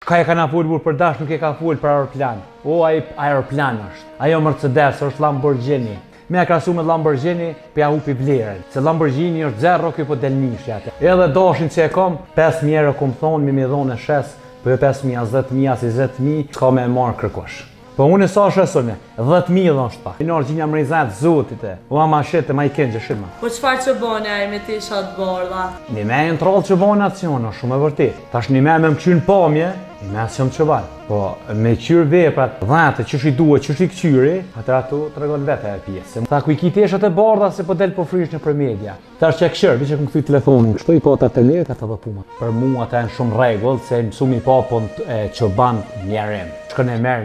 Ka e ka na full burr për dash, nuk e ka full për aeroplan. O, ai aeroplan është. Ajo Mercedes është Lamborghini. Me krahasu me Lamborghini, pe ja hupi vlerën. Se Lamborghini është zero, kjo po del mishi atë. Edhe dashin që e kam, 5.000 euro kom thonë, mi dhonë e shes, po jo 5.000, 10.000, 20.000, ka me marrë kërkosh. Po unë sa shesone, 10.000 dhështë pa. Në orgjinja më rizat zotit e, u ama shete ma i kënë që shima. Po qëfar që bone ai me ti shatë bardha? Një me e në trollë që bone acion, është shumë e vërtit. Tash një me më pamje, një me asë që banë. Po me qyrë veprat, dhate, që shi duhet, që shi këqyri, atër ato të regon vete e pjesë. Ta ku i ki teshat e bardha se po del po frish në për media. Tash që e këshër, vi që këmë këthy telefonin, kështu i po të lirë, ka të dhe puma. Për mua ata e në shumë regull, se mësu mi pa po që banë njerem. Shkën e merë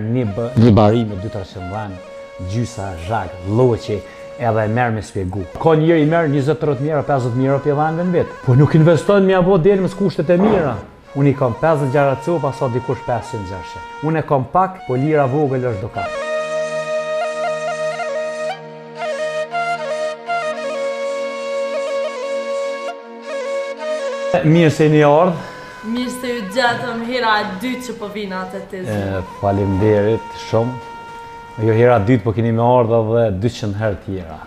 një bari me 2-3 dhanë, gjysa, zhak, loqi, edhe e merë me spjegu. Ka njëri i merë 20-30 euro, 50.000 euro për dhanë në vetë. Po nuk investojnë me abo delë më s'kushtet e mira. Unë i kam 50 gjara copa, sa dikush 500 gjashe. Unë e kam pak, po lira vogël është doka. Mirë se një ardhë. Mirë se ju gjatëm hera e dytë që po vina atë të zi. Faleminderit shumë. Jo hera dytë, po keni me ardhë dhe 200 herë tjera.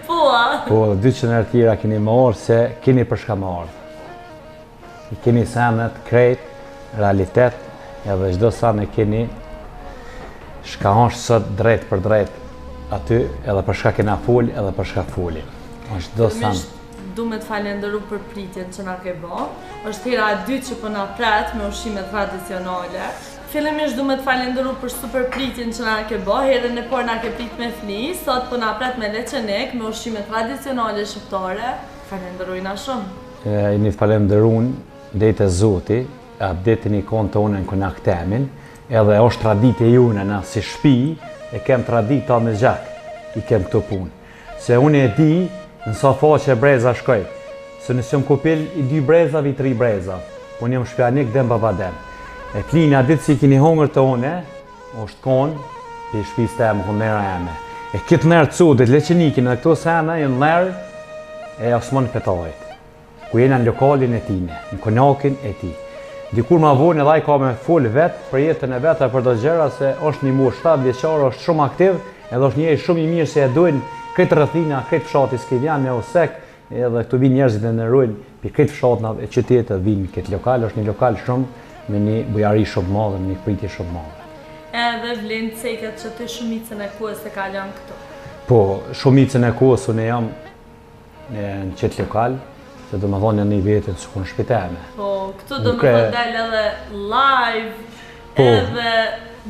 Po, a? Po, 200 herë tjera keni me ardhë se keni përshka me ardhë. I keni sanet, krejt, realitet, edhe çdo sanë keni shkahosh sot drejt për drejt aty, edhe përshka kena full, edhe përshka fulli. Është çdo sanë. Du me të falenderu për pritjen që na ke bo. Është hera e dytë që po na pret me ushqime tradicionale. Fillimisht du me të falenderu për super pritjen që na ke bo. Herën e por na ke prit me fni, sot po na pret me leqenek, me ushqime tradicionale shqiptare. Falenderojna shumë. Jeni të falenderun dhejtë e zoti, update një konë të unë në këna këtemin, edhe është tradit e june na si shpi, e kem tradit ta me gjak, i kem këto punë. Se unë e di, nësa faqe breza shkoj, se nësë jom kupil i 2 brezave, i 3 breza, unë jom shpjanik dem baba dem. E klina ditë si kini hongër të une, është konë, i shpis të emë, hëndera eme. E kitë nërë të sudit, leqenikin dhe këto sena, jenë nërë e osmon petajt. Ku jena në lokalin e tine, në konakin e ti. Dikur ma vonë edhe i ka me full vetë për jetën e vetë për do gjera se është një muaj 7 vjeqarë, është shumë aktiv edhe është njëri shumë i mirë se e dojnë këtë rëthina, këtë fshati s'kivjan me osek edhe këtu vinë njerëzit e nërojnë për këtë fshatna e qytetë vinë këtë lokal, është një lokal shumë me një bujari shumë madhe, me një pritje shumë madhe. Edhe vlenë ceket që të shumicën e kohës e kalon këtu? Po, shumicën e kohës unë jam në qëtë lokal, se do më thonë një vetën së kënë shpiteme. Po, këtu do më del edhe live, edhe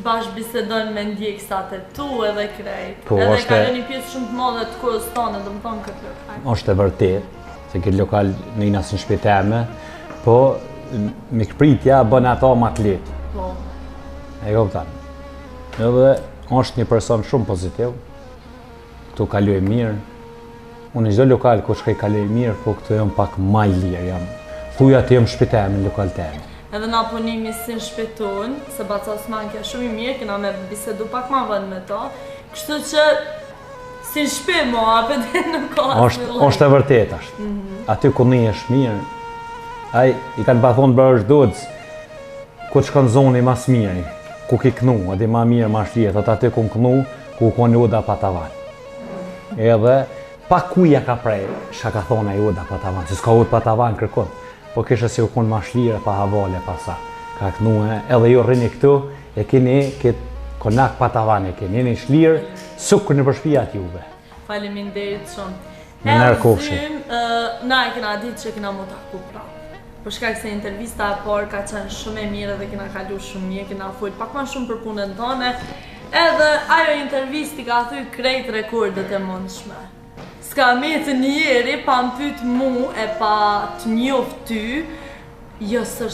bashkëbisedon me ndjeksat e tu edhe krejt. Edhe ka një pjesë shumë të madhe të kohës tonë, do më thonë këtë lokal. Është e vërtet, se këtë lokal në i nasë në shpiteme, po me këpritja bën ato më atletë. Po. E këpëtan. Edhe është një person shumë pozitiv, këtu kaluj mirë. Unë në gjdo lokal ku shkaj kaloj mirë, po këtu jam pak maj lirë, jam thuja të jam shpitemi në lokal temi. Edhe na punimi si në shpitun, se Baca Osman kja shumë i mirë, kena me bisedu pak ma vënd me to, kështu që si në shpi mo, apet dhe në kohë. Është e vërtet është. Aty ku një është mirë, ai i kanë bathonë bërë është dodës, ku të shkon zoni mas mirë, ku ki kënu, edhe ma mirë, ma shlirë, thot aty ku në kënu, ku konë joda pa tavan. Edhe pa kuja ka prej, shka ka thonë a joda pa tavan, se s'ka jodë pa tavan kërkon, po kështë si u konë ma shlire, pa havale, pa sa. Ka kënu edhe ju rrini këtu, e keni këtë konak pa tavan e keni, jeni shlirë, sukër në përshpijat juve. Faleminderit shumë. Në nërë kofshi. Na e kena ditë që kena mu taku pra. Për shkak se intervista e por ka qenë shumë e mirë dhe kena kalu shumë mirë, kena full pak ma shumë për punën tone, edhe ajo intervisti ka thuj krejt rekordet e mundshme. Ska me të njeri pa më pyt mu e pa të njoft ty, jo së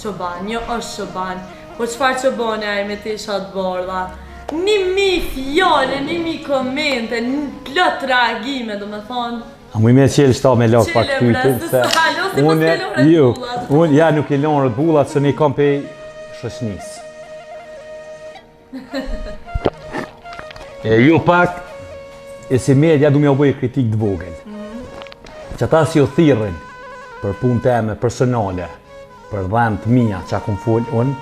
qoban, jo është qoban, po qëfar qobane a i me të ishat bardha. 1000 fjale, 1000 komente, plot reagime, do me thonë. A mu i me qelë shta me lakë pak pytin, se unë ja nuk i lonë rët bullat, se një kom pe shoshnis. Ju pak, e si media du me oboj kritik të vogël. Që ata si o thirën për punë teme personale, për dhanë të mija që akum folë unë,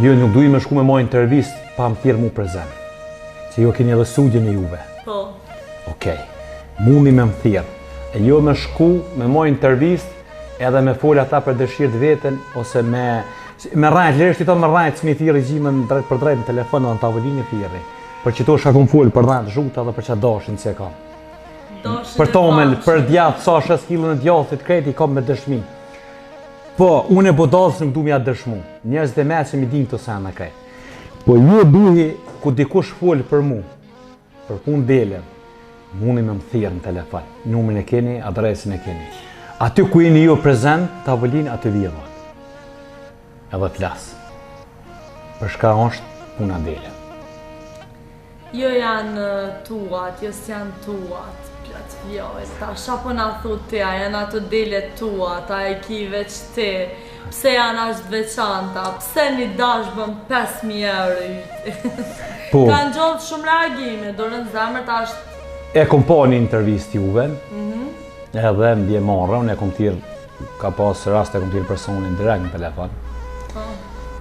ju nuk duhi me shku me moj intervist pa më thirë mu prezent. Që ju keni edhe studion e juve. Po. Okej, mundi me më thirë. E ju me shku me moj intervist edhe me folë ata për dëshirë të vetën, ose me rajt, lërështë i tonë me rajt, s'mi thirë i gjimën drejt për drejt në telefon dhe në tavolinë i thirë. Për që to shka kom folë për dhanë zhuta dhe për që dashin që e kam. Për tomel, për djathë, sa shës kilën e djathët kreti, kam me dëshmi. Po, unë e bodalës nuk du me atë dëshmu. Njerëzit e me që mi din të sena krejt. Po, ju duhi, ku dikush folë për mu, për punë dele, mundi me më thirë në telefon. Numrin e keni, adresin e keni. Aty ku jeni ju prezent, tavolin, aty vjedhët. Edhe flasë. Për shka është puna dele. Jo janë tuat, jo s'janë tuat, plët fjojt, ta shapo nga thut tja, janë ato dele tuat, a e ki veç ti, pse janë ashtë veçanta, pse një dash bëm 5.000 euro yti. Po. Kanë gjollë shumë reagime, dorën zemër ta është... E kom pa një intervist juve, edhe më dje marrë, unë e kom tirë, ka pas rast e kom tirë personin direkt në telefon.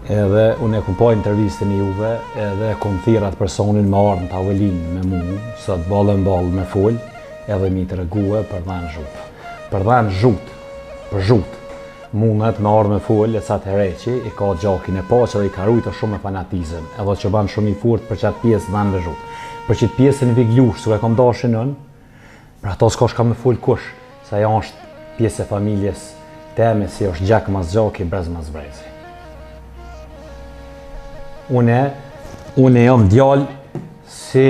Edhe unë e kom pa intervistin e juve, edhe kom thirë atë personin me ardhë në tavolinë me mu, sa të balën me full, edhe mi të regue për dhanë zhutë. Për dhanë zhutë, për zhutë, mundet me ardhë me full, e sa të hereqi, i ka gjakin e poqë edhe i ka rujtë shumë me fanatizëm, edhe që banë shumë i furt për qatë pjesë dhanë dhe zhutë. Për qitë pjesën i viglush, su e kom dashin nën, për ato s'ka shka me full kush, sa ja është pjesë e familjes teme, si është gjak mas gjaki, brez mas brezi. Une jam djallë si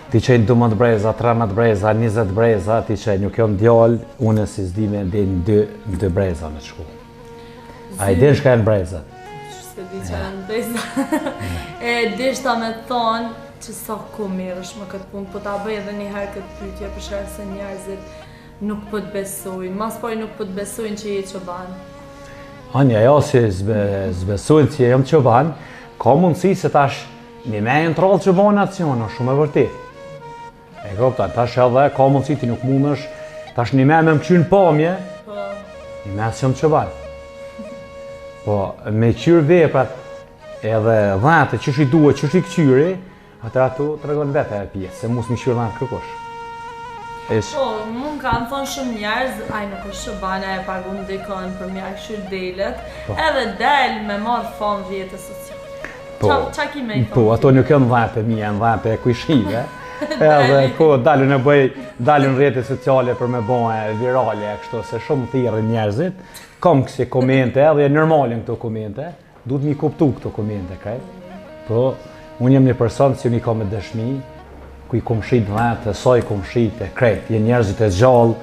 ti qenë 12 breza, 13 breza, 20 breza, ti qenë nuk jam djallë, une si zdi me dhe në 2 breza me të shku. A i din shka e në breza? Se di që e në breza. E dishta me thonë që sa ku mirë është më këtë punë, po ta bëj edhe një herë këtë pytje për shërë se njerëzit nuk po të besojnë, mas pari nuk po të besojnë që je çoban. Anja, jo si zbesojnë që jam çoban, ka mundësi se tash një me e në trollë që bëjnë acion, është shumë e vërtet. E këpta, tash edhe ka mundësi ti nuk mund është, tash një me më qynë pomje, një me asë jam çoban. Po, me qyrë veprat edhe dhate që shi duhet, që shi këqyri, atër ato të regon vete e pjesë, se mus mi qyrë dhate kërkosh. Po, mund kanë thonë shumë njerëz, aj nuk është çoban, e pagun dikon për mja këshyr delet, edhe del me marrë famë rrjetet sociale. Qa ki me i thonë? Po, ato nuk janë dhate mija, në dhate e kujshive. Edhe, po, dalën rrjetet sociale për me bëhe virale e kështu, se shumë thirë njerëzit. Kam kësi komente, edhe e normalin këto komente, duhet mi kuptu këto komente, kaj. Po, unë jem një person që unë i ka me dëshmi, ku i kom shit dhate, sa i kom shit e krejt, jenë njerëzit e gjallë,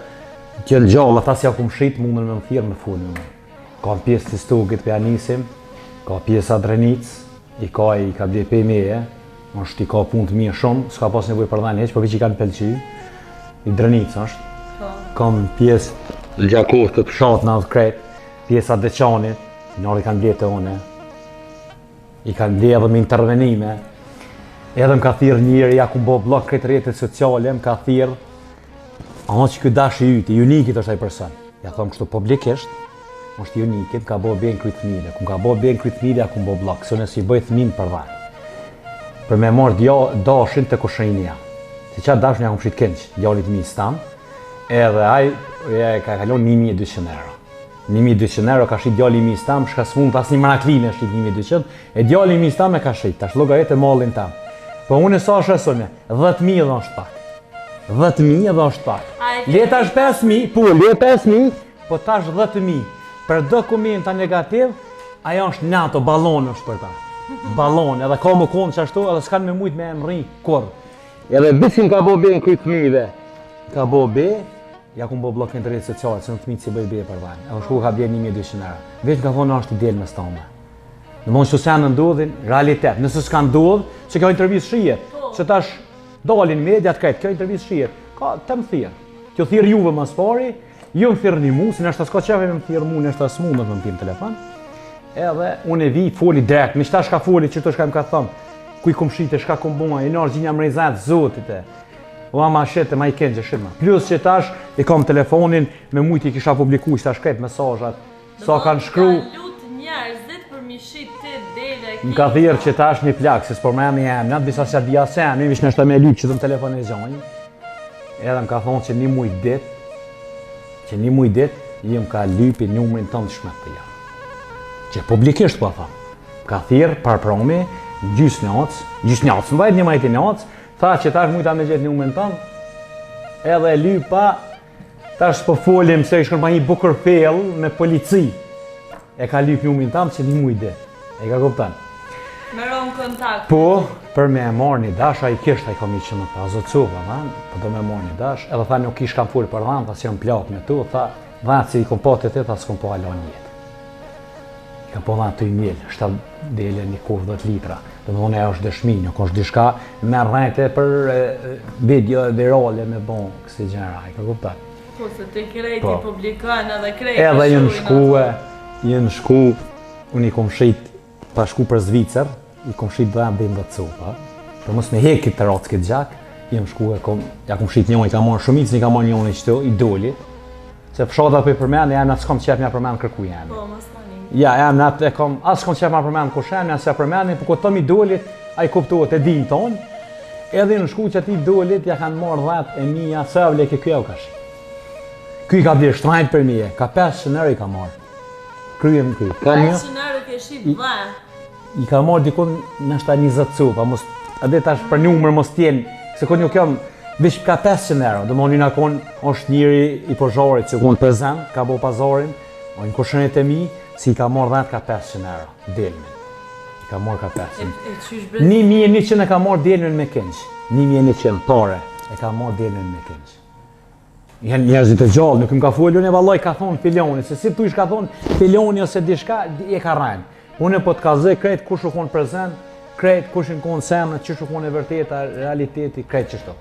gjellë gjallë, ata si ja kom shit, mundën me më thirë me fullën. Ka pjesë të stugit për janisim, ka pjesë adrenicë, i ka bje për meje, është i ka punë të mirë shumë, s'ka pas nevoj për dhajnë heq, po vi që i kanë pelqy, i drenicë është. Kam pjesë lëgjakohë të pshatë në atë krejt, pjesë atë deqanit, nërë i kanë bje të one, i kanë bje edhe me intervenime, edhe më ka thirë njëri, ja ku bo blok krejt rjetet sociale, më ka thirë, anë që këtë dash i yti, unikit është ai person. Ja thomë kështu publikisht, është i unikit, ka bo bjen kryt familje. Ku ka bo bjen kryt familje, ku bo blok, se nësi bëj thmin për dhajnë. Për me marrë dashin të kushrejnë jam. Si qatë dashin ja ku shqit kënç, djallit mi stam, edhe aj ka kalon 1.200 euro. 1.200 euro ka shqit djallit mi stam, shka s'mund pas një maraklime shqit 1.200, e djallit mi stam e ka shqit, tash logarit e mallin tam. Po unë sa shesone, 10.000 edhe është pak. 10.000 edhe është pak. Leta është 5.000, po leta 5.000, po tash 10.000. Për dokumenta negativ, ajo është NATO, balon është për ta. Balon, edhe ka më konë që ashtu, edhe s'kanë me mujt me emri, kur. Edhe bisim ka bo be në krytë fmive. Ka bo be, ja ku më bo blok në të rritë sociale, se në të mitë si bëj be për vajnë. Edhe shku ka bje 1.200 euro. Veç ka thonë është i del me stome. Në mund që se në ndodhin, realitet. Nëse s'ka ndodh, që kjo intervjist shijet. Që tash dalin media të krejt, kjo intervjist shijet. Ka të më thirë. Kjo thirë juve më spari, ju më thirë një mu, si nështë s'ka qeve me më thirë mu, nështë as mundët me më thirë në telefon. Edhe unë e vi, foli drekt, me qëta shka foli, qëto shka më ka thëmë, kuj kom shite, shka kom bunga, i nërë gjinja më rejzat, zotit e. Ua ma shete, ma i kënë që shima. Plus që tash, i kom telefonin, me mujti i kisha publiku, që tash krejt mesajat, sa kanë shkru... Lutë njerëzit për mi shit ti dele e Më ka thirë që ta është një plak, se s'por me emni emnat, bisa se dhja se emni, vish nështë me lypë që të më telefon e zonjë. Edhe më ka thonë që një muj dit, jë më ka lypi numrin tënë të shmet të ja. Që publikisht po tha. Ka thirë par promi, gjysë njacë, më vajt një majti njacë, tha që ta është mujta me gjithë numrin tënë, edhe lypa, ta është po folim se ishkër ma një bukur fel me polici. E ka lyp numrin tënë që një muj dit. E ka kuptan. Me ronë kontakt. Po, për me e marrë një dash, a i kishtë, a i kom i që në pazocova, po do me marrë një dash, edhe tha nuk ish kam full për dhanë, tha si jam plak me tu, tha, dhanë si i kom po të të, tha s'kom po alon jetë. I kam po dhanë të i mjellë, 7 dele një kurë 10 litra, dhe më dhune e është dëshmi, nuk është dishka, me rrejte për video virale me bon, kësi gjera, i ka kuptat. Po, se të krejt i publikojnë edhe krejt edhe jënë shku, unë i kom shit, pa shku për Zvicër, i kom shit dhe më dhe copa, për mos me hekit të ratë këtë gjak, jem shku e ja kom shit njën, i ka marrë shumicë, i ka marrë njën e qëto, i doli, se fshatat për i përmenë, jam natë s'kom qef mja përmenë kërku jemi. Po, mos tani. Ja, jam natë e kom, asë s'kom qef mja përmenë kushem, janë se përmenë, për këtë tëm i dolit, a i kuptohet e din tonë, edhe në shku që ati dolit, ja kanë marrë 10.000 sëvle ke kjo kash. Ky ka bërë shtrajt për mije, ka 500 euro i ka marrë. Kryem ky. 500 euro ke shit dhe. I ka marrë dikun nështë 20 cupa, a dhe tash për numër mos tjenë, se këtë një kjom, vish ka 500 euro, dhe më një në konë është njëri i pozharit që konë prezent, ka bo pazarin, o një kushënit e mi, si i ka marrë 10 ka 500 euro, delmin. I ka marrë ka 500. 1.100 e ka marrë delmin me kënqë, 1.100 pare e ka marrë delmin me kënqë. Janë njerëzit e gjallë, nuk im ka folju, unë e vallaj ka thonë filioni, se si tu ish ka thonë filioni ose dishka, e ka rajnë. Unë po të kazoj krejt kush u konë prezent, krejt kush u konë semnët, që u konë e vërteta, realiteti, krejt qështu.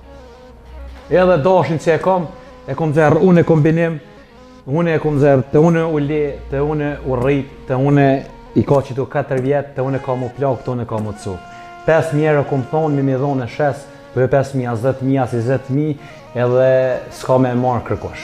Edhe dashin që e kom zerë, unë e kombinim, unë e kom zerë, të unë u le, të unë u rrit, të unë i ka qitu 4 vjetë, të unë ka mu plak, të unë ka mu të cuk. 5.000 euro kom thonë, mi dhonë e shes, për 5.000, 10.000, 20.000, edhe s'ka me marrë kërkosh.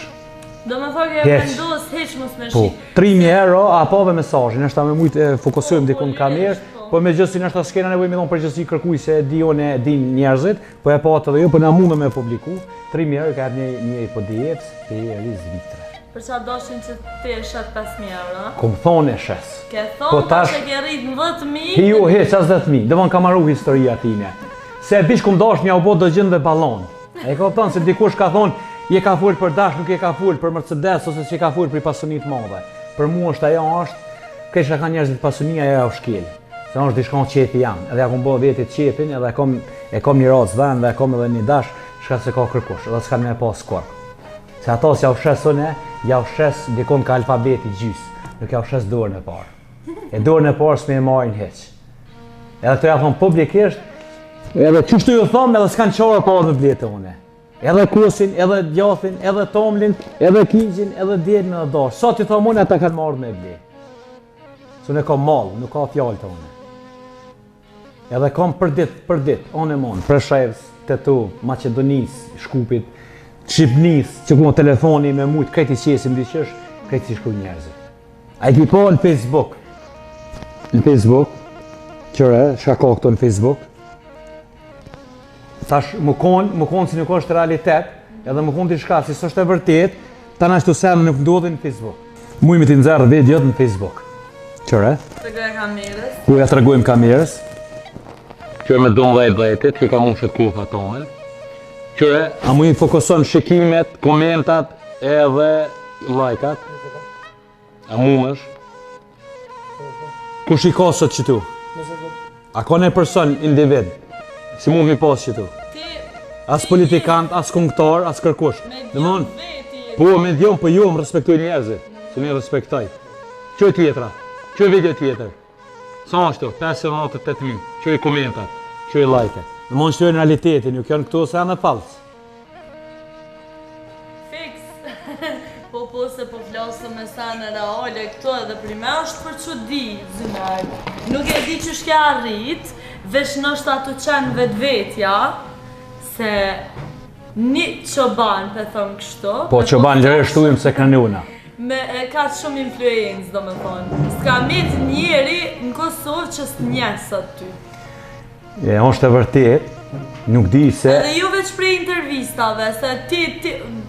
Do me thoi ke vendos heq mos me Po, shqip. 3.000 euro, apove mesazhin, nështë ta me mujtë fokusujmë dikun kamerë, po me gjësi nështë ta s'kena nevoj me dhonë për gjësi kërkuj se di one din njerëzit, po e patë edhe jo, po na mundë me publiku, 3.000 euro ka një hipodijevës, të e rizë vitre. Për qa doshin që ti e shet 5.000 euro? Kom thonë e shes. Ke thonë që ke rrit në 10.000? Jo, heq, as 10.000, dhe më ka marru historia tine. Se bish kum dash mja u bo do gjënë dhe balon. E ka thonë se dikush ka thonë, je ka full për dash, nuk je ka full për Mercedes, ose që je ka full për i pasunit madhe. Për mu është ajo është, kështë ka njerëzit pasunia ajo është shkel. Se është dishkon qepi jam, edhe ja kom bo vetit qepin, edhe e kom një ratës dhenë, dhe e kom edhe një dash, shka se ka kërkush, edhe s'ka me pas skor. Se ato s'ja u shes une, ja u shes dikon ka alfabeti gjysë, nuk ja u shes dorën e parë. E dorën e parë s'me e marrin heq. Edhe të ja thonë publikisht, edhe qështu ju thonë, edhe s'kanë qarë pa dhe bletë une. Edhe kusin, edhe djathin, edhe tomlin, edhe kingjin, edhe djelin edhe dash. Sa ti thonë une, ata kanë marrë me ble. Së ne kam malë, nuk ka fjallë të une. Edhe kam për dit, onë e monë, Preshevës, Tetu, Macedonis, Shkupit, Shqipnis, që ku më telefoni me mujtë, krejti qesim diqesh, krejti shku njerëzit. A i ki po në Facebook. Në Facebook, qëre, shka ka këto në Facebook. Tash më konë si nuk është realitet, edhe më konë t'i shka, si së është e vërtet, ta në ashtu senë nuk ndodhin në Facebook. Mujme t'i nëzërë videot në Facebook. Qëre? Të gërë kamerës. Ku ja të regojmë kamerës. Qëre me donë dhe i dhejtit, që ka mund shëtë kofa tonë. Qëre? A mujme fokuson shikimet, komentat, edhe lajkat. A mund është? Kush i ka sot qëtu? A ka në person, individ? Si mund mi pas qëtu? As politikant, as këngëtar, as kërkush. Me veti. Po, me djon, po jo, më respektoj njerëzit. Se një respektoj. Qoj tjetra? Qoj video tjetër? Sa është të? 5-8.000. Qoj komentat? Qoj like? Në mund që të në realitetin, ju kënë këtu se janë e falsë. Fix. Po se po flasë me sa në reale këto edhe prime është për që di, zënar. Nuk e di që shke arrit, vesh nështë ato qenë vetvetja, se një qoban, për thëmë kështu. Po qoban lërështujmë se kanë una. ka shumë influencë, do me thonë. S'ka met njeri në Kosovë që s'njesë aty. Është e vërtet, nuk di se... Edhe ju veç prej intervistave, se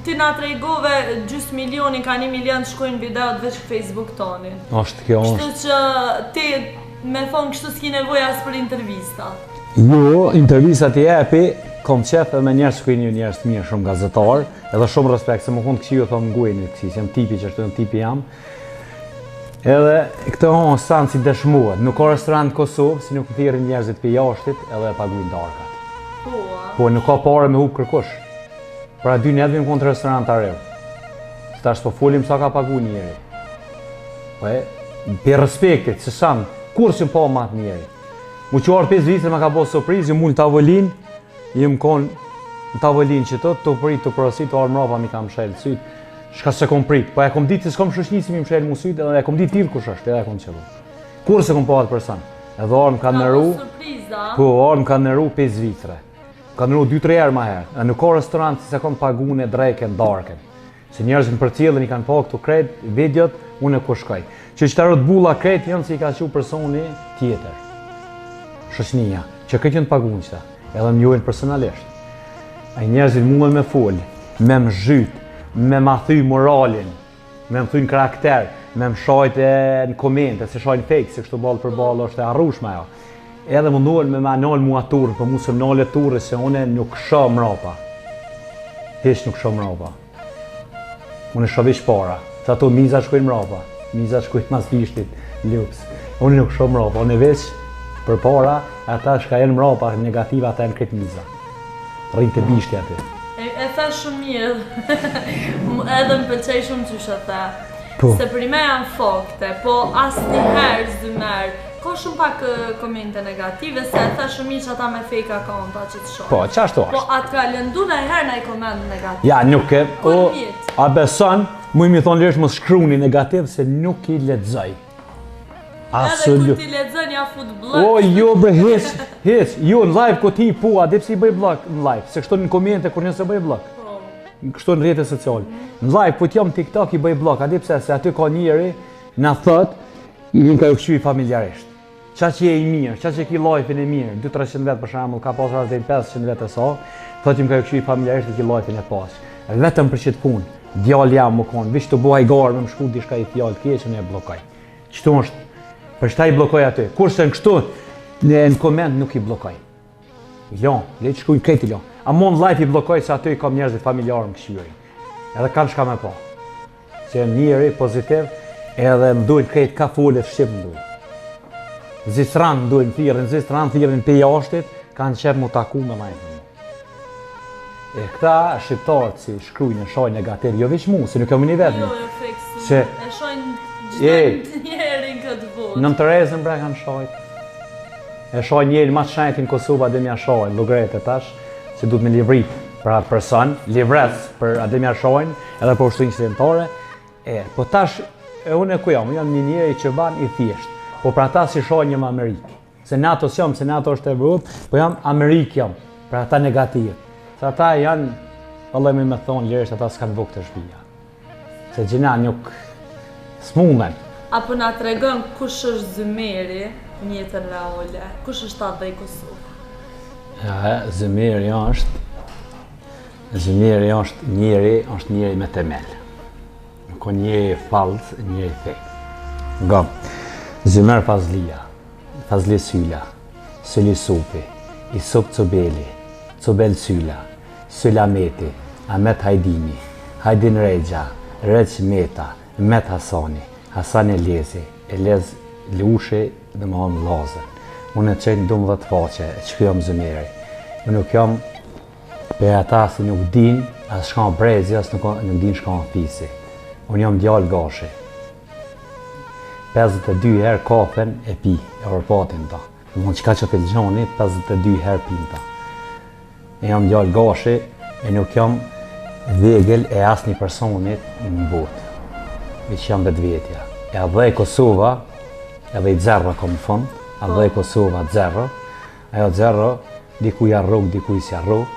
ti na tregove gjysmë milioni, ka 1 milion të shkojnë videot veç Facebook tonin. Është kjo është. Kështu që ti me thonë kështu s'ki nevoj as për intervista. Jo, intervistat i epi, kom qef me njerës që një njerës të mirë, shumë gazetar, edhe shumë respekt, se më kënë të këshiju thonë ngujnë të kësi, jam tipi që është në tipi jam. Edhe këtë honë sanë si dëshmuat, nuk ka restorant Kosovë, si nuk të thirë njerëzit për jashtit, edhe e paguin darkat. Po nuk ka pare me hupë kërkush. Pra 2 netë vim kënë të restorant të areu. Së tash po folim sa ka pagu njeri. Po për respektit, se sanë, kur që më po matë njeri. Mu që orë 5 vitre me ka bo surpriz, ju mullë tavolin, jem konë në tavolin që të prit, të porosit, të orë mrapa mi kam shelë sytë. Shka se kom prit, po e kom ditë se s'kom shëshnisi mi më shelë mu sytë, edhe e kom ditë tirë kush është, edhe e kom qëllu. Kur se kom po atë person? Edhe orë më ka nëru, po orë më ka nëru 5 vitre. Më ka nëru 2-3 herë ma herë. E nuk ka restorant si se kom pagune, drejken, darken. Se njerëzën për cilën i kanë po këtu kret, videot, unë e ku shkoj. Që qëtarot bulla kret janë si i ka që personi tjetër. Shoqënia, që këtë jënë pagun qëta, edhe më jojnë personalisht. A njerëzit mundën me folë, me më zhytë, me ma thy moralin, me më thy në karakter, me më shajt në komente, se shajnë fake, se kështu balë për balë është e arrushme jo. Edhe mundohen me ma nalë mua turë, për mu se më nalë turë, se une nuk shë mrapa. Hish nuk shë mrapa. Une shëvish para, se ato miza shkojnë mrapa, miza shkojnë mas bishtit, luks. Une nuk shë mrapa, une veç për para, ata shka jenë mrapa, negativa ata jenë këtë miza. Rrinë të bishti aty. E tha shumë mirë, edhe më pëlqej shumë që shë tha. Se për i me janë fakte, po asë një herë zëmerë, ka shumë pak komente negative, se e tha shumë mirë që ata me fake account-a që të shonë. Po, qashtu është. Po atë ka lëndu në herë në i koment negativ. Ja, nuk e, a beson, mu i mi thonë lërsh më shkruni negativ, se nuk i lexoj. Edhe ku ti lexon ja fut blok. O, jo bre, hiç, jo në live ku ti po, a dhe pse i bëj blok në live, se kështu në komente kur nëse bëj blok. Kështu në rrjetet sociale. Në live po jam TikTok i bëj blok, a dhe pse se aty ka njëri na thot, i ka u kthy familjarisht. Qa që je i mirë, qa që ki live-in e mirë, 200-300 vetë për shembull, ka pasur edhe 500 vetë e sa, thot i më ka u kthy familjarisht i ki live-in e pas. Vetëm për çet punë, djalë jam më kon, vish të buaj garë me më shku diçka i fjalë të keq unë e bllokoj. Çto është? Për shta i blokoj aty, kurse në kështu, në koment nuk i blokoj. Jo, le që shkujnë kreti lo. A mon live i blokoj se aty i kam njerëzit familjarë më këshyri. Edhe kanë shka me po. Se jem njëri pozitiv, edhe më dujnë kreti ka follet shqip më dujnë. Zistran më dujnë thirën, zistran thirën për jashtit, kanë qep mu taku me majtë më. E këta shqiptarët si shkrujnë e shojnë negativ, jo veç mu, se nuk jam një vetë mu. Jo, e shojnë gjithë njerin këtë botë. Nën Terezën bre kanë shajt. E shaj njeri ma të shenjtin Kosova Ademja Shajnë, Lugret e tash, se du të me livrit për atë person, livres për Ademja Shajnë, edhe për ushtu incidentare. Po tash, unë e ku jam një njeri që ban i thjesht, po për ata si shajnë jam Amerikë. Se NATO s'jam, se NATO është Evropë, po jam Amerikë jam, për ata negativë. Se ata janë, vëllai me thonë lirësht, ata s'kanë vuk të shpija. Se gjina nuk s'munden. Apo na tregon kush është Zymeri në jetën reale? Kush është atë i Kosovë? Ja, Zymeri është njeri me temel. Nuk ka njeri falz, njeri fake. Nga, Zymer Fazlia, Fazli Sylla, Syli Supi, Isup Cobeli, Cobel Sylla, Sylla Meti, Ahmet Hajdini, Hajdin Regja, Regj Meta, Met Hasani, Hasan Elezi, Elez Lushi dhe më honë Lazën. Unë e qenë 12 faqe, që kjo jam Zymeri. Unë nuk jam për ata si nuk din, as shka brezi, as nuk din shka fisi. Unë jam djallë gashi. 52 herë kafen e pi, e orpatin ta. Në qka që të lëgjoni, 52 herë pinta. E jam djallë gashi, e nuk jam vegël e as një personit në botë. Që jam vetë vetja. E adhe e Kosova, edhe i Zerro kom fund, adhe e Kosova Zerro. Ajo Zerro, dikuj arruk, dikuj si arruk.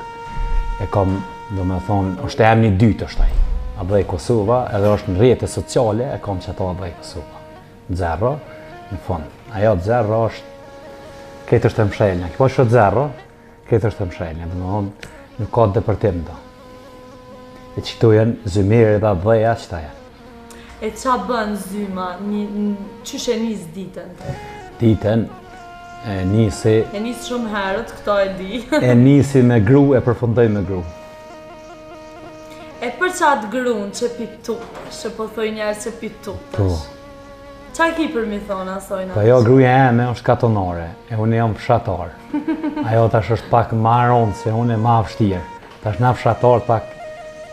E kom, do me thonë, është e emni dytë është taj. Adhej Kosova, edhe është në rrjete sociale, e kam që ato Adhej Kosova. Zero, në fund. Ajo zero është, këtë është e mshelja. Kjo është zero, këtë është e mshelja. Dhe më thonë, nuk ka depërtim do. E që këtu jenë zymiri dhe Adheja, që ta jenë. E qa bën zyma, qysh e nis ditën të? Ditën, e nisi... E nis shumë herët, këto e di. E nisi me gru, e përfundoj me gru. E për qatë grunë që pitutësh, që po thoi njerë që pitutësh. Po. Qa ki për mi thonë asojnë? Po jo, gruja eme është katonare, e unë jam fshatar. Ajo tash është pak ma ronë, se unë e ma vështirë. Tash na fshatar pak,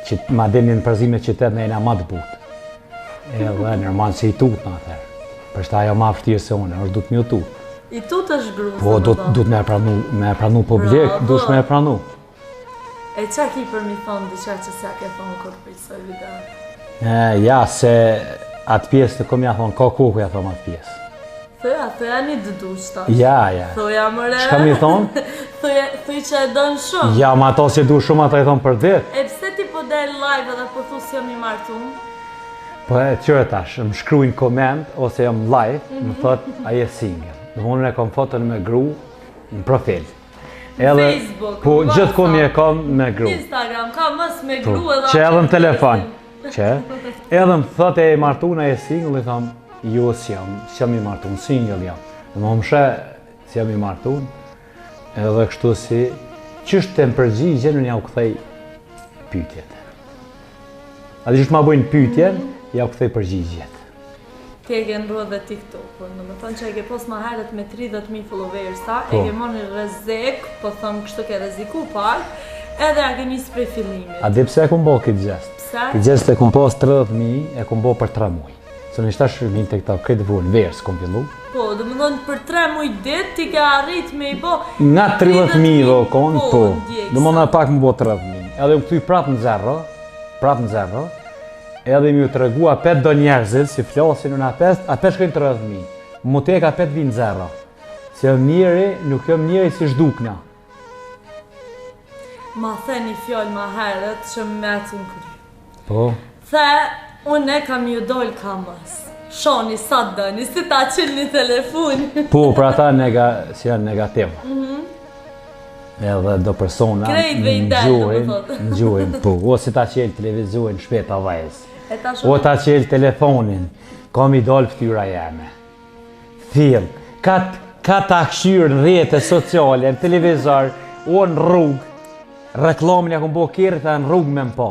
që ma deni në përzime qytet në e na ma të butë. Edhe nërmanë që i tutë në atërë. Për shta ajo ma vështirë se unë, është du të mjë tutë. I tutë është grunë? Po, du të me pranu publik, du të me pranu. E qa ki për mi thonë diqa që se a ke thonë kërë për kësoj video? Ja, se atë pjesë të kom ja thonë, ka kuku ja thonë atë pjesë. Thëja një dëdush tash. Ja. Thoja mëre. Shka mi thonë? Thuj që e dënë shumë. Ja, ma ato si du shumë, ato i thonë për ditë. E pse ti po del live edhe po thu si jam i martun? Po e qërë tash, më shkrujnë koment, ose jam live, më thotë, a je single. Dhe unë e kom foton me gru në profil. Facebook, po gjithë komi e kam me gru. Instagram, ka mës me gru edhe... Që edhe në telefon. Që? Edhe më thotë e martun, a je single, i thamë, jo s'jam i martun, single jam. Dhe më mëshe, s'jam i martun, edhe kështu si, qështë të më përgjigjen, unë ja u këthej pyetjet. A di qështë ma bojnë pyetjen, ja u këthej përgjigjet. Ti e ke ndruar dhe TikTok, në më thonë që e ke post ma herët me 30.000 followersa, e ke moni rrezik, po thëmë kështu ke rreziku pak, edhe a ke njësë prej fillimit. A di pse e kom bo këtë gjest? Pse? Këtë gjest e kom post 30.000, e kom bo për 3 muaj. Se në shtash vinë të këta këtë vullë verës kom fillu. Po, dhe më thonë për 3 muaj dit, ti ke arrit me i bo... Nga 30.000 do konë, po. Dhe më në pak më bo 30.000. Edhe më këtuj prapë në zero, edhe mi u të regua 5 do njerëzit, si flasin unë a 5 shkojnë 30.000. Mu te ka 5 vinë zero. Se jam njeri, nuk jam njeri si shdukna. Ma the një fjallë ma herët që më metin kry. Po? The, unë e kam ju dollë kamës. Shoni, sa të dëni, si ta qëllë një telefon. Po, për ata si janë negativ. Edhe do persona në gjuhin, po. O si ta qëllë televizorin shpeta vajzë. O ta qëllë telefonin, kam i dollë ftyra jeme. Thil, ka ta këshyrë në rrjete sociale, në televizor, o në rrugë, reklamin ja kom bo kjerët e në rrugë me më po.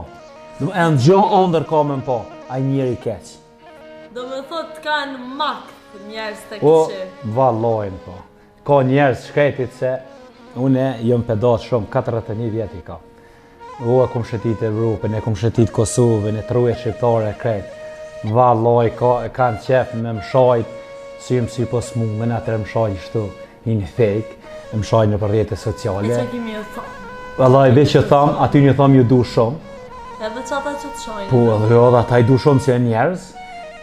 E në gjohë ndër ka me më po, a i njeri keqë. Do me thot ka në makë njerës të O, këshë. valojnë po. Ka njerës shkretit se une jëm pedat shumë, 41 vjeti ka. O, e kom shëtit Evropën, e kom shëtit Kosovën, e truje shqiptare e kretë. Valoj, kanë qef me më shajt, si jëmë si pos mu, me në atër më shajnë shtu, një fake, më shajnë në për rrjete sociale. E që kimi ju thamë? Valoj, veç që thamë, aty një thamë ju du shumë. Edhe që ata që të shajnë? Po, edhe ata i du shumë si e njerës,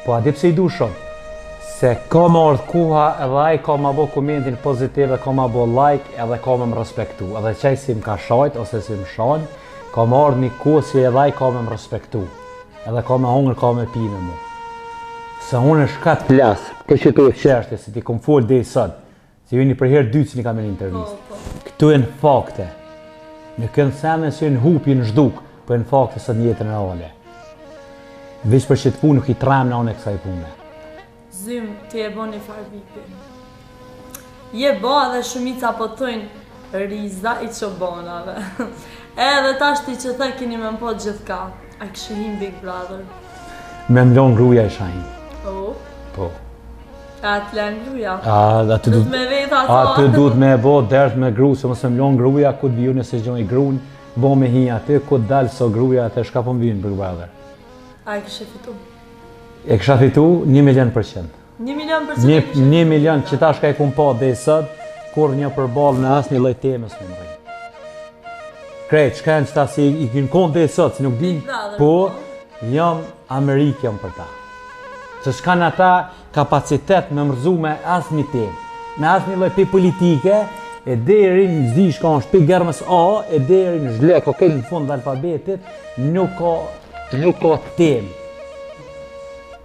po ati pse i du shumë. Se ka më ardhë kuha edhe ai ka ma bo komentin pozitiv e ka ma bo like edhe ka me më respektu. Edhe qaj si më ka shajt ose si më shajnë, ka më ardhë një kuha si edhe ai ka me më respektu. Edhe ka me hongër, ka me pi me mu. Se unë është ka të plasë, këtë që tu e qeshte, si ti kom folë dhe i sëtë, si ju një përherë dytë që një kam e një intervjist. Këtu e në fakte, në kënë semen si në hupi në zhduk, për e në fakte së njëtën e ale. Veç për që të punë nuk i trem në anë e kësaj pune. Zym, ti e bo një farë vipin. Je bo edhe shumica po tojnë riza i qobonave. Edhe tash ti që the kini me mpo gjithka. A kështë him Big Brother? Me mlon gruja i shahin. O? Po. A të len gruja? Aty du të me veta ato? Aty du të me bo dert me gru, se mëse mlon gruja, ku të viju nëse gjoj grun, bo me hi aty, ku të dalë so gruja, atë shka po më vijin Big Brother. A e kështë fitu? E kësha fitu 1.000.000%. 1.000.000%? 1.000.000 që ta shka i kum pa dhe i sëtë, kur një përbal në asë një loj temës më mëjnë. Krejt, shka janë që ta si i kënë konë dhe i sëtë, si nuk din, po jam Amerikë jam për ta. Se shka në ata kapacitet me mërzu me asë një temë, me asë një loj për politike, e deri në zdi shka në shpi gërmës A, e deri në zhlek, o kellë në fund dhe alfabetit, nuk ka nuk ka temë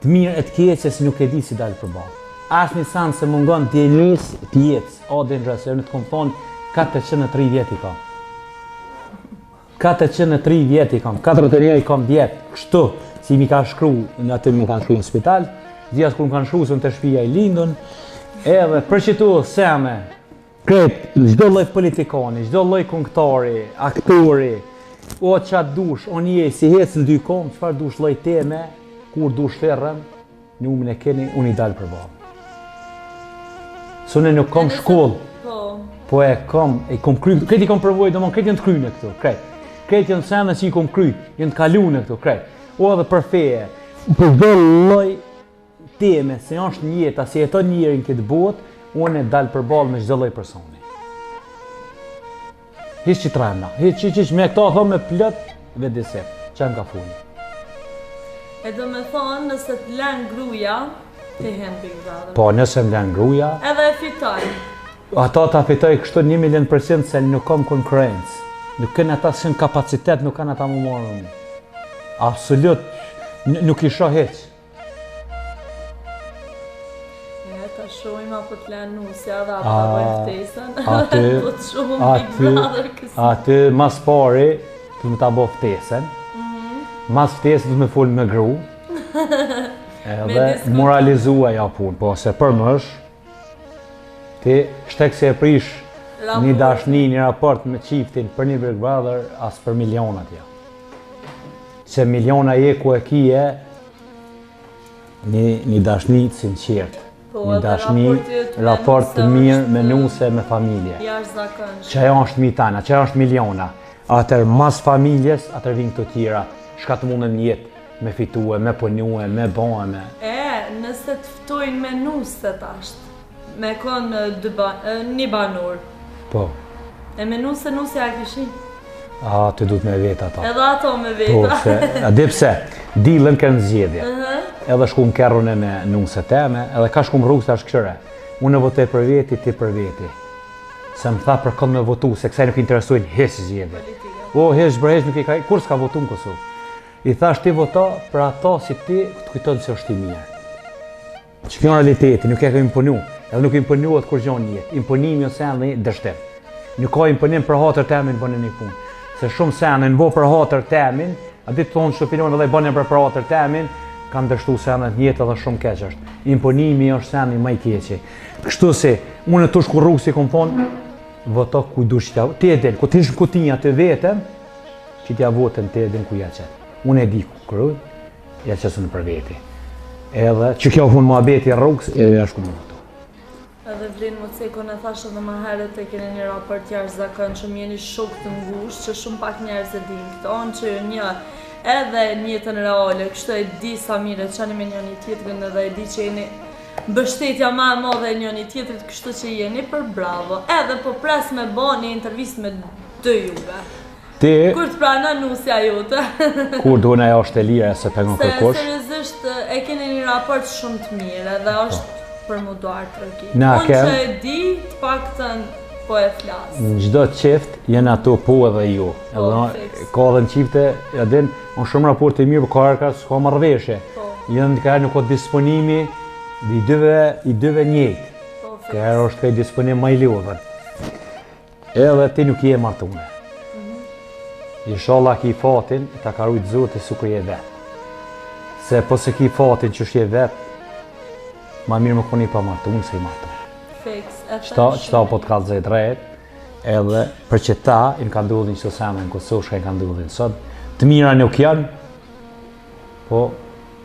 të mirë e të keqe se nuk e di si dalë përballë. As një sanë se mungon t'je nis t'jetës, o dhe në rësë, në të kom thonë 403 vjetë i kam. 403 vjetë i kam, 41 i kam vjetë, kështu, si mi ka shkru, në atë mi kanë shkru në spital, dhjas kur më kanë shkru së në të shpija i lindun, edhe për që tu seme, kretë, gjdo loj politikoni, gjdo loj këngëtari, aktori, o qatë dush, o një si hecë në dy kom, qëfar dush loj teme, kur dush therrën, në umin e keni, unë i dalë për balë. Sune nuk kom shkollë, po e kom kry, kreti kom përvoj, do mon kreti janë të kryne këtu, kreti janë sene që i kom kry, janë të kalune këtu, o edhe për feje, për dhe loj teme, se është një jetë, si jeton njërin këtë botë, unë e dalë për balë me çdo lloj personi. Hiç që trajna, hiç me këta thonë me plot vedesep, që nga funi. E do me thonë, nëse të lën gruja, ti hen Big Brother. Po, nëse më lën gruja, edhe e fitoj. Ata ta fitoj kështu 1.000.000% se nuk kam konkurrencë. Nuk kanë ata sin kapacitet, nuk kanë ata më marrën. Absolut, nuk i shoh hiç. Ta shohim apo të lën nusja dhe apo ta bëjmë ftesën. Po të shohim Big Brother kësaj. Aty mas pari, të më ta bëj ftesën. Mas ftesën të më fol me gru. Edhe moralizua ja punë, po se për mësh, ti shtek se e prish një dashni, një raport me qiftin për një Big Brother, as për milionat ja. Se miliona je ku e kije, një dashni të sinqert. Një dashni, raport të mirë me nuse, me familje. Që ajo është mi tana, që ajo është miliona. Atër mas familjes, atër vinë të tjera, shka të mundën jetë, me fitue, me punue, me bëhe, me... Nëse të ftojnë me nuse ashtë, me konë një banor. Po. E me nuse a kishin? Ty du të me veta ta. Edhe ato me veta. Po, se, a di pse, dilën kërë në zjedhje. Edhe shku më kerrun e me nuse teme, edhe ka shku më rrugës të ashtë këshëre. Unë e votoj për veti, ti për veti. Se më tha për kënë me votu, se kësaj nuk interesojnë hesh zjedhje. O, hesh bërhesh nuk i ka, kur s'ka votu në Kosovë? I thash ti voto për ato si ti të kujton se është i mirë. Që kjo realiteti, nuk e ka imponu, edhe nuk imponuat kur gjon jetë. Imponimi ose edhe dështim. Nuk ka imponim për hatër temin bënë një punë. Se shumë sene në bo për hatër temin, a ditë thonë shopinojnë edhe bënë për hatër temin, kanë dështu sene të jetë edhe shumë keq është. Imponimi është sene më i keqi. Kështu si, unë të shku rrugë si kom thonë, voto ku dush t'ja, ti e din, ku ti shë kutinja të vetëm, që t'ja votën ti e din ku ja qëtë. Unë e di ku kërëj, ja qësën për veti. Edhe që kjo punë muhabeti rrugës, edhe ja shku më voto. Edhe Vlin Mocekon e thashë edhe më herët e keni një raport jashtëzakonshëm që më jeni shok të ngushtë, që shumë pak njerëz e dinë këtë, onë që një edhe në jetën reale, kështu e di sa mirë që jeni me njëri tjetrin edhe e di që jeni mbështetja më e madhe e njëri tjetrit, kështu që jeni për bravo. Edhe po pres me bë një intervistë me dy juve. Kur të prana nusja jote. Kur duhen ajo është e lirë se pengon kërkosh. Se seriozisht e keni një raport shumë të mirë edhe është për mu duart rëki. Unë që e di, të paktën po e flasë. Në gjdo qift, jenë ato po edhe ju. Ka edhe në qifte, edhe në shumë raport e mirë, për ka arka s'ka marrëveshje. Jenë në kërë nuk ka disponimi, dhe i dyve njëjtë. Kërë është kaj disponim ma i liodhen. Edhe ti nuk je martune. Inshallah ki fatin, ta ka rujtë zotë su kërë je vetë. Se po se ki fatin që shje vetë, ma mirë më koni pa martunë se i martunë. Qëta po të kalë zëjtë drejt, edhe për që ta i më ka ndodhin që seme në Kosovë, shka i ka ndodhin sot, të mira nuk janë, po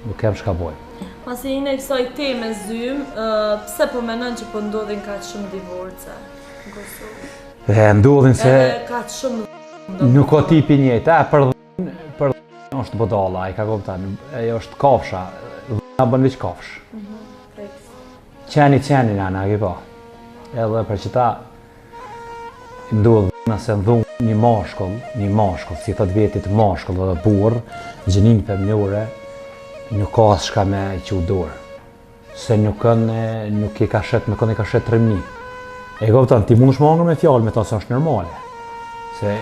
nuk kem shka bojë. Masi i në kësaj teme zymë, pse po menon që po ndodhin ka të shumë divorce në Kosovë? Ndodhin se... ka të shumë nuk o tipi njëjtë, për dhënë është bodala, i ka koptan, është kafsha, dhëna bën veç kafsh. Qeni nana, ki po. Edhe për që ta ndodhë nëse ndhunë një mashkull, si thot vetit mashkull dhe burë, gjënin femnore, nuk ka shka me që u dorë. Se nuk i ka shet, me kënë i ka shet rëmni. E këpëtan, ti mund shmangër me fjallë me ta se është normale. Se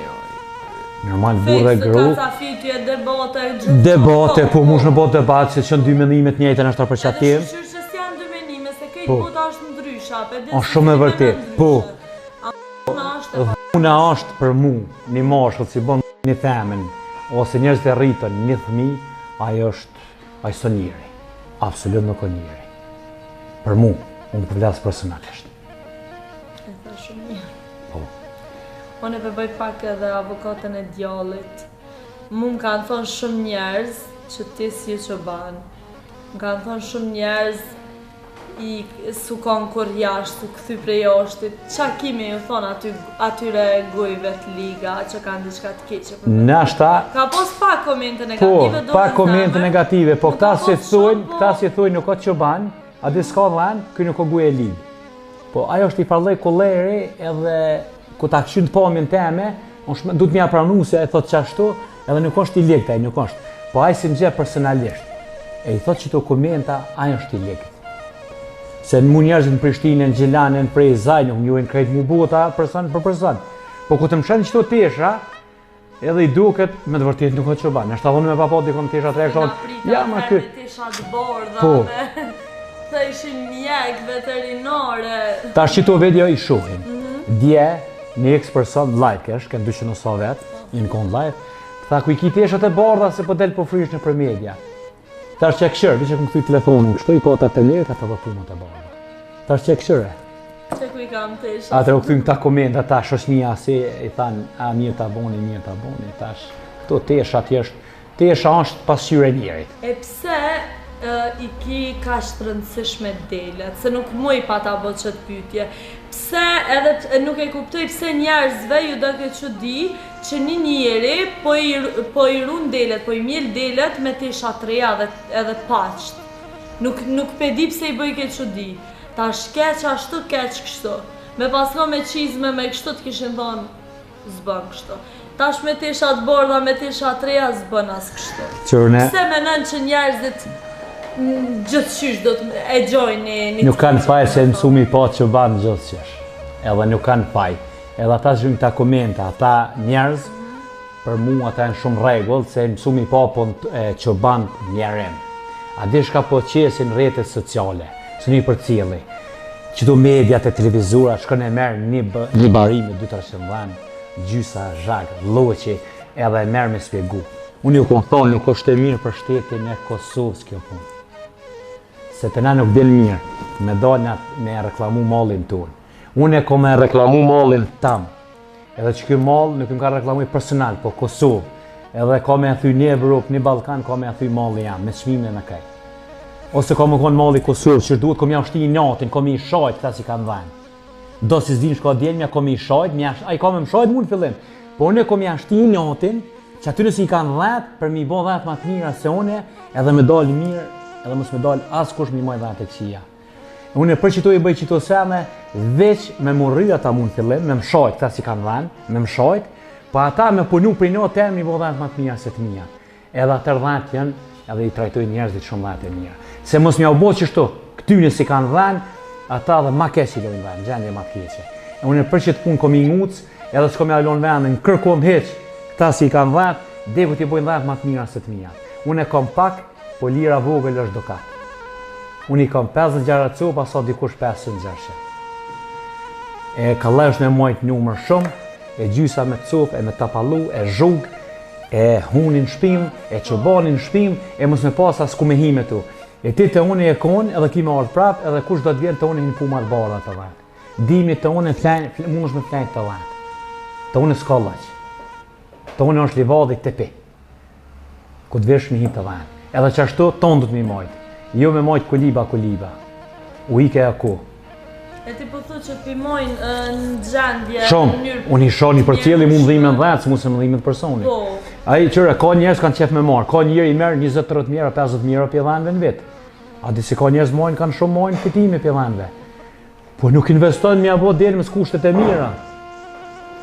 Normal burë e gru. Ka fitje, debate, Debate, po mush në botë debat, se që në dy mendimet njëjtë në është për qatim. Edhe shqyrë që s'janë dy menime, se kejtë bota është ndrysha. Është shumë e vërtet, po. Dhuna është për mu, një moshëll si bën një themen, ose njerëz të rritën një fëmijë, ajo së njëri. Absolut nuk o njëri. Për mu, unë përvlasë personalisht. E tha shumë mirë. Po. Unë e bëj pak edhe avokatën e djallit. Mu më kanë thonë shumë njerëz që ti si që banë. Më kanë thonë shumë njerëz su kanë kur jashtë, su këthy prej jashtit. Qa kimi ju thonë atyre gojve të liga që kanë diçka të keqe? Nashta... Ka pos pak komente negative, po, pak komente negative, po këta si thujnë nuk o që banë, a di s'ka dhenë, këj nuk o guje e ligë. Po ajo është i farlej koleri edhe ku ta këshyn të pomjen teme, du të mja pranu se e thot qashtu, edhe nuk është i ligë taj, nuk është. Po ajo si më gjë personalisht, e i thot që të komenta, ajo është i ligë. Se në mu njerëzit në Prishtinë, në Gjilanë, në prej Zaj, nuk njojnë krejt mu bota person për person. Po ku të më shenë qëto tesha, edhe i duket, me të vërtet nuk o që banë. Nështë ta dhonu me papo dikon tesha të rekshon, ja ma kë... Tesha të bordha, të ishin mjek, veterinare... Ta është qito video i shuhin. Dje, një ex-person live kesh, kënë 200 sa vetë, një në konë live, tha ku i ki teshat e bordha se po del po frish në për media. Ta është që e këshërë, vi që këmë këthuj telefonin, kështu i kota të lirë, ka të dhe punët e bardha. Ta është që e këshërë. Që ku i kam tesha. Atër u këthujmë ta komenda, ta shoshnia si, i thanë, a mirë ta boni, ta është, këto tesha tesha është pasqyre njerit. E pse i ki ka shtrëndësishme delet, se nuk muj pa ta bot qëtë pytje. Pse edhe nuk e kuptoj pse njerëzve ju do këtë që di që një njeri po i run delet, po i mjell delet me tesha të reja edhe paqt. Nuk pe di pse i bëj këtë që di. Ta shkeq ashtu, keq kështu. Me pasko me qizme, me kështu të kishin thonë, zbën kështu. Tash me tesha të bordha, me tesha të reja, zbën as kështu. Pse menen që njerëzit gjithçysh do të e gjojnë një... Nuk kanë faj se mësumi po që banë gjithçysh. Edhe nuk kanë faj. Edhe ata zhjojnë ta komenta, ata njerëz, për mu ata janë shumë regull, se mësumi po që banë njerën. A di shka po qesin rrjetet sociale, së një për cili. Qëto mediat e televizura, shkën e merë një barime, 2-3 dhanë, gjysa, zhak, loqi, edhe e merë me spjegu. Unë ju këmë thonë, nuk është e mirë për shtetin e Kosovës kjo punë. Se të na nuk del mirë, me dalë me reklamu mallin tonë. Unë e ko me reklamu mallin tam. Edhe që kjo mall nuk më ka reklamu personal, po Kosovë. Edhe ka me athy një Evropë, një Balkan, ka me athy malli jam, me çmime në kaj. Ose ka me konë malli Kosovë, që duhet ko me ashti i natin, ko me i shajt, këta si kanë dhenë. Do si s'din shka djelmja, ko me i shajt, a i ka me më shajt mund fillim. Po unë e ko me ashti i natin, që aty nësi i kanë dhet, për mi bo dhet ma të mira se une, edhe me dalë mirë, edhe mos me dalë as kush mi maj dhet e këqia. Unë e për qito i bëj qito seme, veç me murri ata mund fillim, me më shajt, këta si kanë dhenë, me më shajt, po ata me punu për një tem mi bo dhet ma të mira se të mija. Edhe atër dhet janë, edhe i trajtoj njerëzit shumë dhet e mira. Se mos mja u bo qështu, këtyne si kanë dhenë, ata dhe ma keq i lojnë dhenë, gjendje ma keqe. Unë e për qëtë punë kom i nguc, edhe s'kom ja lojnë vendin, kërkom heq, këta si kanë dhet, devu t'i bojnë dhet ma të mira se të mija. Unë e kom pak, po lira vogël është dokat. Unë i kom 50 gjara copa, sa dikush 500 gjarëshe. E kallesh në mojtë numër shumë, e gjysa me copë, e me tapalu, e zhug, e hunin shpim, e qobanin shpim, e mos me pas as ku me hime tu. E ti të unë e konë, edhe ki me ardhë prap, edhe kush do të vjen të unë hinë pumat bara të vetë. Dimni të unë mund është me flejnë të vetë. Të unë s'ka laq. Të unë është livadhi të pi. Ku të vesh me hinë të vetë. Edhe që ashtu, tonë du të mi majtë. Jo me majtë kuliba. U ike e ako. E ti po thu që t'pimojnë në gjendje... Shumë, unë i shoni për cili mu më dhime në dhejtë, se mu se më dhime të personi. Po. Aji qëre, ka njerës kanë qef me marë, ka njeri i merë 20-30 mjera, 50 mjera për dhenve në vitë. A di si ka njerës mojnë, kanë shumë mojnë fitime për dhenve. Po nuk investojnë me abo delë me s'kushtet e mira.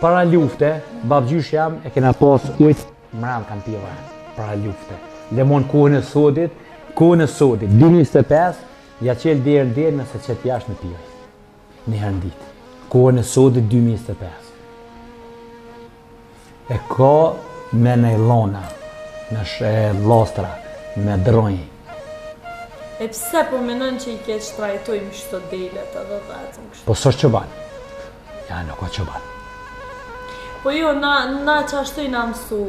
Para lufte, babgjysh jam, e kena pas ujtë, mërën kanë për dhenve, para lufte. Lemon kohën e sodit, 2025, ja qelë derë nëse qëtë jashtë në pire. Një herë në ditë. Kohën e sodit 2025. E ka me nejlona, me lostra, me dronjë. E pse po menon që i ke trajtojmë shto delet edhe vetëm kështu? Po s'është që banë. Ja, nuk o që banë. Po jo, na që ashtu i na mësu.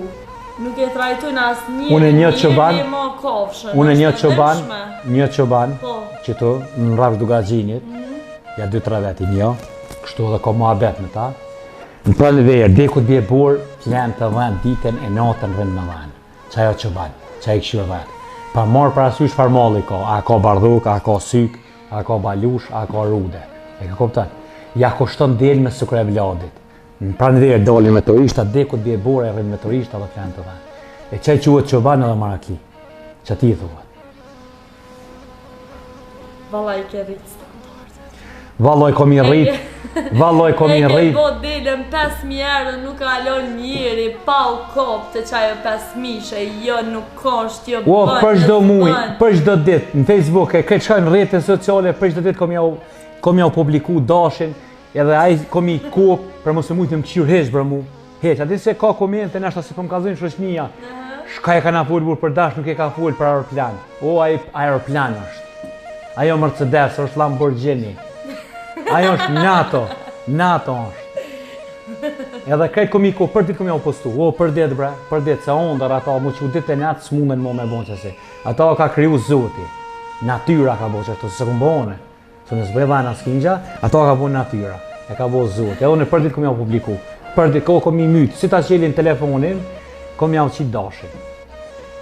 Nuk e trajtojnë asë njëri, Unë një që banë, ma kofshën. unë një që banë, Po. që tu në rrafë Dugaxhinit, ja 2-3 veti një, kështu edhe ka muhabet me ta. Në pranë verë, dekut bje burë, flenë të dhenë, ditën e natën rënë me dhenë. Qa jo që banë, qa i këshirë vetë. Pa marë parasysh farë malli ka, a ka bardhuk, a ka syk, a ka balush, a ka rude. E ka kuptan? Ja kushton del me sukre vladit. Në pranë verë dolin me turishta, dekut bje burë e rënë me turishta dhe flenë të dhenë. E qaj quhet që banë edhe maraki. Qa ti thuhet? Valla i ke rritë standardet. Valloj komi rrit, valloj komi E ke rrit. bo delën 5.000 euro, nuk alon njeri, pa u kop të qajo 5.000, jo nuk është, jo O, bën, për çdo muj, bën. për çdo ditë, në Facebook, e këtë shkaj në rrjetet sociale, për çdo ditë kom jau publiku dashin, edhe ai kom i kop, për mos e mujtë më këshirë heq për mu. Heq, ati se ka komente, nashta si për më kallëzojnë shoqënia. Shka e ka na folë burë për dash, nuk e ka folë për aeroplan. O, ai aeroplan është. Ajo Mercedes, është Lamborghini. Ajo është NATO është. Edhe krejt kom i ko, për ditë kom jau postu. O, për ditë bre, për ditë, se ondër ata, mu që u ditë e natë, s'munden mu me bon qësi. Ata ka kriju zoti. Natyra ka bo qështu, se kom bone. Se në zbrej dhana s'kingja, ata ka bo natyra. E ka bo zoti. Edhe në për ditë kom jau publiku. Për ditë, kom i mytë. Si ta qelin telefonin, kom jau qitë dashin.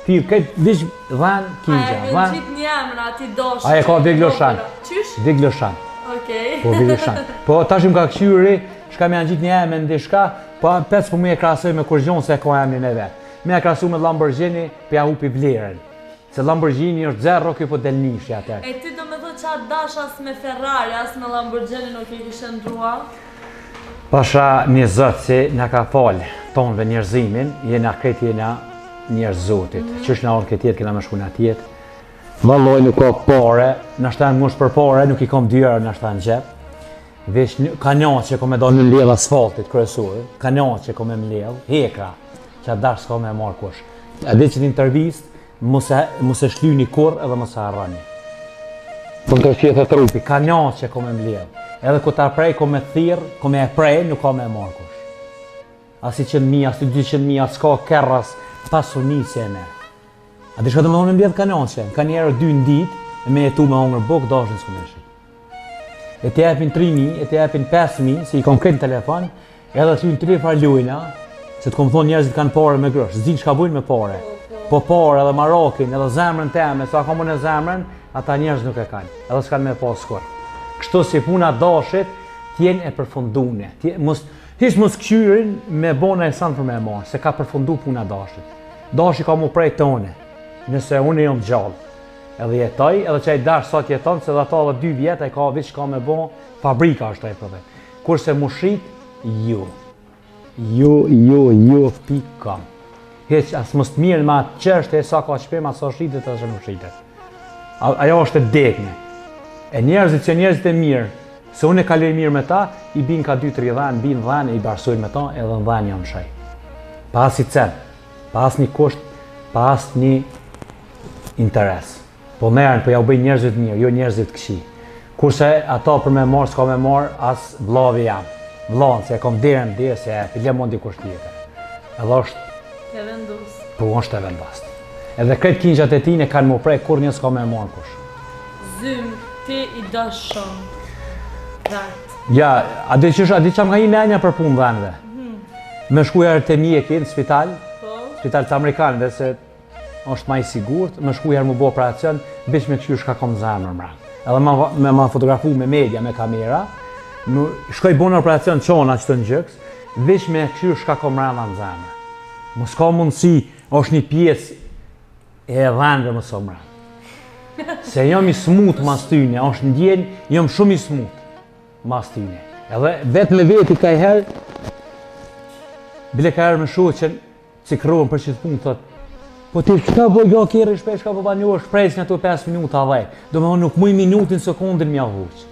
Thirë, këtë vish dhanë kingja. A e me qitë një emra, ti doshë. Aja ka Vigloshan. Qysh? Vigloshan. Okej. Po Vigloshan. Po tashim ka këshyri, shka me janë gjitë një emën në dishka, po pes po me e krasoj me kurgjon se ka emnin e vetë. Me e krasu me Lamborghini, për ja hupi vlerën. Se Lamborghini është zero, kjo po del nishi atër. E ti do me thë që atë dash as me Ferrari, as me Lamborghini nuk i kishe ndrua? Pasha një zëtë si nga ka falë tonëve njerëzimin, jena kretë jena njerëz zotit. Qysh na orë këtë jetë, kena me shku në atjetë. Valloj nuk ka pare, nashta në mush për pare, nuk i kom dyra nashta në gjep. Vesh ka njatë që kom e do në mbledh asfaltit kryesor, ka njatë që kom e mbledh, hekra, që a dash s'ka me marrë kush. A dhe që t'intervist, mos e shlyni kur edhe mos e harrani. Po në kërshjet e trupi, ka njatë që kom e mbledh. Edhe ku ta prej, kom e thirë, kom e prej, nuk ka me marrë kush. Asi 100.000, asi 200.000, s'ka kerras, pasunisje e me. A di shka të më thonë mbjedh kanonqe, ka njerë 2 në ditë, e me jetu me hongër bok, dashin s'ku me shqip. E të jepin 3.000, e të jepin 5.000, si i kom këtë në telefon, edhe të lynë 3 farë lujna, se të kom thonë njerëzit kanë pare me grësh, zdinë shka bujnë me pare. Po pare edhe Marokin, edhe zemrën teme, sa ka më në zemrën, ata njerëz nuk e kanë, edhe s'kanë me pas skur. Kështu si puna dashit, t'jen e përfundune. Hish mos këshyrin me bona e sanë për me marë, se ka përfundu puna dashit. Dashi ka mu prej tone. Nëse unë jam gjallë, edhe jetoj, edhe që ai dash sot jeton, se dhe ata dhe 2 vjetë, ai ka veç ka me bo, fabrika është ai për dhe. Kurse mu shrit, jo, pika. Heq, as mos të mirë ma atë qështë, e sa ka qpem, sa shritet, edhe që nuk shritet. Ajo është e dekme. E njerëzit që njerëzit e mirë, se unë e kaloj mirë me ta, i bin ka 2-3 dhanë, bin dhanë, i barsojnë me ta, edhe në dhanë janë shaj. Pa as i cen, pa as një kusht, pa as një interes. Po merën, po ja u bëj njerëzit mirë, jo njerëzit këqi. Kurse ato për me marë, s'ka me marë, as vlavi jam. Vlanë, se e kom derën dhe, se e pilje mondi kusht tjetër. Edhe është... E vendus. Po është e vendast. Edhe kretë kingjat e tine kanë më prej, kur një s'ka me marë kush. Zym, ti i dash shumë. Rat. Ja, a di që më ka i menja për punë dhenve. Me shkujer të mjeki në spital, spital të Amerikanëve, se është ma i sigurt, me shkujer më bo operacion, bish me këshyr shka kom zemër mra. Edhe me ma fotografu me media, me kamera, shkoj bo në operacion qona që të në gjëks, bish me këshyr shka kom mra në zemër. Mos ka mundësi, është një pjesë e dhenve më so mra. Se jam i smut mas tyne, është ndjen, jam shumë i smut mas tyne. Edhe vetë me veti ka i herë, bile ka herë me shoqen, si kërruan për që të punë, thot, po ti qëka po jo kjerë shpesh, ka po ba një orë shprejsh një ato 5 minuta dhe, do me nuk muj minutin sekundin mja huq.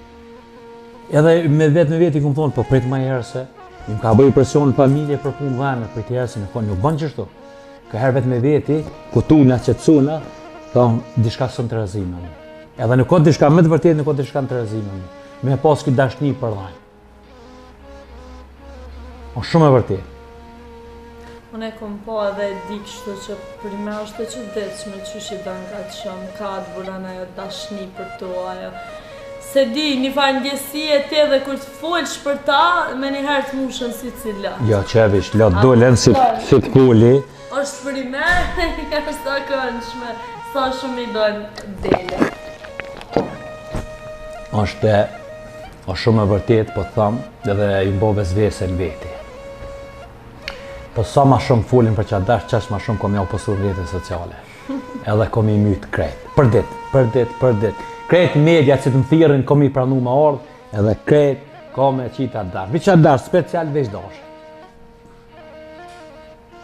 Edhe me vetë këmë thonë, po prit ma herë se, Më ka bëj presion familje për punë dhane, për të herë se nuk bën çështo. Ka herë vetë me veti, ku tuna, qetësuna, thonë, diçka s'm të rrezime. Edhe nuk ka diçka më të vërtetë, nuk ka diçka të rrezime. Me pas këtë dashni për dhane. Është shumë e vërtetë. Unë e kom po edhe e di kështu që për me është e çuditshme qysh i bën kaq shumë, ka të bulan ajo dashni për to, ajo. Se di, një farë ndjesie ti edhe kur të folsh për ta, me njëherë të mushën si cila. Jo, qevish, lot dolen si të puli. Është për i merë, është të këndshme, sa shumë i dojnë dele. është shumë e vërtet, po të thamë, edhe i mbove zvese në veti. Po sa ma shumë folin për qatë dash, qash ma shumë kom ja u posur rrjetet sociale. Edhe kom i mytë krejt. Për dit. Krejt media që të më thirën, kom i pranu ma ordë, edhe krejt kom e qita dash. Vi qatë dash, special veç dash.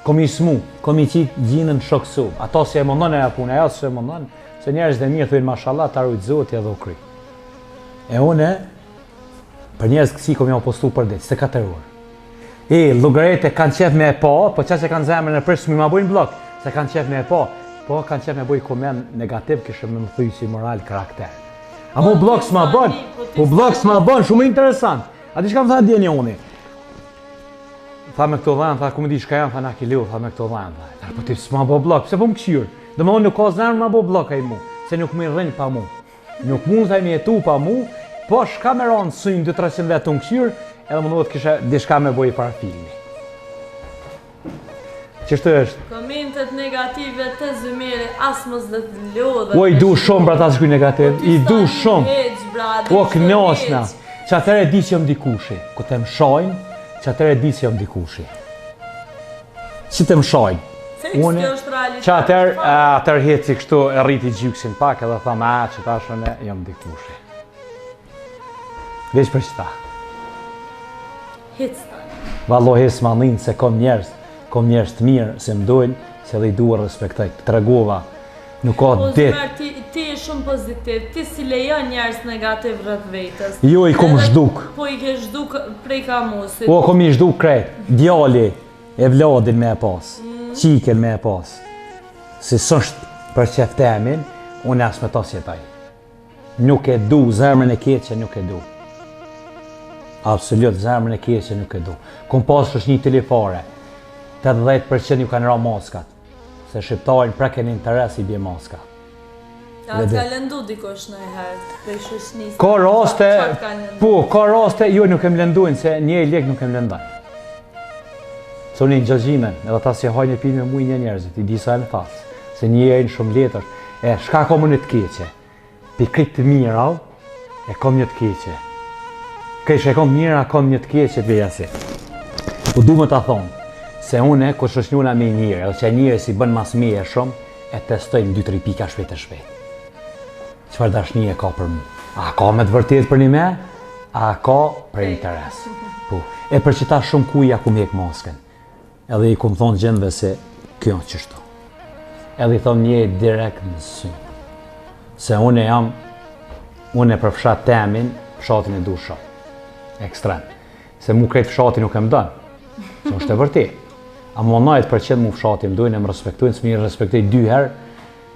Kom i smu, kom i qitë gjinën shoksu. Ato si e mundon e punë, ajo si e mundon, se njerëz dhe mirë thujnë mashallah, ta rujtë zoti edhe u kry. E une, për njerëz kësi kom ja u postu për dit, se ka të ruar. Llogarete kanë qef me e po qa që kanë zemrën e prish mi ma bujnë blok, se kanë qef me e po kanë qef me buj komen negativ, kishë me më thuj si moral karakter. A mu blok s'ma bën, shumë interesant. A di shka më tha djeni uni? Tha me këto dhanë, tha ku më di shka janë, tha na kiliu, tha me këto dhanë. Tha po ti s'ma bo blok, pse po më këshyrë? Dhe më unë nuk ka zemrën ma bo blok a i mu, se nuk më rrënjë pa mu. Nuk mund thaj me jetu pa mu, po shka me ronë sëjnë 200-300 vetë të më këshyrë, edhe më duhet kisha dishka me boj para filmi. Qështu është? Komentet negative të Zymeri, as mos dhe të lodhe. O, i du shumë pra ta shkuj negativ, i du shumë. O, knasna, që atëre di që jam dikushi. Ku të më shajnë, që atëre di që jam dikushi. Që të më shajnë. Që atër heci kështu e rriti gjyksin pak edhe thamë, që ta shëne jam dikushi. Veç për që ta. Vallo hes manin se kom njerëz të mirë se më dojnë, se dhe i duhet respektoj. Të regova, nuk ka dit. Ti e shumë pozitiv, ti si lejon njerëz negativ rreth vetës. Jo, i kom zhduk. Po i ke zhduk prej kamosit. Po, kom i zhduk krejt. Djali e vladin me e pas, qiken me e pas. Si sështë për qeftemin, unë as me ta sjetaj. Nuk e du, zemrën e keqe nuk e du. Absolut, zemrën e keqe nuk e du. Kom pas është një telefare, 80% ju kanë ra maskat, se shqiptarin prek e një interes i bje maska. A të ka lëndu dikosh në e herë, prej shoshnisë? Ka raste, jo nuk e më lëndujnë, se një e lek nuk e më lëndajnë. Se unë i në gjëgjimen, edhe ta si hajnë e pilë me muj një njerëzit, i disa e në fasë, se një e në shumë letër, shka kom një të keqe, pi kritë të mira, e kom një të keqe. Kështë e kom mira, kom një të keqe të veja si. Po du me ta thonë, se une, kur shoshnjuna me njëre, edhe që njëre si bën mas meje shumë, e testojnë 2-3 pika shpejt e shpejt. Qëfar dashni e ka për mu? A ka me të vërtet për një me? A ka për interes? Po, e për që ta shumë kuja ku mjek masken. Edhe i kum thonë gjendve se kjo në qështu. Edhe i thonë një direkt në synë. Se une për fshat temin, fshatin e du shumë. Ekstrem. Se mu krejt fshati nuk e më dënë. Se është e vërtet. A më 90% mu fshati më dojnë e më respektojnë, së mi respektoj 2 herë,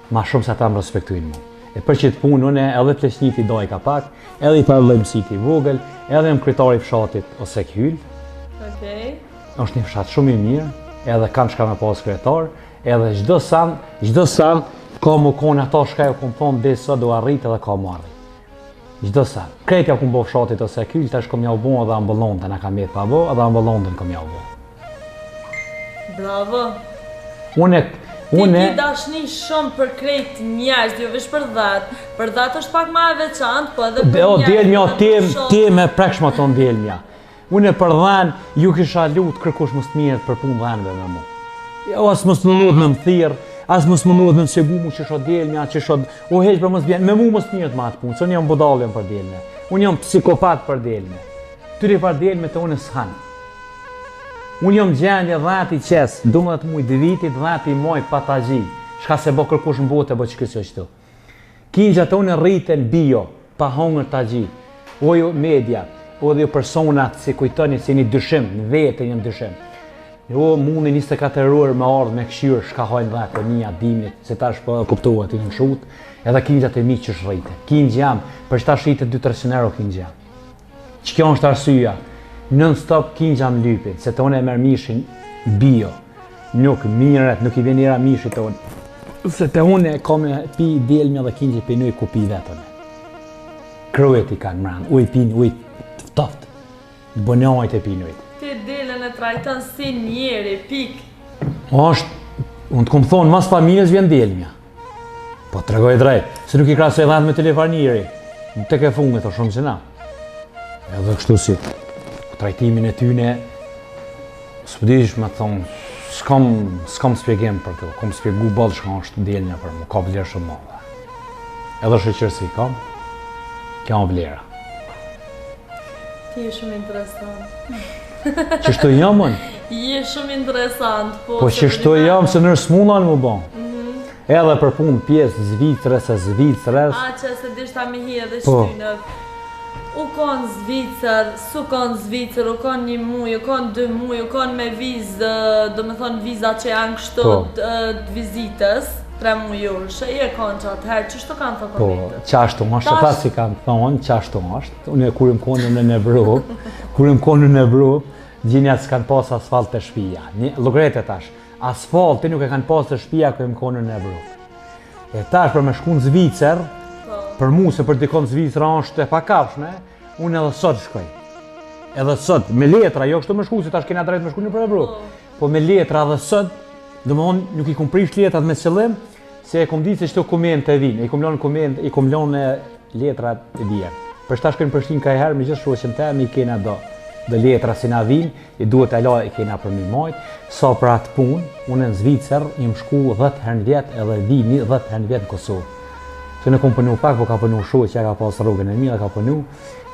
ma shumë se ta më respektojnë mu. E për që të punë, une edhe pleçnit i doj ka pak, edhe i parlëmësit i vogël, edhe më kryetari fshatit ose këhyll. është një fshat shumë i mirë, edhe kanë shka me pas kryetar, edhe çdo san, ka më konë ato shka ju kumë thonë dhe sot do arrit edhe ka më arrit. Çdo san. Kretja kumë bo fshatit ose kyll, tash kom ja u bo edhe ambulonte, na kam jetë pa bo, edhe ambulonten kom ja u bo. Bravo! Ti dashni shumë për krejt njerëz, jo veç për dhatë. Për dhatë është pak ma e veçantë, po edhe për njerëz. Delmja, ti me prekshma ton delmja. Une për dhanë, ju kisha lutë kërkush mos të mirët për punë dhanëve me mu. Jo, as mos më nudhë me më thirë, as mos më nudhë me më shegu mu që shot delmja, që shot... O heq për mos bjenë, me mu mos të mirët ma atë punë, se unë jam budallën për delme. Unë jam psikopat për delme. Tyri për delme të unë s'hanë. Unë jam gjendje dhati qes, 12 muj vitit, dhati moj patagji, shka se bo kërkush në bote, bo që kësë qështu. Kinja të unë rriten bio, pa hongër tagji, ojo media, o dhe personat si kujtoni si një dyshim, në vete një dyshim. Jo mundi 24 orë me ardhë me këshyrë shka hajnë dhe për një dimit, se ta është po kuptohet i në shut, edhe kingjat e mi që shrejte. Kingjë jam, për që ta shritë 200-300 euro kingjë jam. Që kjo është arsyja, non-stop kingjë jam lypin, se të one e merë mishin bio, nuk miret, nuk i venira mishit të one. Se të une ka me pi delmja dhe kingjë për nëj ku pi vetën. Kryet i kanë mranë, uj pin, uj toftë, bënjajt e pinujt. Ti delën e trajton si njeri, pik. Është, unë të kom thonë, mas familjes vjen delmja. Po të regoj drejt, se nuk i krasoj dhanë me telefoniri. Në të ke funge, të shumë që na. Edhe kështu si, trajtimin e tyne, së pëdish me thonë, s'kam spjegim për të, kom spjegu bëllë shka është delnja për mu, ka vlerë shumë madhe. Edhe shëqërësi kam, kjo vlera. Ti je shumë interesant. Qështu jam unë? Je shumë interesant, po... Po qështu jam, se nërë s'munan mu bon. Edhe për punë pjesë Zvicrës. A që se dishta me hi edhe shtynë. U konë Zvicër, su konë Zvicër, u konë 1 muj, u konë 2 muj, u konë me vizë, do me thonë viza që janë kështu vizitës, 3 mujur, shë i e konë që atëherë, qështu kanë të komitë? Po, qashtu është, ata si kanë thonë, qashtu është. Unë kur im konë në Evropë, gjinjat s'kanë pas asfalt të shpija. Lugrete tash, asfalti nuk e kanë pas të shpija kër im konë në Evropë. E tash për me shku në Zvicër, për mu se për dikon Zvicra është e pakafshme, unë edhe sot shkoj. Edhe sot, me letra, jo kështu me shku, se tash kena drejt me shku në për Evropë. Po me letra edhe sot, do më thonë nuk i kom prish letrat me qëllim, se e kom ditë se qëto komente e vinë, i kom lonë letrat e vjerë. Për shta shkojnë Prishtinë ka herë, me gjithë shoqen teme i kena do letra si na vinë, i duhet e la i kena për mi majtë. Sa për atë punë, unë në Zvicër, im shku 10 herë në vjetë edhe vi 10 herë në vjetë në Kosovë. Se në kom pënu pak, po ka pënu shoqë, që ka pas rrugën e mi dhe ka pënu,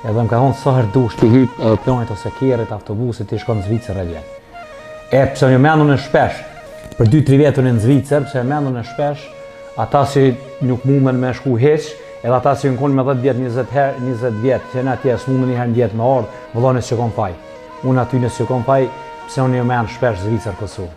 edhe më ka thonë sa herë dush të hypë planit ose kerrit, autobusit, të shkon në Zvicër e vjetë. E pëse një mendu në shpesh, për 2-3 vjetën në Zvicër, pëse mendu në shpesh, ata si nuk mundën me shku heq, edhe ata si në konë me 10 vjetë, 20 vjetë, që në atje s'mundën një herë në vjetë me ardhë, vëllonës që kom faj. Unë aty në që kom faj, pëse unë një menë shpesh Zvicër Kosovë.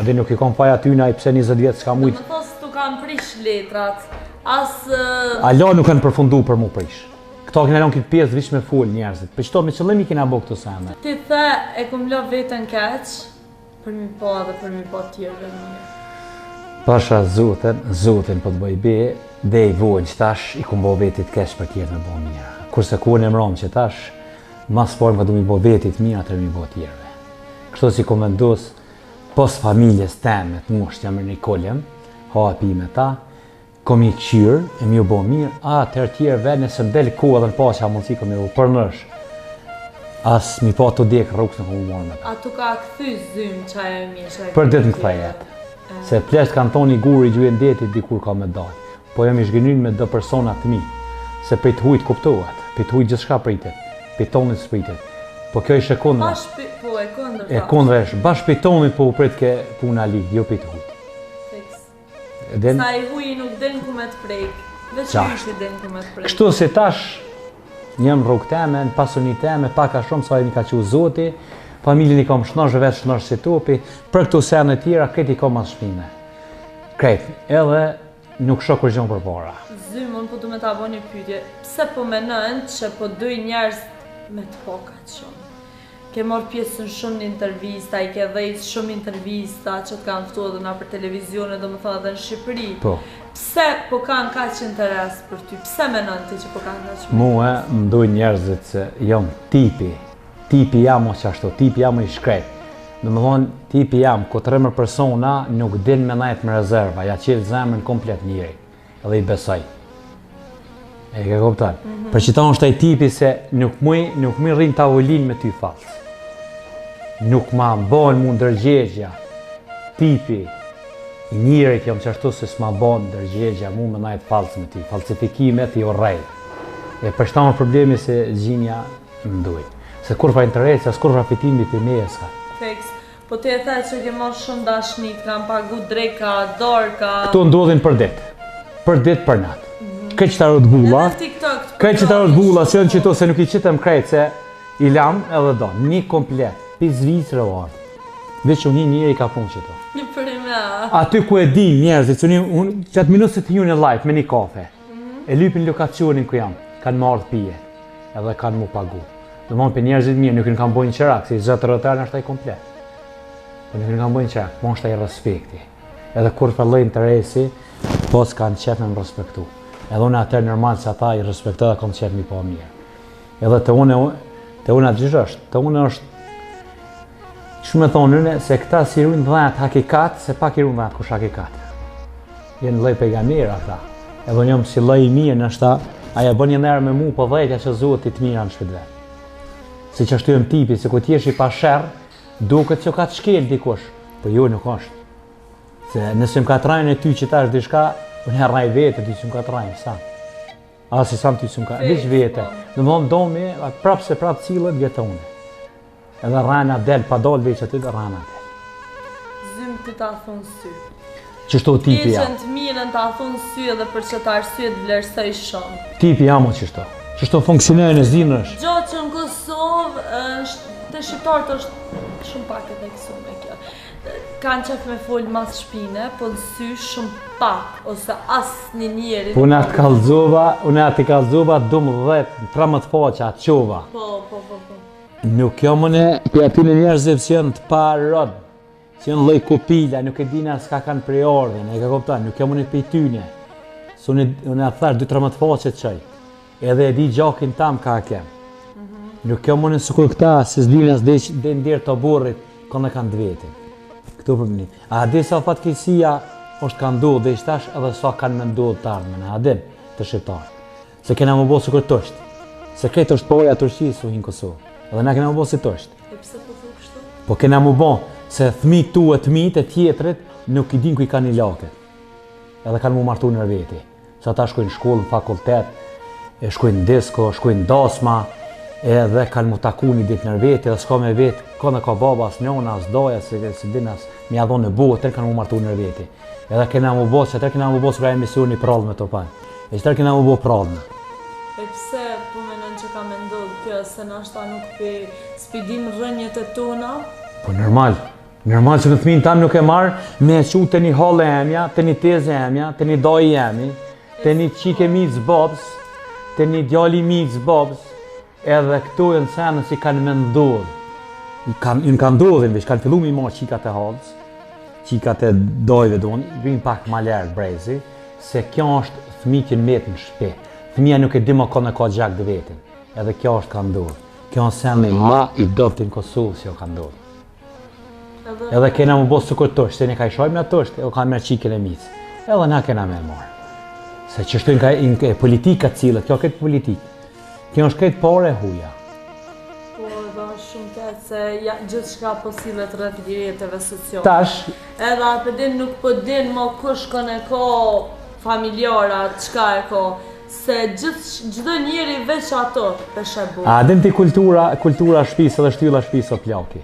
Adi nuk i kom faj aty në pëse 20 vjetë s'ka mujtë. Në thosë tu kam prish letrat, Ala nuk kanë përfundu për mu prish. Këta kena lonë këtë pjesë vish me full njerëzit. Për qëto me qëllimi kena bo këto sene. Ti the e kom lo vetën keq, për mi po dhe për mi po tjerëve mirë. Pasha zotin po të bëj be, dhe i vojnë që tash i kom bo vetit keq për tjerë me bo mirë. Kurse kur në mromë që tash, mas formë ka du mi bo vetit mirë atër mi bo tjerëve. Kështu si kom vendos, pos familjes teme të musht jam një koljem, ha pi me ta, kom i këshyrë, e mi u bo mirë, atër tjerëve nëse më delë kohë edhe në pasha mundësi kom i u përnësh. As mi pa të dekë rrugës në kom u morë me ta. A tu ka këthy zymë që ajo mishë? Për ditë në këta jetë. Se plesht kanë thoni guri gjujen detit dikur ka me dajë. Po jam i shgënyn me do personat të mi. Se për të hujtë kuptohet, për të hujtë gjithë shka pritet, për tonit së pritet. Po kjo ishe kondra. Po e kondra. E kondra është, bashkë për tonit po u prit ke puna li, jo për të hujtë. Sa i huji nuk den ku me të prejkë, veç i den ku me të prejkë. Kështu si tash, njëm rrugë teme, në pasuni teme, paka shumë sa e një ka që zoti, familjen i kom shnosh vetë shnosh si topi, për këtu sene tjera, kreti i kom as shpime. Kreti, edhe nuk shok kur gjonë për para. Zymon, po du me ta bo një pytje, pse po menën që po duj njerës me të poka që shumë? Ke morë pjesë në shumë një intervista, i ke dhejtë shumë intervista që të kanë fëtu edhe nga për televizione, do më thonë edhe në Shqipëri. Po. Pse po kanë ka që interes për ty? Pse menën ti që po kanë ka që? Mua më dojnë njerëzit që jam tipi jam o qashtu, tipi jam o i shkrejt. Do më thonë, tipi jam, ko të remër persona nuk din me najtë me rezerva, ja qelë zemën komplet njëri, edhe i besoj. E ke kuptan? Për që ta është taj tipi se nuk më rrinë tavolin me ty falsë. Nuk ma bon mu ndërgjegja, tipi, i njërit jam qashtu se s'ma bon ndërgjegja mu me najtë falsë me ty, falsifikimet i orrej. E për shta më problemi se gjinja më duj. Se kur fa interesi, as kur fa fitimi për me e s'ka. Feks, po ti e the që ke marrë shumë dashnit, kam pagu dreka, dorka... Këto ndodhin për dit për natë. Këtë që ta rrët gula, se në qëto se nuk i qitëm krejtë se I lam edhe do, një komplet, pi Zvicrë o ardhë. Veç unë njëri ka punë që to. Një përime. Aty ku e di njerëzit, që atë minutës të ju në live me një kafe, e lypin lokacionin ku jam, kanë marrë pije, edhe kanë mu pagu. Dhe mon për njerëzit mirë, nuk në kanë bojnë qërak, si zëtë rëtërë është taj komplet. Nuk në kanë bojnë qërak, mon është taj respekti. Edhe kur fëllë interesi, pos kanë qef me më respektu. Edhe unë atër normal që ata i respektu dhe kom qef mi po mirë. Edhe të unë atë gjithë është, të unë është, që me thonë nëne, se këta si runë dhejt hakikat, se pak i runë dhejt kush hakikat. Jenë lej pejgamera ata. Edhe njëmë si lej i mirë nështë ta, aja bën një nërë me mu po dhejtja që zuhet i të mira në shpit vetë. Si që ashtu jem tipi, se ku t'jesh i pa shërë, duket që ka të shkel dikush, po jo nuk është. Se nëse më ka të rajnë e ty që ta është dishka, unë herraj vete, ty që më ka të rajnë, sa. A si sam ty që më ka, dish vete. Në më do me, prapë se prapë cilët vjetë une. Edhe rajna del, pa dollë veç aty dhe rajna del. Zymë të ta thunë sy. Qështu tipi jam. Ti që në të mirën ta thunë sy edhe për që ta arsyet vlerësoj shumë. Tipi jam o qështu. Qështu funksionerën e zinë është. Gjo që në Kosovë, të shqiptarët është shumë pak e të kësu me kjo. Kanë qef me folë mas shpine, po në sy shumë pak, ose asë një njeri. Unë atë kalzova 12-13 faqa atë qova. Po. Nuk jo mëne, për aty në njerëziv që janë të parod, që janë loj kopila, nuk e dina s'ka kanë prej ardhen, e ka kopta, nuk jo mëne për i tyne. Së unë atë thash 2-13 faqe qaj, edhe e di gjakin tam ka kem. Nuk jo mëne së kur këta, se s'dinas dhe ndirë të burrit, kënë e kanë dvetin. Këtu për mëni. A di sa fatkesia është kanë ndodhë dhe ishtash edhe sa kanë me ndodhë të ardhmen, a din të shqiptarë. Se kena më bo së kur tështë. Se këtë është porja Turqisë u hinë Kosovë. Edhe na kena më bo si tështë. E pse po thë kështu? Po kena më bo se thmit tu e thmit e tjetrit nuk i din ku i kanë i lake. Edhe kanë mu martu nër veti. Se ata shkojnë shkollë, në fakultet, shkojnë disko, shkojnë dasma, edhe kanë mu taku një ditë nër veti, edhe s'ka me vetë, ka ka baba, as njona, as doja, si dinas, mi adhon në buë, tërë kanë mu martu nër veti. Edhe kena mu bo, që tërë kena mu bo s'ka emisioni prallë me të panë. E që tërë kena mu bo prallë. E pse po menon që ka me ndodhë kjo, se nashta nuk spidim rënjët e tona? Po normal që në thminë tam nuk e marë me qu të një halë e emja, të një tezë e emja, të një doj e emi, të një qike micë babës, të një djali micë babës, edhe këtu e në senës i kanë me ndodhë. I kanë ndodhin, veç kanë fillu mi marë qikat e halës, qikat e dojve donë, vinë pak ma lërë brezi, se kjo është thmi që në metë në shpe. Thmija nuk e di më ka në ka gjak dë vetin, edhe kjo është ka ndodhë. Kjo në seni ma i doftin Kosovë si jo ka ndodhë. Edhe kena më bosë së këtë tështë, se ne ka i shojmë në tështë, edhe ka merë qikin e micë. Edhe na kena me marë. Se që shtu në politika cilët, kjo këtë politikë. Kjo është këtë pare e huja. Po, edhe është shumë të se gjithë shka posilet rrët lireteve sociale. Tash. Edhe apë din nuk po din më kush kën e ko familjarat, qka e ko. Se gjithë njeri veç ato peshe bu. A din ti kultura shpisë edhe shtylla shpisë o plaki.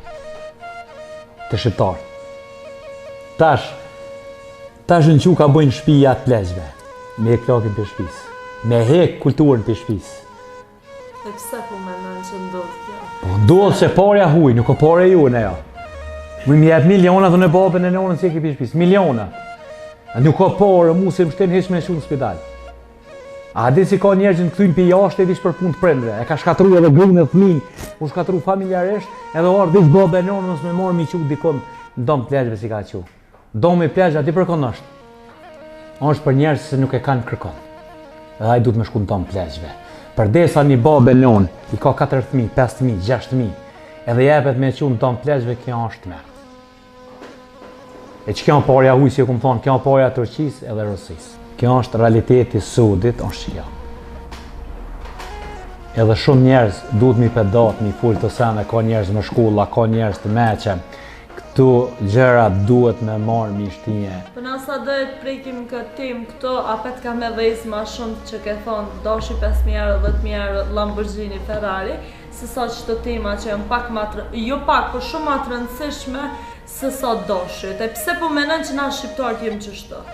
Të shqiptarë. Tash në që ka bojnë shpija të plezhve. Me hek plakin për shpisë. Me hek kulturën për shpisë. E pse po menon që ndodhë kjo? Po ndodhë se parja huj, nuk o pare ju në jo. Më jep miliona dhe në babën e nonën si e ki për shpisë. Miliona. Nuk o pare mu se më shtenë heq me shumë në spital. A di si ka njerëz që këthujnë për jashtë e vish për punë të prindve. E ka shkatru edhe grunë e thmin, u shkatru familjaresht, edhe orë vish babë e nonën nësë me morë mi qu dikon në domë plegjve si ka qu. Domë i plegjve ati përkon është. është për njerëz që nuk e kanë kërkon. Edhe ai duhet me shku në domë plegjve. Përdesa një babë e nonë, i ka 4.000, 5.000, 6.000, edhe jepet me qu në domë plegjve, kjo është me. E që kjo në parja huj, si e kumë thonë, kjo në parja Turqisë edhe Rusisë. Kjo është realiteti sudit, është kjo. Edhe shumë njerëz duhet mi pedat, mi full të sene, ka njerëz më shkolla, ka njerëz të meqen. Këtu gjëra duhet me marë mishtije. Për nasa dojtë prekim këtë tim këto, apet ka me dhejzë ma shumë që ke thonë dashi 5.000 euro, 10.000 euro, Lamborghini, Ferrari, se sa që të tema që janë pak ma të, jo pak, po shumë ma të rëndësishme se sa dashit. E pse po menon që na shqiptarët jem qështu?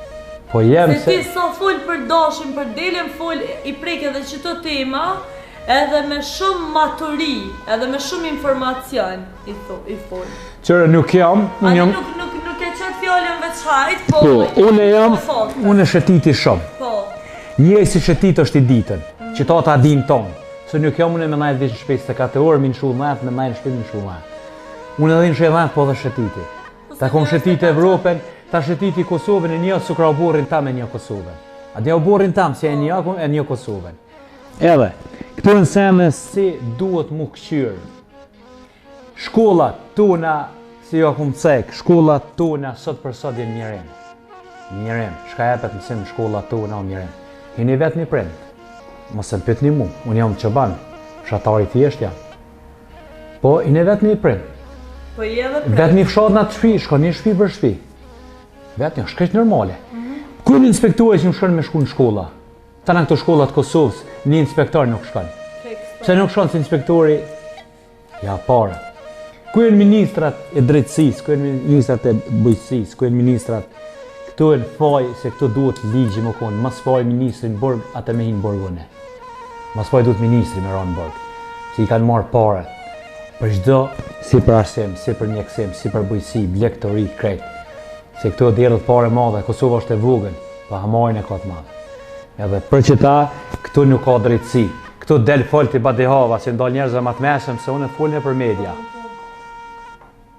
Po jem se ti sa full për dashin, për delin full, i prek edhe që të tema, edhe me shumë maturi, edhe me shumë informacion, i fol. Qërë nuk jam, unë jam... Nuk e qëtë fjallën veç hajt, po... unë jam, unë e shëtiti shumë. Po. Njëj si shëtit është i ditën, që ta ta din tonë. Se nuk jam unë me najtë vishë shpejt se 4 orë, minë shullë najtë, me najtë shpejt minë shullë najtë. Unë edhe në shëdhajtë po dhe shëtiti. Ta kom shëtiti Evropën, ta shëtiti Kosovën e një su kra oborin tam e një Kosovën. A dhe oborin tam si e një Kosovën. Edhe, këtu në seme si duhet mu këqyrë. Shkollat tona, si jo akum cek, shkollat tona sot për sot jenë mirim. Mirim, shka jepet mësim shkollat tona o mirim. Hini vetë një prind. Mos e pyetni mu, unë jam Çoban, fshatari thjesht jam. Po, hini vetë një prind. Po i edhe prind. Vetë një fshat në të shpi, shko një shpi për shpi. Vetë një, shkreq normale. Kërë një inspektori që më shkon me shku në shkolla? Ta në këto shkollat Kosovës, një inspektor nuk shkon. Pse nuk shkon si inspektori? Ja, pare. Kërë në ministrat e drejtësisë, kërë në ministrat e bujqësisë, kërë në ministrat, këtu e në faj se këtu duhet ligji më konë, mas faj ministri në burg, atë me hinë burgune. Mas faj duhet ministri me ranë burg, se i kanë marë pare. Për çdo, si për arsim, si për mjekësim, si për bujqësi, blek të rritë krejt. Se këtu e dherët pare madhe, Kosova është e vogël, pa hamarin e ka të madhe. Edhe për që ta, këtu nuk ka drejtësi. Këtu del folë të badihava, që ndalë njerëzve ma të mesëm, se unë e folën e për media.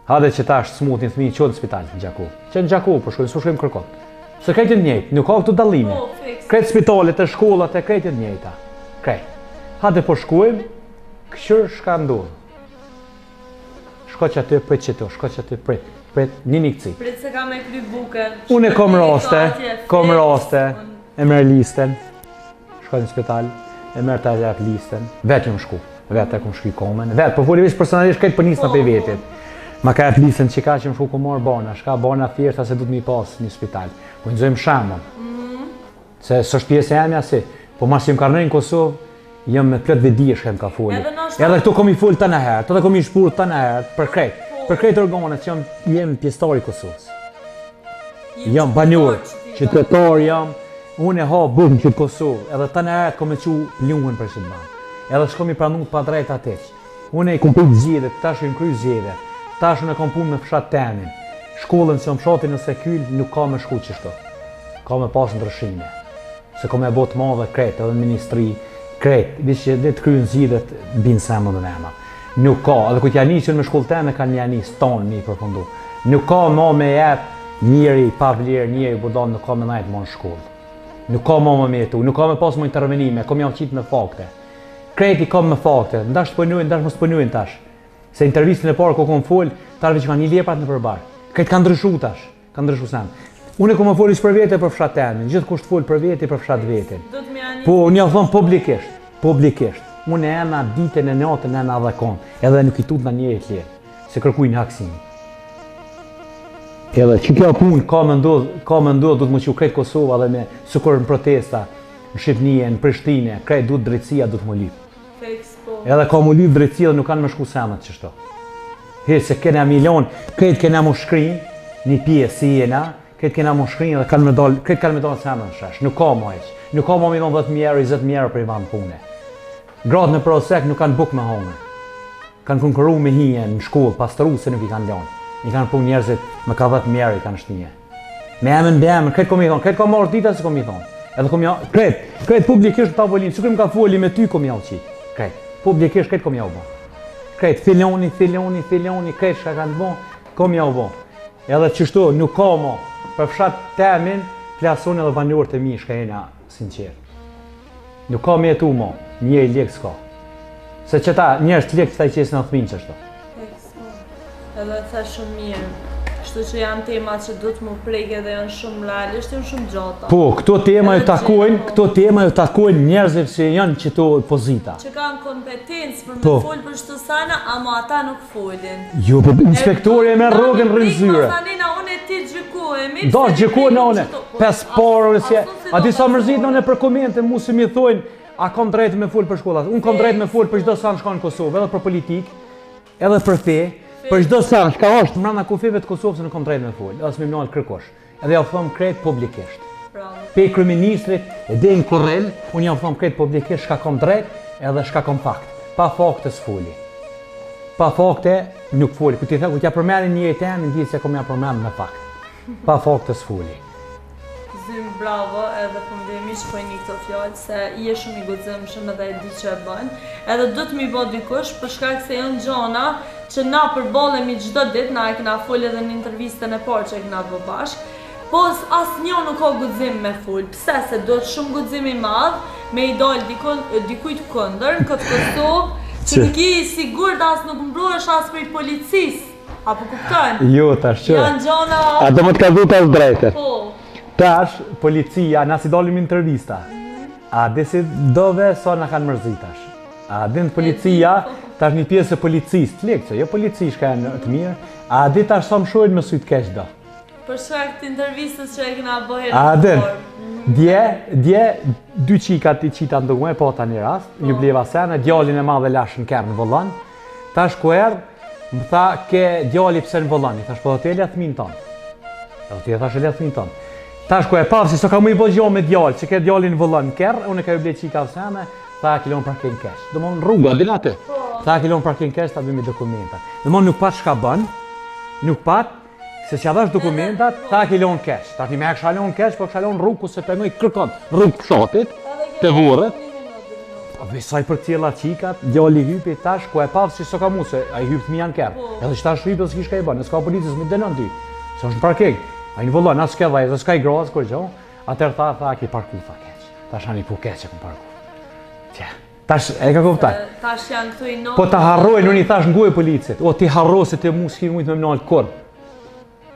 Hade që ta është smutin thmi që në spital në Gjaku. Që në Gjaku, për shkojnë, së shkojnë kërkot. Se krejtë njëjtë, nuk ka këtu dalime. Krejtë spitalet e shkollat e krejtë njëjta. Krejtë. Hade po shkojmë, këshër shka ndodhë. Shko që aty, prit që tu, shko që aty, prit, një këci. Prit se ka me kry buken. Unë e kom raste, e merë listen, shkoj në spital, e merë të ajak listen, vetë ju më shku, vetë e kom shku i komen, vetë, po fullivisht personalisht këtë për njësë në për vetit. Ma ka e listen që ka që më shku ku morë bana, shka bana thjeshta se du të mi pas një spital, po nëzojmë shamon. Se së është pjesë e emja si, po mas që më karnoj në Kosovë, jam me plët vedi shkem ka fulli. Edhe këtu kom i full të në herë, të dhe kom i shpur të në herë, për krejt organet që jem pjesëtar i Kosovës. Jam banjur, qytetar jam, unë e ha bukën që Kosovë, edhe të në herë kom e që ljuhën për që të banë. Edhe shkom i pranu pa drejt ateq. Unë e kom prit zgjedhjet, tash e kry zgjedhjet, tash unë e kom punë me fshat temin. Shkollën që më fshatin nëse kyll nuk ka me shku qështu. Ka me pas ndryshime. Se kom e bot madhe krejt, edhe ministri, krejt, që dhe të kryen zgjedhjet binë semën dhe nema. Nuk ka, edhe ku t'ja nisën me shkollë teme, kanë një nisë tonë mi përfundu. Nuk ka ma me jetë njëri pa vlerë, njëri budan, nuk ka me najtë ma në shkollë. Nuk ka ma me jetu, nuk ka me pas më intervenime, kom jam qitë me fakte. Krejti kam me fakte, ndash të pënujnë, ndash mos pënujnë tash. Se intervistën e parë ku kom folë, tarve që ka një leprat në përbarë. Krejt ka ndryshu tash, ka ndryshu sem. Unë e kom e folë për vete për fshat temin, gjithë kusht folë për vete për fshat vetin. Po, unë ja thonë publikisht. Unë e ena ditën e natën e ena dhe konë, edhe nuk i tut në një e të lirë, se kërkujnë haksimi. Edhe që kjo punë ka me ndodhë, du të më që krejt Kosova dhe me sukur në protesta, në Shqipnije, në Prishtine, krejt du të drejtësia du të më lypë. Edhe ka më lypë drejtësia dhe nuk kanë me shku semet qështo. Hirë se kena milion, krejt kena më shkrin, një pjesë si jena, krejt kena më shkrin dhe krejt kanë me dalë semet në shesh. Nuk ka më heq, nuk ka më me 10.000 euro, 20.000 euro për i vanë pune. Gratë në prosek nuk kanë buk me hongër. Kanë konkurru me hije në shkollë, pastëru se nuk i kanë lanë. I kanë punë njerëzit me ka 10.000 euro i kanë shtije. Me emën, krejt kom i thonë, krejt kom marrë dita se kom i thonë. Edhe kom ja, krejt publikisht të avolinë, sikur më ka foli me ty kom ja u qitë. Krejt, publikisht krejt kom ja u bo. Krejt, filoni, krejt shka kanë bo, kom ja u bo. Edhe qështu, nuk ka mo, për fshat temin, plason edhe banjur të mi, shka jena sinqerë. Nuk ka me jetu mo, një i lekë s'ka. Se që ta, njerës të lekë të taj qesë në thminë qështu. Edhe të shumë mirë. Kështu që janë tema që du të më prejke dhe janë shumë realisht, janë shumë gjata. Po, këto tema ju takojnë njerëzve që janë qëto pozita. Që kanë kompetencë për me folë për shtu sana, ama ata nuk folin. Jo, për inspektori e me rogën rëzyre. Masanina, unë e ti gjykojemi. Da, gjykojnë në une, 5 parë, a disa mërzit në une për komente, mu si mi thojnë, a kam drejtë me folë për shkollat. Unë kam drejtë me folë për çdo sa në shka në Kosovë, edhe për politikë, edhe për fe. Për çdo sa, shka është mbrana kufive të Kosovës nuk kam drejt me folë, edhe s'mi mnallë kërkosh. Edhe ja u thom krejt publikisht. Pe kryeministrit, e dejnë korrel, unë ja u thom krejt publikisht shka kam drejt, edhe shka kompakt, pa fakte s'foli. Pa fakte nuk foli, ku t'ja përmenin një jetë në gjithë se kom ja përmen me fakt. Pa fakte s'foli. Zym, bravo, edhe po më dhemi shkoj një këto fjallë, se i e shumë i guximshëm edhe e di që e bënë. Edhe do të mi bo dikush, për shkak se janë gjona që na përbolemi çdo ditë, na e kena folë edhe në intervistën e parë që e kena bë bashkë, po asnjë nuk ka guxim me fol. Pse? Se do të shumë guxim i madh me i dal dikujt kundër në këtë Kosovë, që nuk i sigurt as nuk mbrohesh as prej policisë. Apo kupton? Jo, tash që. Janë gjona. A do më të ka dhënë as drejtë. Po. Tash, policia, na si dalim intervista. A dhe si dove sa na kanë mërzitash. A dhe në policia, tash një pjesë e policisë, të lekë, jo policisë ka janë të mirë, a dhe tash sa më shojnë më sujtë keq do. Për shkak të intervistës që e kena bëhe A dhe, dje, dy qikat i qita ndonjë, po ta një rast, ju bleva sene, djalin e madhe lash në kerë në volan, tash ku erdh, më tha, ke djali pse në volan, i thash, po të e lethmin tonë. Edhe të e thash e lethmin tonë. Tash ku e pavë, si so ka mu i bëgjo me djallë, që ke djallin në vëllën në kerë, unë e ka ju blejt qika vëseme, tha kilon parking cash. Dhe mon rruga, din atë? Tha kilon parking cash, ta bëmi dokumentat. Dhe mon nuk pat shka bën, nuk pat, se që adhash dokumentat, tha kilon cash. Ta ti me e kshalon cash, po kshalon rrugë ku se pengoj kërkon. Rrugë pshatit, të vorët. Besaj për tjela qikat, djalli hypi tash ku e pavë, si so ka mu, se a i hypë të mi janë kerë. Edhe që tash hypë, s'ki shka i bën, s'ka policës mi denon ty. Se është në parking. A i në vëllon, asë s'ke dhejtë, s'ka i grazë, kur gjo, atër tha, ki parku, tha keq. Tash ani pu keq e këm parku. Tja, tash e ka kuptaj. Tash janë këtu i notë. Po ta harrojnë, unë i thash nguje policit, o ti harro se ti mu s'ki mujtë me mnallë kur.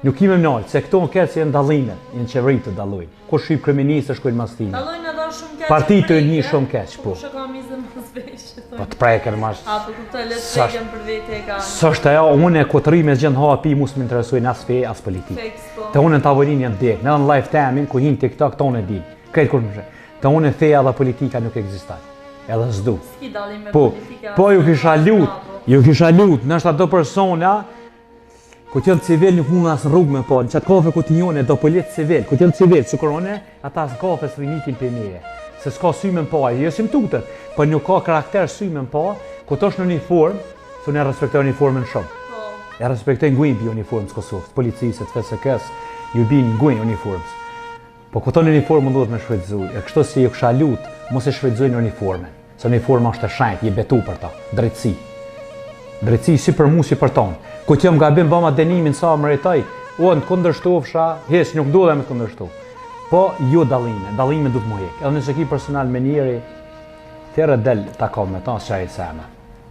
Nuk i me mnallë, se këto në keq si e ndalline, i në qeveri të dalojnë. Kur shqip kriministë, shkojnë mastime. Dalojnë edhe shumë keq. Partitë e një shumë keq, po. Shë ka mizën më zveshë. Po të preken mash. A, po kuptoj, le të preken për vete e ka. Sështë ajo, unë e kotëri me zgjën ha pi, mu s'më interesojnë as fe, as politikë. Të unë në tavolinë janë dekë, në live temin, ku hinë TikTok, të unë e di. Këtë kur më shë. Të unë e feja dhe politika nuk eksistaj. Edhe s'du. S'ki dalim me Po, politika. po ju kisha lut, nështë ato persona, ku t'jënë civil nuk mund asë në rrugë me po, në qatë kafe ku t'jone do politë civil, ku t'jënë civil, që korone, ata s'në kafe së rinitin për meje. Se s'ka sy me mpa, jo si më tutët, po nuk ka karakter sy me mpa, ku t'osh në uniform, se unë e respektoj uniformën shumë. E respektoj ngujnë bi uniformës Kosovës, policisët, FSK-s, ju bin ngujnë uniformës. Po ku tonë uniformën duhet me shfrytëzuj, e kështu si ju kisha lut, mos e shfrytëzojnë uniformën, se uniforma është e shenjtë, je betu për ta, drejtësi. Drejtësi si për mu, si për tonë. Ku t'jom gabim bëma denimin sa më rejtoj, o në të kundërshtofsha, hes, nuk do dhe me të kundërshtof. Po, jo dalime du të mu hek. Edhe nëse ki personal me njeri, tjere del ta ka me ta, së qaj seme.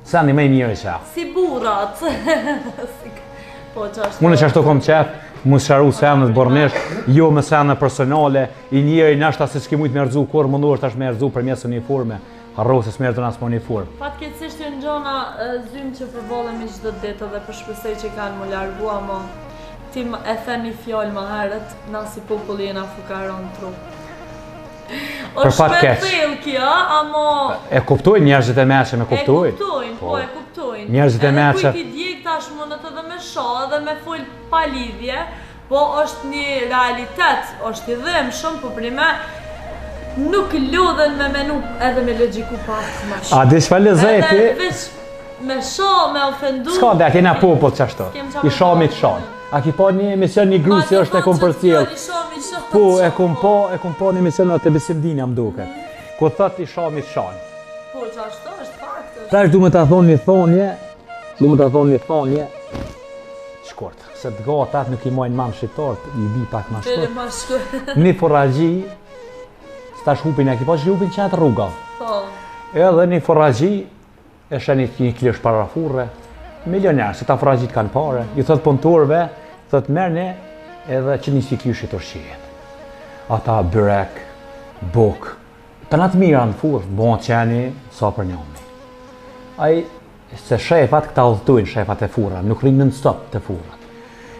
Seni me njeri qa. Si burat. Po, që është... Mune që ashtu kom qef, mu sharu senet bornesh, jo me senet personale, i njeri nashta se s'ki mujt me rëzu kur, mundu është ashtë me rëzu për mjesë uniforme, harro se s'merë të nasë më uniform. Fatkeqësisht janë gjona zymë që përbollemi çdo ditë dhe për shpresoj që kanë më largu, ama ti e the një fjalë më herët, na si populli jena fukaron trup. Për fat keq. Kjo, ama E kuptojnë njerëzit e meqëm, e kuptojnë. E kuptojnë, po e kuptojnë. Njerëzit e meqëm. Edhe kujt i djeg tashmë në të dhe me shoh dhe me fol pa lidhje, po është një realitet, është i dhëmshëm, po prime nuk lodhen me menu edhe me logjiku pak ma shumë. A di shfa lezeti? Edhe veç me shoh, me ofendu. S'ka dhe, a kena popull që ashtu. I shami të shanë. A ki pa një emision, një gru si është e kom për cilë. Po, e kom pa një emision atë e besimdini am duke. Ku thët i shami të shanë. Po, që ashtu është fakt. Ta është du me ta thonë një thonje, shkort. Se të gatat nuk i mojnë mamë shqiptarët, i bi pak ma shkort. Një foragji, s'ta shhupin e ki pa që shhupin qëtë rruga. Edhe një foragji, e shenit një klish parafurre, milioner, se ta forajgjit kanë pare, ju thët punëtorve, thët merne edhe që njësi klyshit të shqijet. Ata byrek, buk, të natë mira në furë, bon qeni, sa për njëmi. Aj, se shefat këta udhëtojnë, shefat e furra, nuk rinë në stop të furrat.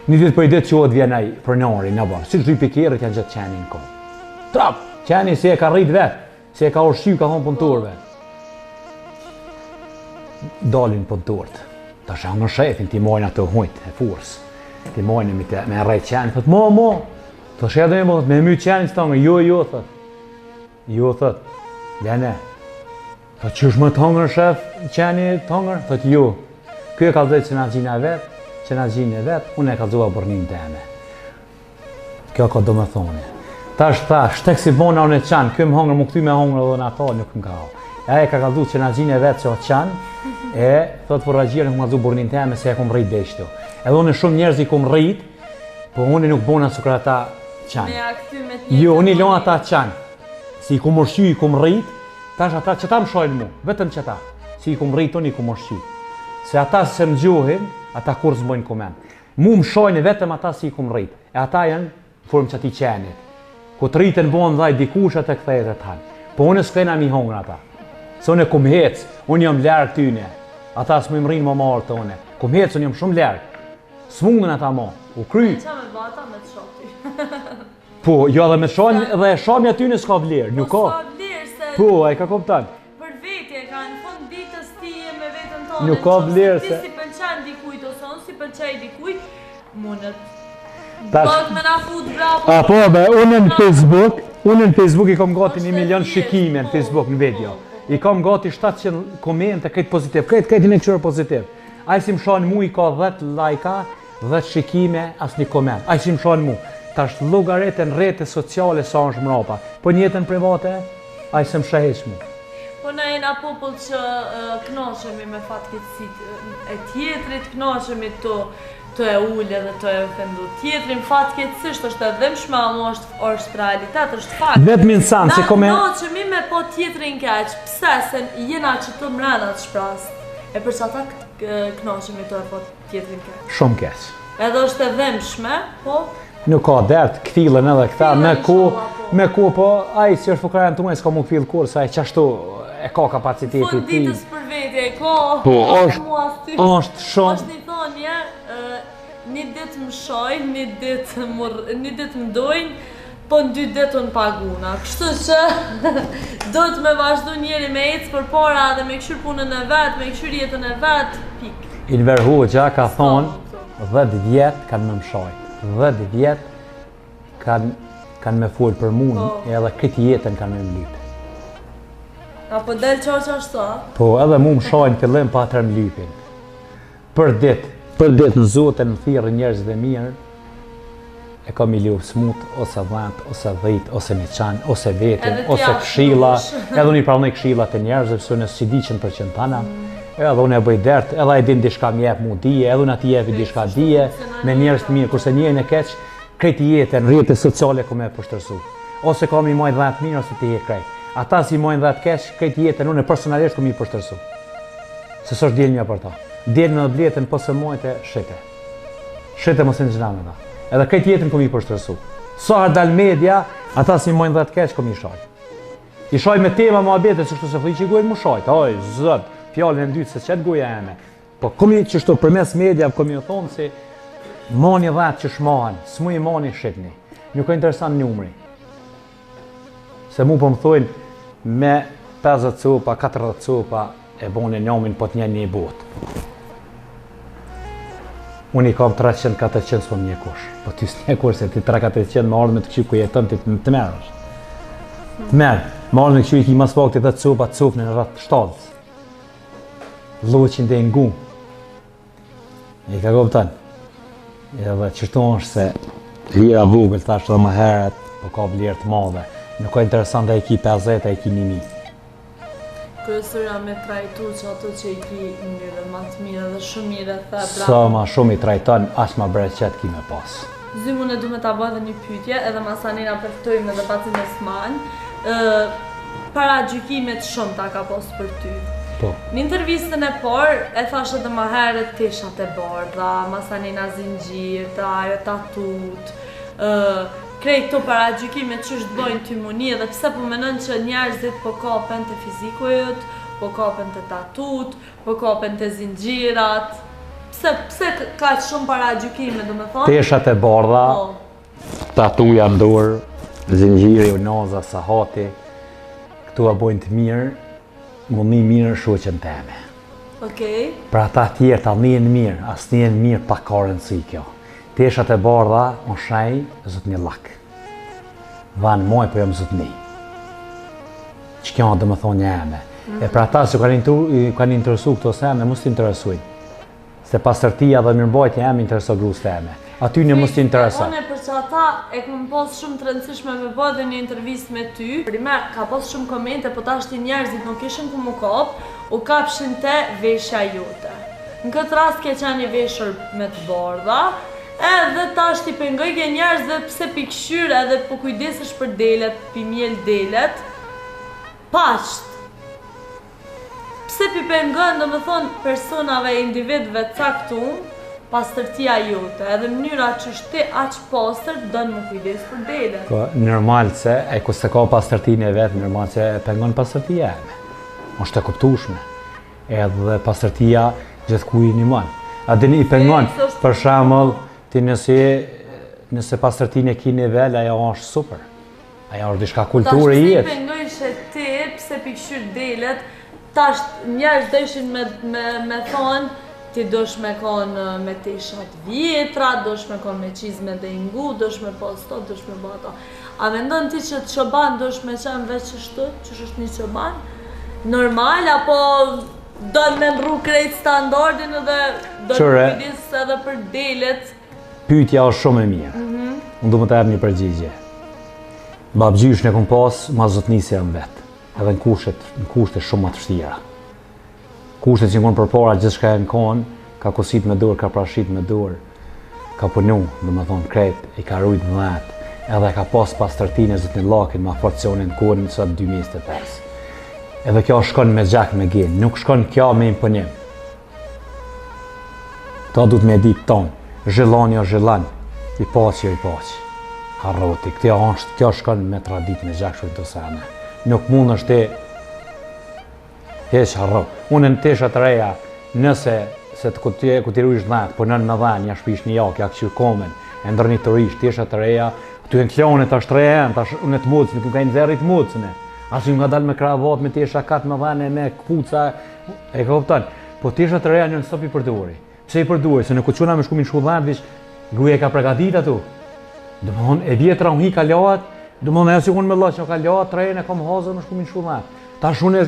Një ditë për i ditë që odë vjenaj për njëri, në barë, si shdy pikirët janë gjithë qeni në kohë. Trap, qeni si e ka rritë vetë, si e ka urshiu, ka thonë punëtorve. Dalin punëtorët. Ta shangë në shefin, ti mojnë atë hujt e furës. Ti mojnë me rrejt qenë, thët, mo, të shedhe me my qenë, thëtë, jo, thët. Jo, thët, lene, Thot, qysh më të hongër, shef, qeni të hongër? Thot, ju, kjo e ka dhejtë qenazhin e vetë, unë e ka dhua bërnin të eme. Kjo ka do me thoni. Tash, tek si bona unë e qanë, kjo më hongër, më këty me hongër edhe në ato, nuk më ka ho. E ka ka dhua qenazhin e vetë që o qanë, e thot, për ragjirë nuk ma dhua bërnin të eme, se e kom rrit beshtu. Edhe unë shumë njerëz i kom rrit, po unë nuk bona sukra ata qanë. Jo, unë i lona ata qanë. Si i kom urshy, i kom rrit, tash ata që ta më shojnë mu, vetëm që ta. Si i kom rrit, unë i kom urshy. Se ata se më gjuhin, ata kur s'bojnë komend. Mu më shojnë vetëm ata si i kom rrit. E ata janë formë që ti qenit. Ku të rritën bojnë dhaj dikush atë e këthejt e tanë. Po unë s'kena mi hongër ata. Se unë e kom hecë, unë jam lërgë tyne. Ata s'mu më rinë më marë të une. Kom hecë, unë jam shumë lërgë. S'mungën ata ma, u kry. Qa me bata me të shoki? Po, jo edhe me shojnë, edhe shojnë atyne s'ka vlerë, nuk ka. Po, a i ka kuptan. Për vetje, ka në fund ditës ti me vetën tonë. Nuk ka vlerë se... Ti si pëlqen dikujt ose unë si pëlqej dikujt, mundet. Tash... Bak me na fut bravo. A po, unë në Facebook i kom gati 1 milion shikime në Facebook në video. I kom gati 700 komente, këtë pozitiv, këtë i në qërë pozitiv. A i si më shonë mu i ka 10 lajka, 10 shikime, as një koment. A i si më shonë mu. Tash llogaret në rrjete sociale sa është mrapa. Po në jetën private, a i se më shahesh mu. Po na jena popull që knoqemi me fatkeqësitë e tjetrit, knoqemi të e ullë dhe të e ofendu tjetrin, fatkeqësisht është e dhëmshme, ama është realitet, është fakt. Vetëm insan, se kome... Na knoqemi me po tjetrin keq, pse se jena që të mrena të shprast. E për që ata knoqemi të e po tjetrin keq. Shumë keq. Edhe është e dhëmshme, po... Nuk ka dertë, këtilën edhe këta, me ku, po ai që është fukarën të muaj s'ka mu këfil kur, sa e qashtu e ka kapaciteti ti. Fund ditës për vetje, e ka. Po, është shumë. është një thonje, një ditë më shojnë, një ditë më dojnë, po në 2 ditë unë paguna. Kështu që do të me vazhdu njeri me ecë për para dhe me këshyr punën e vetë, me këshyr jetën e vetë, pik. Inver Hoxha ka thonë, 10 vjetë kanë më mshojt. 10 vjetë kanë me folë për mund, edhe këtë jetën kanë me më lypë. Apo del qa ashtu, a? Po, edhe mu më shojnë fillim pa atër më lypin. Për ditë në zotën në thirë njerëz dhe mirë, e ka mi lypë smut, ose 10, ose 10, ose një qanë, ose vetin, ose këshilla, edhe unë i pranoj këshillat e njerëzve, pësë unë si di 100% tana, edhe unë e bëj dertë, edhe e din dishka më jep mu dije, edhe unë ati jepi dishka dije, me njerëz të mirë, kurse njëjnë e keq, krejti jetën, rrjete sociale ku me pushtërsu. Ose ka mi mojnë 10 mirë, ose ti je krejt. Ata si mojnë 10 keq, krejti jetën, unë personalisht ku mi pushtërsu. Se s'është djelë mja për ta. Djelë me dhe bletën, po se mojtë e shite. Shite mos në gjëna me ta. Edhe krejti jetën ku mi pushtërsu. Sa her dal media, ata si mojnë 10 keq, ku mi shaj. I shaj me tema muhabete, se kështu se fli që i gojnë mu shajt. Oj, zët, fjallën e ndytë se qëtë goja eme. Po komi që shtu përmes media, komi u thonë si moni 10 që shmahen, s'mu i moni shqipni. Nuk e interesant numri. Se mu po më thujnë me 50 copa, 40 copa e bone njomin po të një botë. Unë i kam 300-400 s'po më një kush. Po ty s'nje kush se ti 300-400 me ardhë me të këqy ku jetën ti të merë është. Të merë, me ardhë me këqy i ki mas pak të 10 copa të cufnë në rratë 7. Loqin dhe ngu. I ka kuptan. Edhe qështu është se lira vogël tash edhe më heret, po ka vlerë të madhe. Nuk ka interesant e i ki 50, e i ki 1000. Kryesurja me trajtu që ato që i ki njëre ma të mire dhe shumë mire the bravo. Sa ma shumë i trajton, as ma breqet ki me pas. Zymune du me ta bëhe dhe një pytje, edhe masanina përftojmë edhe pacin e smanjë. Para gjykimet shumë ta ka posë për ty. Po. Në intervistën e parë, e thashe dhe ma herët tishat e bardha, masanina zingjir, ajo tatut, krejt të para gjykimet që është bojnë ty muni, edhe pse po menon që njerëzit po kapen të fizikojët, po kapen të tatut, po kapen të zingjirat. Pse ka shumë para gjykime, do me thonë? Tishat e bardha, tatuja në dorë, zingjiri, unoza, sahati, këtu a bojnë të mirë, mundi mirë shoqen teme. Okej. Pra ata tjerë ta njën mirë, as njën mirë pa ka rëndësi kjo. Teshat e bardha, në shaj, zot një lak. Vanë moj, po jam zot një. Që kjo dhe më thonë një eme. E pra ata që kanë interesu këto sene, mos t'i interesujnë. Se pastërtia dhe mirëmbajtja jam intereso gruas teme. Aty në mos t'i intereso. Unë për që ata e kom pas shumë të rëndësishme me bë dhe një intervistë me ty. Primer, ka pas shumë komente, po tash ti njerëzit nuk ishin ku mu kap, u kapshin te veshja jote. Në këtë rast ke qenë një veshur me të bardha, edhe tash ti pengoj ke njerëzve pse pikëshyr edhe po kujdesesh për delet, pimjel delet, pasht. Pse pi pengon, do më thonë, personave, individve caktum, pastërtia jote, edhe mënyra që shte aq pastër, dënë më kujdes për delet. Po, normal se, e ku se ka pastërtinë e vetë, normal se pengon pastërtia e me. Është e kuptueshme. Edhe pastërtia gjithku i animon. A dini i pengon, për shembull, ti nëse pastërtinë e ki nivel, ajo është super. Ajo është diçka kulture i jetë. Tash pse pengojshe ti, pse pikëshyr delet, tash njerëz dëshin me thonë, ti dosh me konë me teshat vjetra, dosh me konë me qizme dhe ingu, dosh me posto, dosh me bata. A mendon ti që të çoban dosh me qenë veç ashtu, që është një çoban? Normal, apo do me mbru krejt standardin edhe do të kujdes edhe për delet? Pyetja është shumë e mirë. Unë du më të jap një përgjigje. Babgjyshën e kom pas, ma zotnisja në vetë, edhe në kushte shumë më të vështira. Kushtet që në konë përpara gjithçka e në konë, ka kosit me dorë, ka prashit me dorë, ka punu, dhe më thonë krejt, i ka rujt në vetë, edhe ka pas pastërtinë e zotnin Lakin ma forcionin konë sot 2025. Edhe kjo shkon me gjak me gjenë, nuk shkon kjo me imponim. Ta du të me ditë tonë, zhillani o zhillan, i paci o i paci. Harroti, kjo shkon me tradit me gjak shumë të sene. Nuk mund është heq harro. Unë në tesha të reja, nëse se të ku ti rujsh dhatë, po nën me dhanë, ja shpish një jak, ja këqyr komen, e ndërni të rish, tesha të reja, aty e në klone, tash të reja, tash unë të mucën, nuk ka një zerrit mucën. Asë nga dalë me kravat, me tesha katë me dhanë, me këpuca, e ka kupton. Po tesha të reja një nësop i përduri. Pse i përduri? Se në kuquna me shkumin shku dhanë, vish, gruja e ka pregadit atu. Dëmon, e vjetra unë hi ka lahat, dëmon, e si unë me laqë, ka lahat, të rejën e kam hazër me shkumin shku dhanë. Ta shune,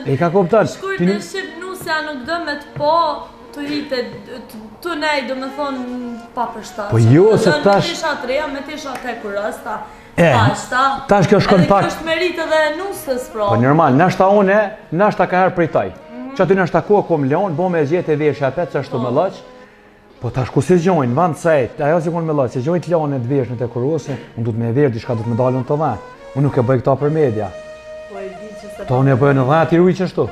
e ka kuptan. Shkujt në Shqip nusja nuk do me të po, të hite, të nej, do me thonë pa përshtatshëm. Po jo, se tash... Me tesha të reja, me tesha të kurasta, pashta. Tash kjo shkon pak... Edhe kjo është merit edhe nusës, pra. Po normal, nashta une, nashta ka herë prej taj. Që aty nashta ko kom leon, bo me gjetë e veshja pet, që është të me laq. Po tash ku si gjojnë, vand sejt, ajo si kun me laq, se gjojnë të leon e të veshën të kurose, unë du të me verë, diçka du të me dalën të dhe. Unë nuk e bëj këta për media. Ta unë e bëjë në dhatë i rujë qështu.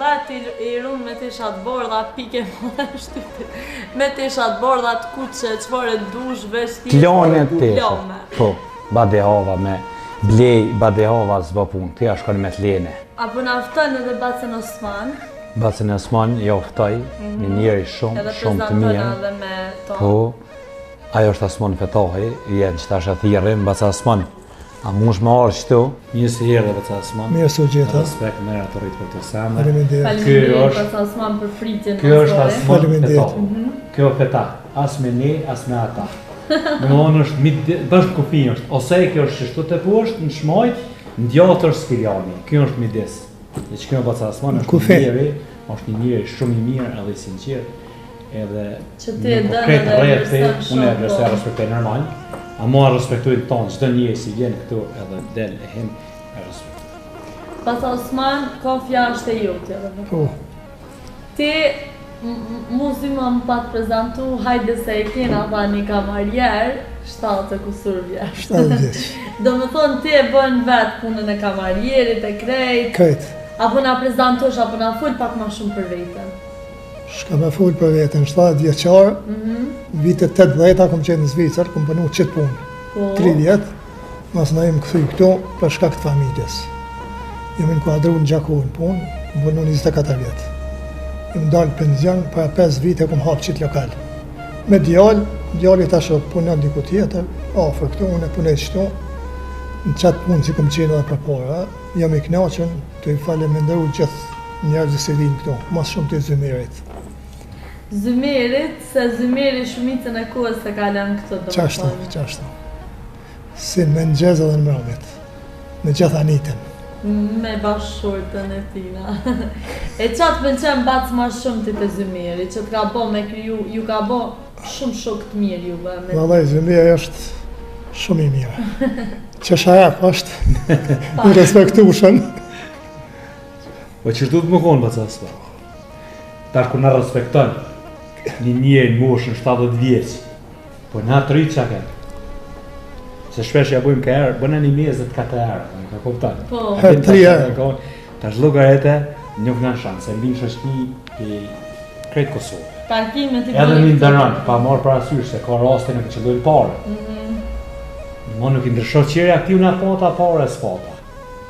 Dhatë i runë me teshat bordha, pike më shtyte. Me teshat bordha të kuqe, qëfare dush, veshtje... Klone të tesha. Po, badehova me blej, badehova zbë punë, të ja shkon me të lene. Apo në aftën edhe Bacën Osman? Bacën Osman, jo aftoj, një njeri shumë të mirë. Edhe me to. Po, ajo është Osman Fetohi, jenë që ta është athirën, Bacë Osman. A mund shme arë qëtu, njësë herë dhe Bacë Osman. Mirë së gjitha. Respekt me atë rritë për të samë. Faleminderit Bacë Osman për fritjen. Kjo është Osman Fetohi. Kjo feta, as me ne, as me ata. Me onë është bashkë kufi është, ose kjo është qështu të poshtë, në shmajt, në djatër Skiriani. Kjo është midis. Dhe që kjo Bacë Osman është një njeri shumë i mirë edhe i sinqert. Edhe në konkret rreti, unë e vlerësoj respektoj normal. A ma respektojnë tonë, çdo njeri si vjen këtu edhe del e him e respektoj. Bacë Osman, ka fjalë të jote edhe. Po. Ti muzima më pa të prezentu, hajde se e kena pa një kamarjer, 7 kusur vjeç. 7 vjeç. Do më thonë ti e bën vetë punën e kamarjerit, e krejt. Krejt. Apo na prezentosh, apo na fol pak ma shumë për veten. Shka me full për vetën, 7 vjeqarë, vitet 80 kom qenë në Zvicër, kom punu qitë punë. 3 vjetë, mas në jem këthuj këtu për shkak të familjes. Jemi në kuadru në Gjakohën punë, më punu 24 vjetë. Jemi dalë penzion, para 5 vite kom hapë qitë lokal. Me djali tash punon diku tjetër, afër këtu, unë e punej qëtu. Në qatë punë si kom qenë edhe përpara, jam i knaqën të i faleminderu gjithë njerëzit që vinë këtu, mas shumë të Zymerit. Zymerit, se Zymeri shumicën e kohës se ka lënë këto do të thonë. Qashtu. Si në mëngjes edhe në mbrëmjet, në gjithë anitën. Me bashkëshortën e tina. E qatë pëlqen bac ma shumë ti të Zymiri, që t'ka bo me kriju, ju ka bo shumë shok të mirë juve. Vallaj, Zymiri është shumë i mirë. Që shajak është i respektueshëm. Po që shtu të më konë, baca s'pa. Tash kur na respekton, një njerë në moshën 70 vjeç, po na të rritë qa ke. Se shpesh ja bujmë kërë, bëna një mezët 4 herë, më ka kuptan. Po. 3 herë. Ta zhlugarete, nuk në shansë, se mbinë shoqni i krejt Kosovë. Takimet i Edhe një ndëran, pa marrë parasysh se ka raste në që dojnë pare. Mo nuk i ndryshot qëri aktiv në pata, pare e s'pata.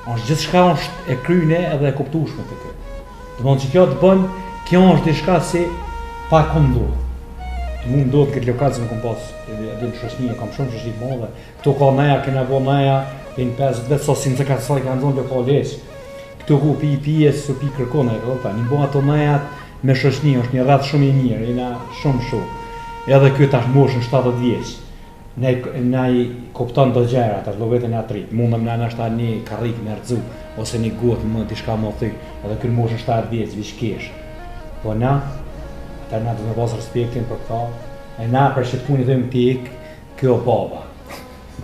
Është gjithë shka është e kryne edhe e kuptushme të kjo. Dhe mund që kjo të bënë, kjo është diçka si pa këndohë. Mu ndodhë këtë lokatë se më kom pas, edhe në shoqni, e kam shumë shoqni të modhe. Këtu ka naja, kena bo naja, e në 50 vetë, so si në të ka saj kanë zonë lokal leqë. Këtu ku pi pije, su pi kërkona, e këllëta. Një bo ato najat me shoqni, është një rrath shumë i mirë, jena shumë shumë. Edhe kjo tash moshën 70 vjeç. Ne i kopton do gjera, tash do vetën e atrit. Mundëm në nështë një karrik në rëzu, ose një gotë më t'i shka më thyk, edhe kjo moshën 70 vjeç, vishkesh. Po na do me pas respektin për këta, e na për që të punit dhe më t'ik, kjo baba.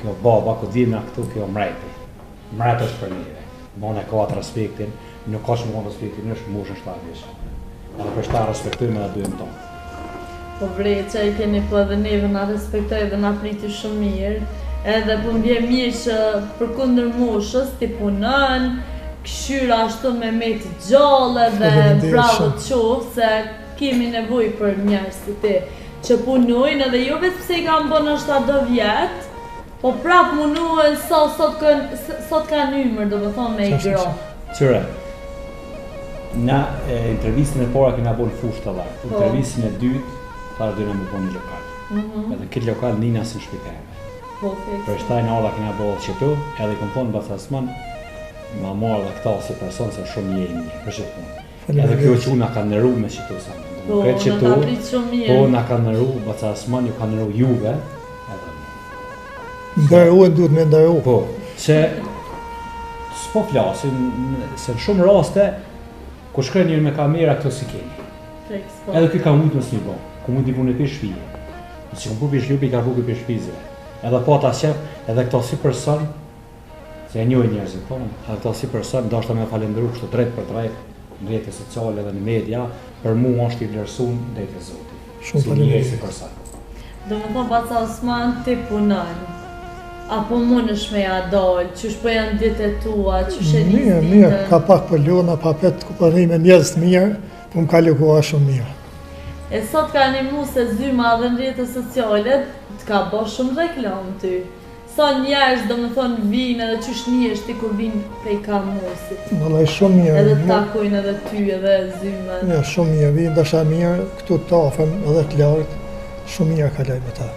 Kjo baba, këtë dhime nga këtu, kjo mrejti. Mrejt është për njëve. Mone ka atë respektin, nuk ka që më konë respektin, është moshën 7 vjeç. Edhe për shta respektojme dhe duhem tonë. Po vrej që i keni po edhe neve na respektoj dhe na priti shumë mirë, edhe po m'bje mirë që për kundër moshës ti punën, këshyra ashtu me me të gjallë dhe bravo të qofë, se kemi nevoj për njerës të ti që punojnë edhe jo vetë pse i kam bënë është do vjetë, po prap munuen sot ka nymër, do më thonë me i gro. Qëre, na intervistën e pora kena bënë fushë të dharë, intervistën e dytë, parë dyna me bënë një lokal. Edhe këtë lokal nina së në shpikajme. Po, fix. Për shtajnë orda kena bëllë qëtu, edhe i kom thonë Bacasman, ma marrë dhe këta si person se shumë je i mirë, për që punë. Edhe kjo që na ka nëru me qëtu sa më. Po, në ta pritë shumë mirë. Po, na ka nëru, Bacasman ju ka nëru juve, edhe Ndërruën duhet me ndërru. Po, që s'po flasin, se në shumë raste, ku shkrej njërë me kamera këto si keni. Edhe kjo ka mujtë mësë një bo, ku mujtë i punë e për shpije. Nësi ku për shlupi, ka rrugë për shpizve. Edhe po ta qef, edhe këto si person, se e njoj njerëzit, po, edhe këto si person, ndoshta me falendru kështu drejt për drejt, në rrjetet sociale dhe në media, për mu është i vlerësun dhe i të zotit. Shumë falendru. Do më thonë Baca Osman, ti punon, apo mund është me ja dalë, qysh po janë ditë e tua, qysh e njës ditën? Mirë, ka pak për luna, pa petë ku përri me mjezë të mirë, po më ka lukua shumë mirë. E sot ka një mu se zyma dhe në rrjetet sociale, t'ka bo shumë reklam ty. Sa njerëz do më thonë vinë edhe qysh njështë ti kur vinë prej ka musit. Vallaj shumë mirë. Edhe takojnë edhe ty edhe zymën. Ja, shumë mirë, vinë dasha mirë, këtu të afëm edhe të lartë, shumë mirë ka lejme ta.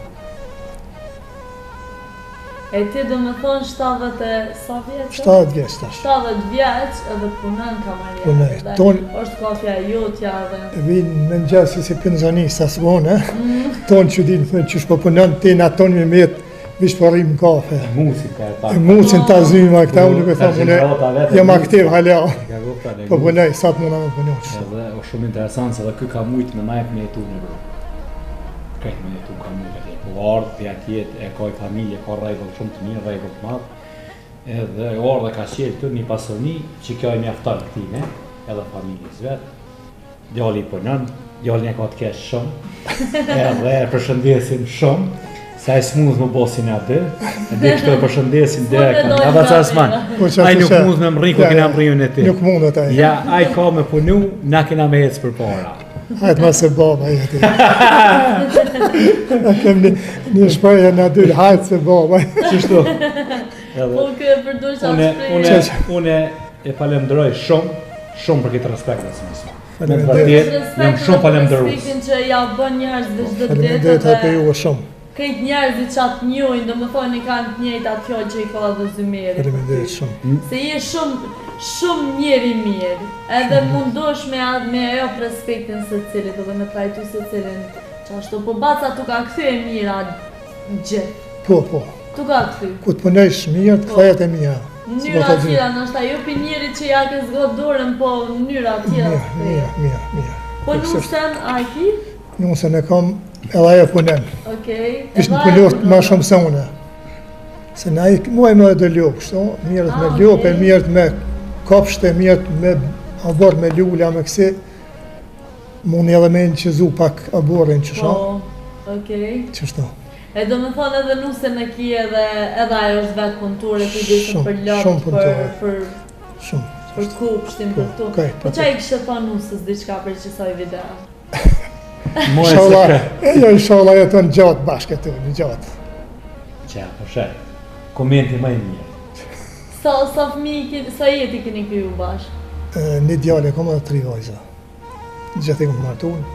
E ti do më thonë 70 e sa vjeqë? 70 vjeç tash. 70 vjeç edhe punën kamarjerë. Punoj. Është kafja jotja dhe... Vinë në gjesi si pinzonista s'bone, tonë që dinë thënë qysh po punën, ti në tonë me metë, vish po rrim kafe. Musin ka e ta. Musin ta zyma këta, unë nuk e thamë unë, jam aktiv hala. Po punoj, sa të muna me punoj. Edhe o shumë interesant, se dhe kjo ka mujtë me najt me jetu në bro. Krejt me jetu ka mujtë. Po ardhë, për atjet, e ka i familje, ka rregull shumë të mirë, rregull të madhë. Edhe ardhë ka qelë të një pasërni, që kjo e mjafton këtine, edhe familjes vetë. Djalli i punën, djalli e ka të kesh shumë, edhe e përshëndesin shumë, sa e s'mundh më bosin atë, edhe kështu e përshëndesin dhe e ka. A Baca Osman, aj nuk mundh me më rri ku kena më rriun e ti. Nuk mundet aj. Ja, aj ka me punu, na kena me hecë për para. Hajtë ma se baba jeti. A kem një shprejë në dyre, hajtë se baba. Qështu? Po kjo e përdoj që atë shprejë. Une e falemderoj shumë për këtë respekt dhe së mësë. Faleminderit. Jam shumë falemderues. Respektin që ja bën njerëz dhe çdo ditë. Faleminderit për ju shumë. Këtë njerëzit që atë njojnë, do më thonë i kanë të njëjtë atë fjallë që i ka dhe Zymiri. Faleminderit shumë. Se je shumë njeri mirë, edhe mundosh me ajo respektin se cilit, edhe me trajtu se cilin qashtu, po Baca tu ka këthy e mira gjithë. Po. Tu ka këthy. Ku të punojsh mirë, të kthehet e mira. Mënyra tjera, nështë ju për njëri që ja ke zgot dorën, po mënyra tjera. Mirë. Po nusen, a e ki? Nusen e kam edhe ajo punen. Okej. Ishtë në pëllot ma shumë se une. Se na i muaj me dhe ljopë, shto, mirët me ljopë, mirët me kopshte, mirët me abor me lulla, me kësi. Mundi edhe me në qëzu pak aborin që shto. Po, okej. Që shto. E do me thonë edhe nusen e ki edhe ajo është vetë punëtore, për disën për lotë, për kupshtin, për tu. Po qa i kështë të thonë nusës diçka për qësoj video? Inshallah jeton gjatë bashkë të në gjatë. Qa, përshe, komenti më i mirë. Sa fëmi, sa jeti keni kriju bashkë? Një djale, kom edhe 3 vajza. Gjithë i kom martu unë.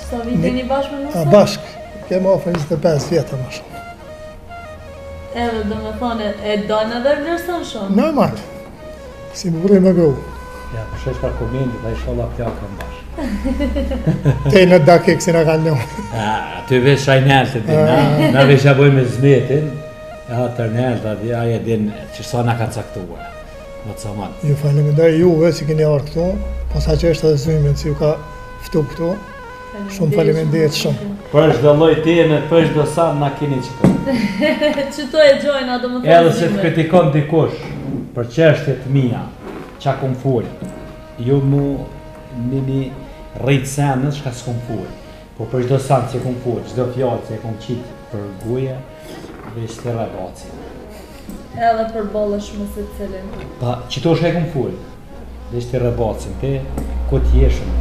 Sa viti një bashkë me nusën? Bashkë. Kemë ofër 25 vjetë më shumë. Edhe do me thonë, e dojnë edhe vlerëson shumë? Normal. Si më vërri me gohë. Ja, përshesh për komendit, dhe inshallah plaka në bashkë. Te në dakik si në kanë në. Ty vesh shaj nërët e na vesh ja bojmë me zmetin, tër nërët, aje din që sa na ka caktuar. Më të saman. Ju faleminderit juve si keni ardhur këtu, posa që është edhe zymin si ju ka ftu këtu. Shumë faleminderit shumë. Për çdo lloj teme, për çdo sa na keni çka. Çto e gjojna domethënë. Edhe se të kritikon dikush për çështjet mia, çka kum fol. Jo mu nini rrit sanës çka s'kum fol. Po për çdo sa që kum fol, çdo fjalë që kum qit për goja, veç të ragaci. Edhe për bollësh më së cilën. Pa, çito shë kum fol. Veç të ragacin te ku të jeshëm.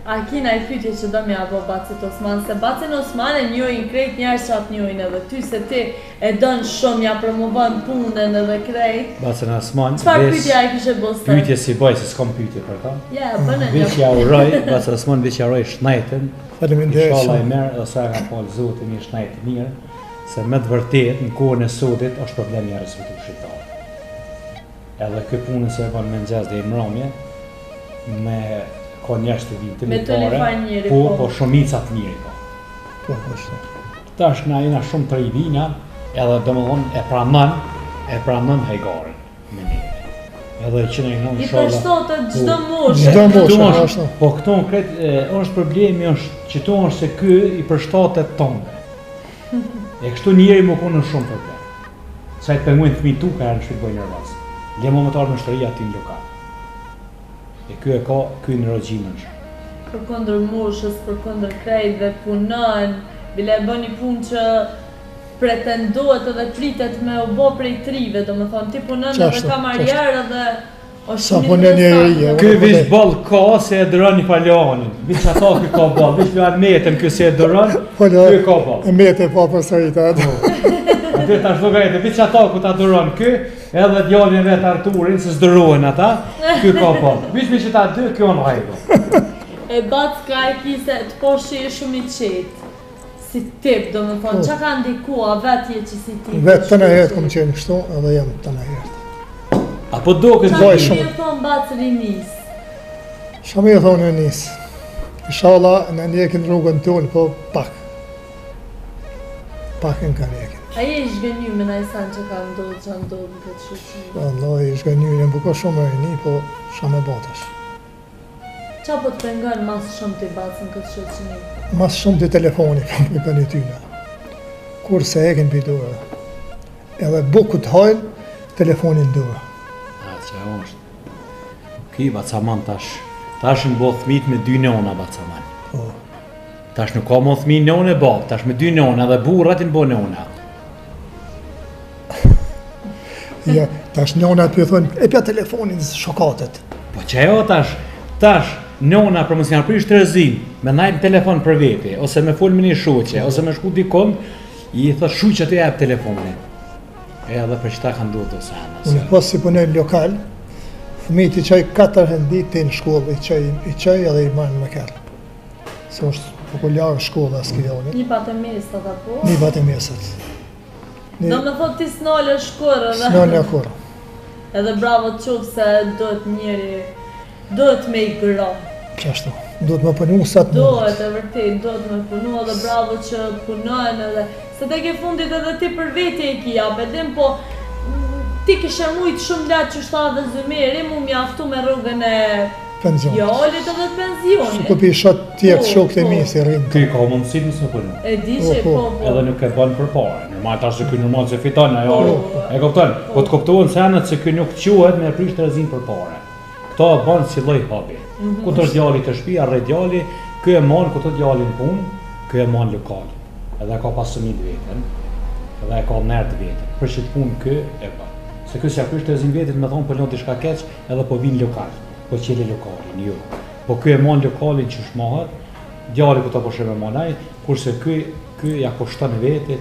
A kina i pytje që do mja bo Bacit Osman, se Bacin Osman e njojnë krejt njerë që atë njojnë edhe ty, se ti e dënë shumë, ja promovon punën edhe krejt. Bacin Osman, qëfar pytje a i kishe bostër? Pytje si bëj, se s'kom pytje për ta. Ja, bënë një. Veç ja uroj, Bacin Osman veç ja uroj shnajten. Faleminderit Inshallah i shumë. merë, dhe sa ka falë zotin një shnajt mirë, se me të vërtet, në kohën e sotit, është problem njerëz vetë shqiptarë. Edhe këtë punën se e bën me nxez dhe i mramje, me ka njerëz të vinë të mirëpare, po shumicat mirë ka. Po, është. Tash na jena shumë të i vina, edhe domethënë e pranon hajgarin me ne. Edhe që ne jemi I përshtotet çdo moshë. Çdo moshë, ashtu. Po këto kret është problemi është që to është se ky i përshtatet tonë. E kështu njëri më konë shumë problem. Sa i penguin fëmijë tu kanë shumë bëjnë nervoz. Le më të ardhë në shtëri aty në lokal. E ky në rogjinën shumë. Për kundër moshës, për kundër krejt dhe punon, bile e bën një punë që pretendohet edhe pritet me u bo prej trive, do më thonë, ti punon edhe kamarjerë dhe sa punon njëri. Ky vish ball ka se e dëron një palanin, vish ata ky ka ball, vish me Armetën ky se e dëron, ky ka ball. Armetë po përsërit atë. Atë tash llogaritë, vish ata ku ta dëron ky, edhe djalin vet Arturin se s'dërohen ata, ky ka ball. Vish që ta dy kjo në rregull. E Backa e kise të poshë e shumë i qetë, si tip, do më thonë, që ka ndikua vetje që si tip? Vetë të në herët kom qenë kështu, edhe jam të në herët. Apo do këtë bëjë shumë? Qa që thonë Bacë rinis? Shumë i thonë rinis. Inshallah në njekin rrugën tonë, po pak. Pak në ka njekin. A je i shgënyu me najsan që ka ndodhë që ndodhë në këtë shqyqi? Allah, i shgënyu, jam buko shumë e rini, po shumë e botash. Qa po të pengon mas shumë të i Bacë në këtë shqyqi? Mas shumë të telefoni, kam për një tyna. Kur se ekin për dure. Edhe buku të hojnë, telefonin dure. A, që është. Ki, Bacaman tash. Tash në bo thmit me 2 nona, Bacaman. Tash nuk ka mo thmi nona e bab, tash me 2 nona dhe burrat i në bo nona. Ja, tash nona të pëthojnë, e pja telefonin shokatet. Po që jo tash nona për mësë janë prish të rëzim, me najmë telefon për vete, ose me full me një shuqe, ose me shku dikon, i thë shuqe të jabë telefonin. E edhe për qëta kanë duhet të sanë. Unë pas si punojnë lokal, fëmijët i qaj 4 herë ditë të në shkollë, i qaj edhe i marrë me kërë. Se është popularë shkolla s'kidoni. Një patë e mesët apo? Një patë e mesët. Do me thot ti s'nale shkurë edhe? S'nale kurë. Edhe bravo të qovë se dohet njeri, dohet me i gra. Qashtu, dohet me punu sa të mundet. Dohet e vërtet, dohet me punu edhe bravo që punojnë edhe, se te ke fundit edhe ti për veti e ki japë, edhim po ti kishe mujtë shumë latë që shta dhe Zymeri mu mjaftu me rrugën e pensionit. Djalit edhe të pensionit. Shku pi shot tjetë shokët e mi si rrinë. Ky ka mundësit nëse punë. E di që po. Edhe nuk e bën përpara. Normal tash se ky normal se fiton ajo. E kupton? Po të kuptohen senat se ky nuk quhet me prish tërëzin përpara. Kto e bën si lloj hobi. Ku të djali të shtëpi, arre djali, ky e mon ku të djalin punë, ky e mon lokal. Edhe ka pasuni të vetën. Edhe ka merr të vetën. Për çit punë ky e bën. Se ky si apo është tërëzin vetit më thon po lon diçka keq, edhe po vin lokal. Po qele lokalin, jo. Po ky e mon lokalin që shmohet, djali ku ta po shëmë monaj, kurse ky ja kushton vetit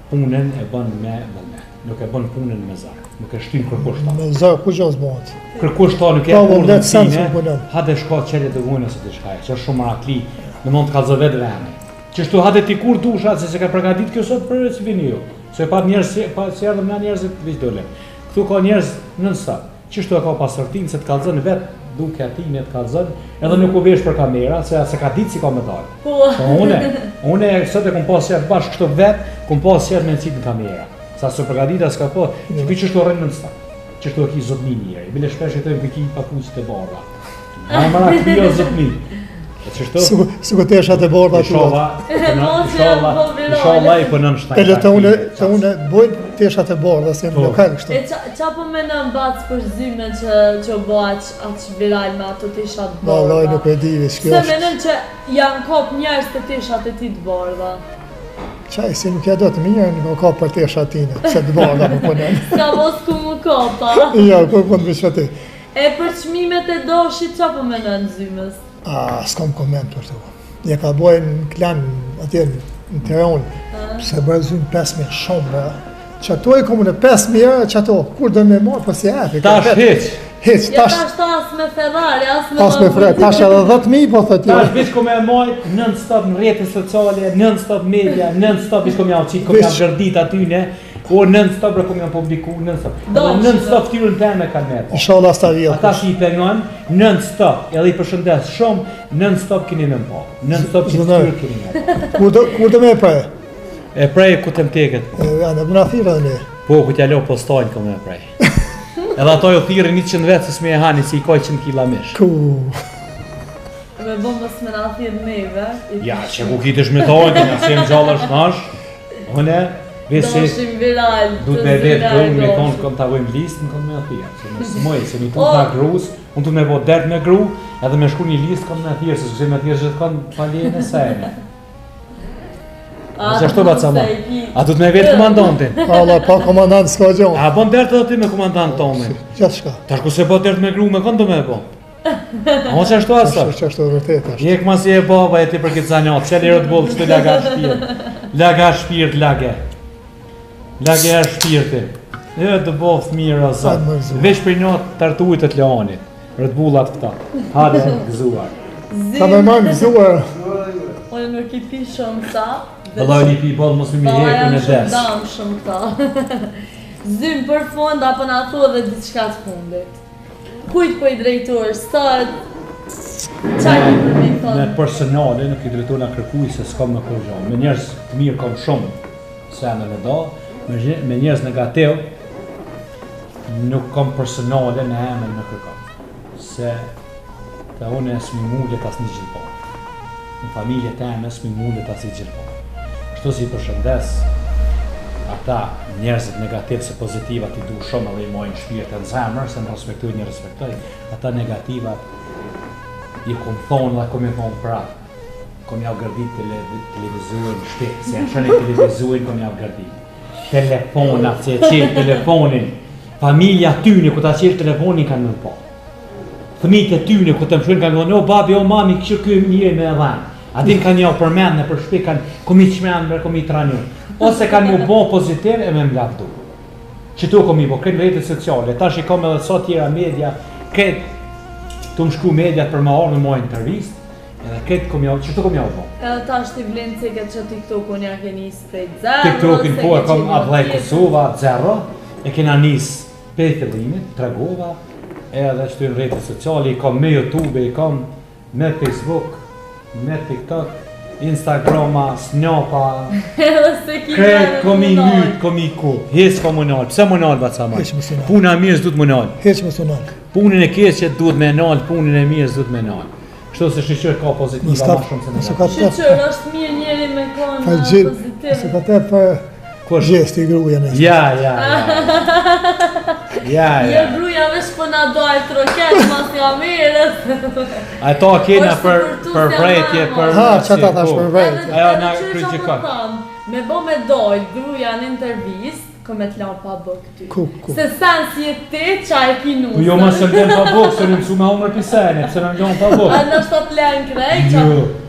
punën e bën me vullnet. Nuk e bën punën me zak. Nuk e shtyn kërkush ta. Me zë ku gjos bëhet. Kërkush ta nuk e Pa, ka vullnet urrë sensu sine. punon. Hade shko qele të vojnë ose diçka, që është shumë marakli, në mund të kallëzë vetë vende. Qështu hade ti kur dusha se ka përgatit kjo sot për si vini ju. Se pa njerëz si erdhëm na njerëzit veç dole. Këtu ka njerëz non-stop. Qështu e ka pasërtin se të kallëzën vetë duke atine të kallëzën, edhe nuk u vesh për kamera, se ka ditë si ka me dalë. Po. Une sot e kom pas jetë bashkë kështu vetë, kom pas jetë me nësit në kamera. Sa së përgatita s'ka po, që pi qështu rënë non-stop. Qështu e ki zotni njeri, bile shpesh e të e pëki papuqit e barra. Mara këti o zotni. Su ku të eshat e borda të Inshallah i përnën shtajnë. Edhe të une bojnë të eshat e borda, se në lokal kështu. E qa po me në mbac për zyme që bëhat aq viral me ato të ishat borda? Vallaj nuk e divi, s'kjo Se është. menem që janë kop njerës të të ishat e ti të borda. Qaj, si nuk e do të mirë, nuk ka për të eshat tine, se të borda më punen. Ska mos ku mu kopa. Ja, ku kënë vishë ti. E për qmimet e doshit qa po me në zymës? S'kom koment për të. Je ka bojnë në klan atje në Tiranë, se bërë zymë 5.000 shumë, bërë. Që ato e komu në 5.000, që ato, kur do me marë, për si efi. Tash hiq. Hiq, Ja tash as me Ferrari, as me... Pas me Ferrari, tash edhe 10.000, po thët Tash bish kom e mojt, non-stop në rrjetet sociale, non-stop media, non-stop bish kom javë qitë, kom javë gërdit atyne, o non-stop kom javë publiku, non-stop. Edhe non-stop tyrën teme kanë me po. Inshallah sta vjetë. Ata që i pengon, non-stop, edhe i përshëndes shumë, non-stop keni me mpo. Non-stop që të tyrë keni me po. Kur do me prej? E prej ku të mteket. Janë, bëna thira dhe ne. Po, ku t'ja lo postojnë kom e prej. Edhe ato jo thirë 100 vetë, se s'me e hani si i koj 100 kila mish. Ku... Me bëmë mos me na thirë meve. Ja, që ku ki të shmetojnë, të nësim gjallë është nash, une, vesi, Doshim viral. du të me vetë grunë, me thonë, kom të avojmë listë, në kom me atyja. Se në smoj, se një tunë nga grus, unë tu me bo dertë me gru, edhe me shku një listë, kom me atyja, se s'këse me atyja që të kanë faljen e sajnë. A shto baca ma? A du të me vetë komandontin? Allah, pa komandant s'ka gjonë. A bon dertë edhe ti me komandant tomin? Qatë shka? Tash ku se bo dertë me gru, me kënë do me bo? A që ashtu asa? Që është të vërtet është. Jek mas i e baba e ti për këtë zanjot, qëllë i rëtë bolë qëtë laga shpirt. Laga shpirt, lage. Lage e shpirti. E të bofë mirë o zotë. Vesh për një të artujt të të leonit. Rëtë bullat këta. Hade gëzuar. Ka me marë gëzuar. Unë nuk i pi shumë ta. Vëllaj një pi bolë mos më heku në des. Damë shumë ta. Zymë për fond, apo na thua dhe diçka të fundit. Kujt po i drejtuar, sot, qaj ki për me thonë? Me personale nuk i drejtuar nga kërkuj se s'kam në kërgjohë. Me njerëz të mirë kam shumë se në me do, me njerëz negativ nuk kam personale në emën me kërkam. Se të une s'mi mullet as një gjithë në familje të eme s'mi mullet as një gjithë Kështu si përshëndes ata njerëzit negativ se pozitivat i du shumë edhe i mojnë shpirët në zemër, se në respektuj një respektoj, ata negativat i kom thonë dhe kom i thonë pra, kom javë gërdit televizurin në shpirë, se në shënë televizurin kom javë gërdit. Telefonat, se e qelë telefonin, familja tyne ku ta qelë telefonin kanë në po. Fëmijët e tyne ku të më shkojnë kanë thonë, o babi, o mami, kështë kjo njëri me edhanë. Adin kanë javë përmend në për shpi, kanë komi qmenë, komi tranjur. Ose kanë mu bon pozitiv e me mlafdu. Që tu komi bo, kretë rejtet sociale, tash i kom edhe sot tjera media, kretë të më shku mediat për ma orë në mojë intervist, edhe kretë komi javë, që tu komi javë bo. Edhe tash t'i vlenë ceket që TikTok-un ja ke njësë prej 0, TikTok-in po e kom Adlaj Kosova 0, e kena njësë pe fillimit, tregova, edhe që tu në rejtet sociale, i kom me YouTube, i kom me Facebook, me TikTok, Instagrama, Snapa, Kretë komi myt, komi ku, hes ko më nalë, pse më nalë Bacaman? Puna e mirë s'duhet më nalë. Heq më të nalë. Punën e keqe duhet me nalë, punën e mirë s'duhet me nalë. Kështu se shoqër ka pozitiva më shumë se negative. Shoqër është mirë njeri me kënë pozitiv. Se ka tërë për gjesti i gruja nëjë. Ja. Jo gruja vesh për na dojë troket, mas nga mirë. Ato kena për vrejtje, për... Ha, që ta thash për vrejtje. Ajo na kryqikon. Me bo me dojë gruja në intervist, këmë të lanë pa bëk ty. Ku? Se sen si e ti, qa e kinusë. Jo ma se vlen pa bëk, se në mësu me umër pisene, pëse në vlen pa bëk. A në shtë të lenë krej, qa?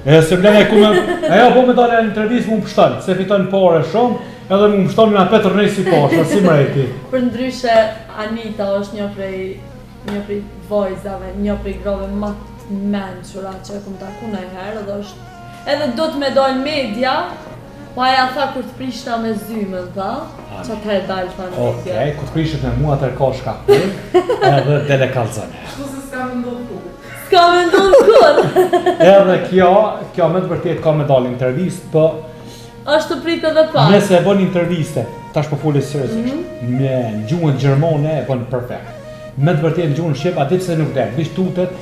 Jo, se vlen e ku me... Ajo po me dole në intervist mu më pështanë, se fiton pare shumë, edhe mu më pështanë me Petr nej si pashë, si mrejti. Për ndryshe, Anita është një prej vojzave, një prej grove më të menqura që e këmë taku në herë, edhe është... Edhe do të me dojnë media, pa ja tha kur të prishta me zymën, tha, që të e dalë të në media. Okej, kur të prishtet me mua tërë ka shkapur, edhe dele kalzane. Shtu se s'ka me ndonë kur. S'ka me ndonë kur! Edhe kjo me të vërtet ka me dalë intervist, po... është të pritë edhe pak. Nëse e bën interviste, tash po folë seriozisht, me gjuhën gjermane e bën perfekt. Me të vërtet në gjuhën shqip, a ditë se nuk del, vish tutet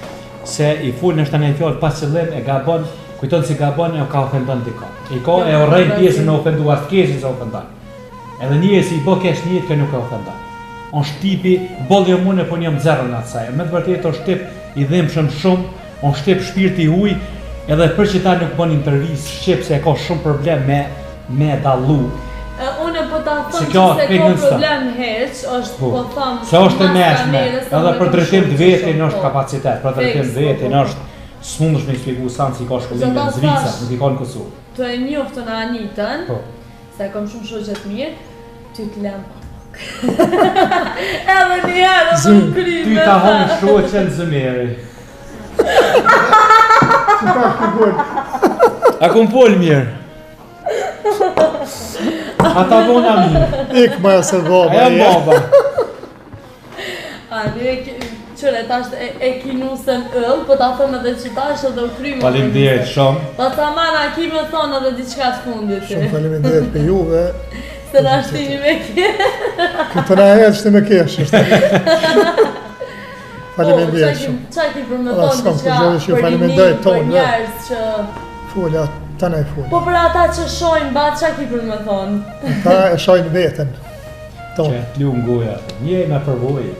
se i folë në shtanë e fjallë pas qëllim e gabon, kujton si gabon e o ka ofendon dika. I ka e orrejn pjesën me ofendu, as t'kesin se ofendon. Edhe një e si i bo kesh njët kë nuk e ofendon. On shtipi, bolje mune po njëm zerën atë saj. Me të vërtet o shtip i dhimshëm shumë, on shtip shpirti huj, edhe për që ta nuk bën intervjist shqip se e ka shumë problem me dallu. Unë po ta thëmë që se ka problem heq, është po thëmë... Se është e meshme, edhe për drejtim të vetin është kapacitet, për drejtim të vetin është s'mund është me i shpjegu sanë si ka shkollime në Zvicra, nuk i ka në Kosovë. Të e njoftë në Anitën, se kom shumë shoqet mirë, ty t'lem pak. Edhe njëherë të më kryme. Ty ta honë shoqen zëmeri. A kom pol mirë? Ata bona mirë. Ik ma se baba. Aja baba. A, qëre tash e kinusën ëllë, po ta thëmë edhe që tash edhe u krymë. Faleminderit shumë. Bacaman, a ki me thonë edhe diçka të fundit. Shumë faleminderit për juve. Se na shtini me kje. Këtë na e shtë me kesh. Faleminderit shumë. Qa ki për me thonë diçka për rinim, për njerës që... Folja, ta ne folja. Po për ata që shojnë bat, qa ki për me thonë? Ta e shojnë veten. Që t'lu ngoja, një me përvojë.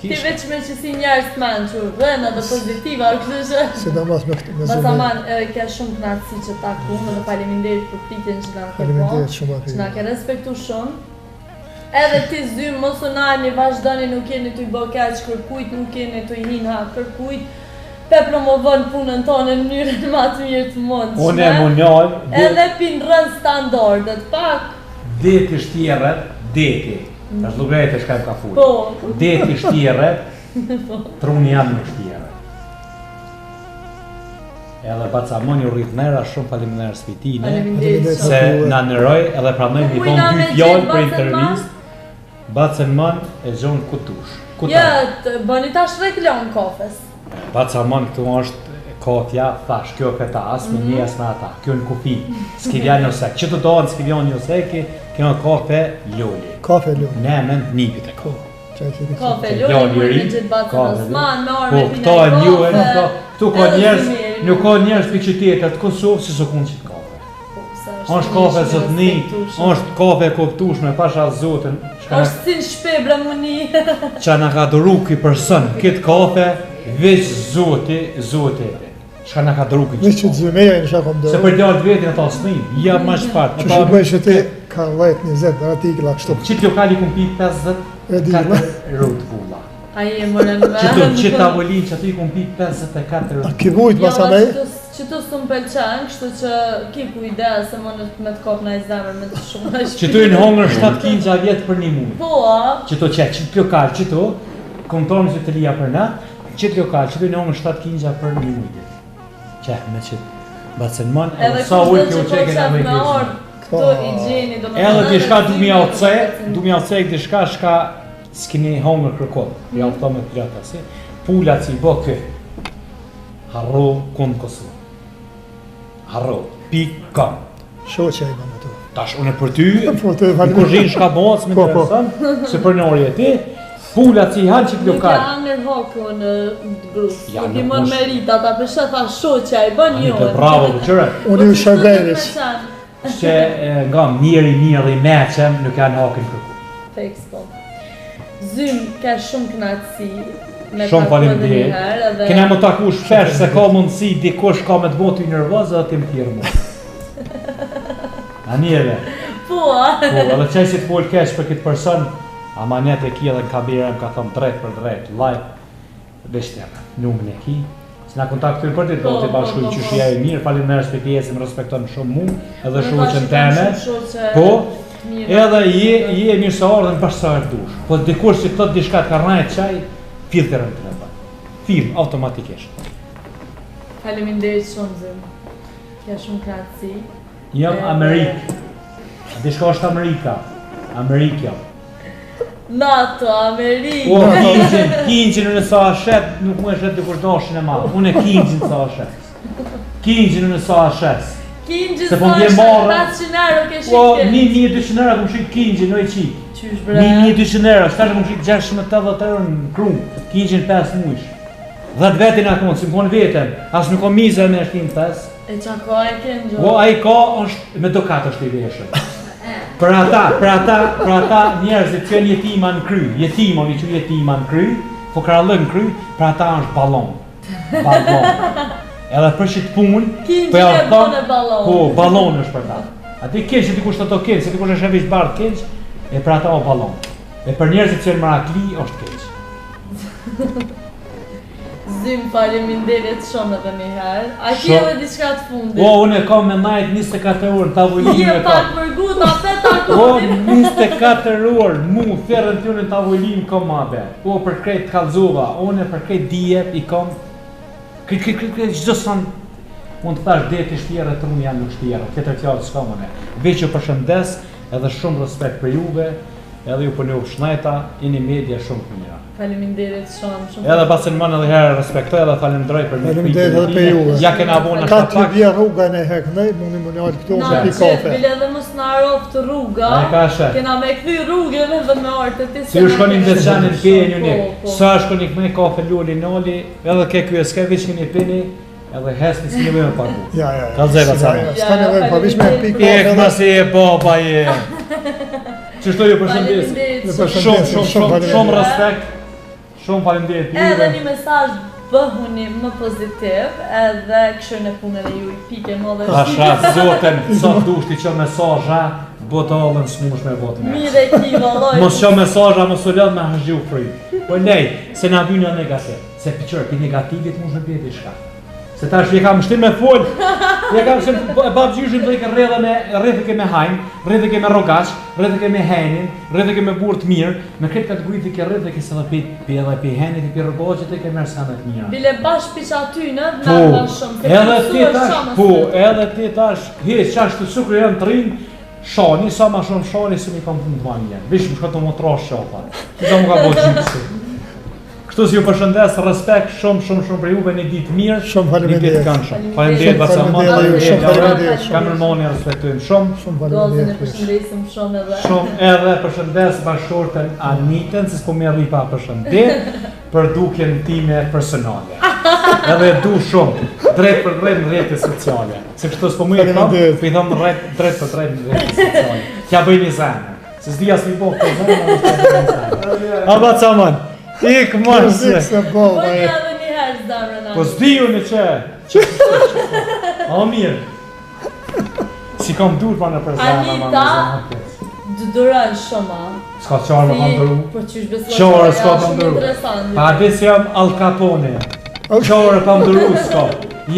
Ti veç me që si njerës të menqur, rëna dhe pozitiva, kështu që... Si da mas me zëmi. Bacaman, ke shumë knatësi që ta kumë dhe faleminderit për pritjen që na ke po. Faleminderit shumë atë. Që na ke respektu shumë. Edhe ti zymë, mos u nani, vazhdoni, nuk jeni të i bo keq kërkujt, nuk jeni të i hinë ha kërkujt. Pe promovon punën tonë në mënyrën ma të mirë të mundshme. Unë e munjoj... Edhe pin rën standardet, pak. Deti shtjerët, deti. Është lugrejt e shka e ka full. Po. Deti shtjerët, truni jam në shtjerët. Edhe Bacamon ju rrit nëra shumë faleminderit spitine. Se na nëroj edhe pranoj mi thonë dy fjallë për intervjist. Bacamon e gjonë kutush. Ja, bëni tash reklam kafes. Bacamon këtu është kotja, thash, kjo këta, asë me një asë me ata, kjo në kufi, Skivjan Josek. Që të donë Skivjan Joseki, kjo në kafe Loli. Kafe Loli. Ne me në nipit e ko. Kafe Loli, me gjithë Bacën Osman, me orë me pina këto e njue, këtu ka njerës, nuk ka njerës për qytetet Kosovë si së kunë qitë kafe. është kafe zotni, është kafe koptushme, pasha zotën. është si në shpebre muni. Qa në ka duru këj person, këtë kafe, veç zoti. Shka në ka dru këj Veç që të zëmeja në shakom dërru. Se për djallë vetin e ta s'nim, ja ma shpat. Që shubëj që ti ka 10-20 artikla kështu. Qitë lokali kum pi 54 rrut vula. A je mërë në vend. Qitë tavolin që ati kum pi 54 rrut. A ki vujt masa me? Qëtu s'u m'pëlqen, kështu që ki ku ide se më me të kop në i zemër me të shumë në shpiti. Qëtu i në hongër 7-15 vjetë për një mund. Po, a? Qëtu qitë lokal, qëtu, kontorën që të lija për na, qitë lokal, qëtu i në hongër 7-15 për një mund. Me qitë Bacënman, edhe sa ujtë kjo qeke në me kërë. Këto i gjeni do me... Edhe t'i shka du mi alcek, t'i shka s'kini hongër kërkot. Ja u këto me pirata si. Pullat si bo kë. Harro kundë Kosovë. Harro, pikon. Shoqja i bën ato. Tash unë për ty, Po të në kuzhinë shka boc më intereson, se për nori e ti, pulat si hanë që të Nuk lokal. e angër hoku në grupë. Ja, Nuk i nuk mën mos- merita, ta pesha tha shoqja i bën jo. Anite, bravo, qëre. Unë ju shërberis. Që nga mirë i meqem, nuk janë hakin kërku. Feks po. Zym ka shumë kënaqësi. me Shumë takuar edhe faleminderit. një herë, edhe- Kena më taku shpesh se ka mundësi dikush ka me të botu i nervoz edhe ti më tjerë mu. Anjeve. Po, Po, edhe qaj si të folë kesh për këtë person, amanet e ki edhe në kabire më ka thonë drejt për drejt, live, veshtem, numën e ki. Se na kontaktojnë për ditë, do të bashkuj që shia e mirë, faleminderit për pjesën, më respekton shumë mu, edhe shoqën teme. Po, edhe je mirë se ardhen për sa herë dush. Po dikush që thot diçka të ka rrajt qaj, filtrën të nëpër. Film, automatikisht. Faleminderit shumë Zym. Ka shumë kënaqësi. Jam Amerikë. A di shka është Amerika? Amerikja. NATO, Amerikë. O, kingjin në sa shet, nuk më e shet dikur dashin e madhë. Unë e kingjin sa shet. Kingjin në sa shet. Kingjë Se sa po m'je marrë. 700 euro ke Po, shikë. 1.200 euro këmë shik kingjin, në e qik. Qysh bre. 1.200 euro, shtarë këmë shik 680 euro në krum. Kingjin 5 mujsh. 10 vetin akon, si më konë vetën. As nuk o mize me shtim 5. E qa ka e kënë Po, a i ka, është, me dokat është i veshën. Për ata njerëzit që janë jetima në kry, jetima një që jetima në kry, po krallën në kry, për ata është balon. Balon. Edhe për që të punë, Kingjë e bone balon. Po, balon është për ta. Ati keq që dikush të to keq, se dikush është e veç bardh keq, e për ata o balon. E për njerëzit që janë marakli, është keq. Zym, faleminderit shumë edhe një herë. A ki Shumë. edhe diçka të fundit? O, unë e kam me najt 24 orë, tavolinë Je e pak kam. mërgut, a fe O, takonin. 24 orë, mu, therën t'ju në tavolinë kam mabe. O, për krejt kalzova, unë për krejt dijet i kam. Këtë gjithë sanë, mund të thash deti shtjera të unë janë në shtjera, tjetër fjallë s'ka mëne. Veq ju përshëndes, edhe shumë respekt për juve, edhe ju për një shnajta, jeni media shumë të mira. Faleminderit shumë. Edhe pasën më në dhe herë respektoj edhe falemderoj për një Faleminderit edhe për juve. Ja kena bona Ka shta të pak. vje rruga në heknej, mundi më njallë këtu Na me pi qëtë, kafe. bile edhe mos në arof të rruga. A e ka shë? Kena me këthy rrugën edhe me artë të Si ju shkonin dhe qanin pejnë një, Po. sa shkonin këmej kafe lulli noli, edhe ke kjo s'ke vish keni pini, edhe hesni si një me pagu. Ja. Ka zeba Si, ca. ja, s'ka nevojë, po vish me pi kafe. Ek ma si e baba je. Qështu ju përshëndes. Faleminderit Ju shumë. përshëndes. Shumë respekt. Shumë faleminderit Edhe juve. një mesazh bëhuni më pozitiv, edhe këshirën e punën e ju i pike më dhe Pasha zoten, sa dushti që mesazha, botallën s'mush me botë me. mire ki valloj. Mos që mesazha mos u lënë me hëzhiu fry. Po nej, se na vjen në negativ. Se piqër, pi negativit mund të bëhet diçka. Se tash je kam shtim me fol. Je kam se babgjyshin do i ka rrethike me hajn, rrethike me rrogaç, rrethike me henin, rrethike me burr të mirë, me këtë kategori ti ke rrethike se pi edhe pi henit, pi rrogaçit e ke merr sa më të mira. Bile bash piç aty në Po, na shumë. edhe ti tash, edhe ti tash, hiç çash të sukri janë të rinj, shani sa më shumë shani se mi kam punë të vanja. Vish më shkon të më trosh shofa. Ti do më ka bëj gjyksi. Kështu si ju përshëndes, respekt shumë për juve, një ditë mirë, Shumë faleminderit. një ditë këndshëm. Faleminderit Basamat, Shumë faleminderit. Kamermani respektojmë shumë. Shumë Dozën e faleminderit. përshëndesim shumë edhe. Shumë edhe përshëndes bashkëshorten Anitën, se s'po merr pa përshëndet, për dukjen time personale. Edhe e du shumë, drejt për drejt në rrjetet sociale. Se kështu s'po më e kam, Faleminderit. po i them drejt për drejt në rrjetet sociale. Kja bëj një zemë. Se s'di as mi bo këtë zemë, a ba caman, ik Mërzik mëse. se Po baba një e. edhe një herë zdamrën Po s'di ju në që. A mirë. Si kam dur pa në për zemë, Anita. Dëdurën shumë, a? s'ka qarë më kam duru. Po qysh besoj. Qarë s'ka shumë kam duru. interesant. Pa di se jam Al Capone. Qarë kam duru s'ka.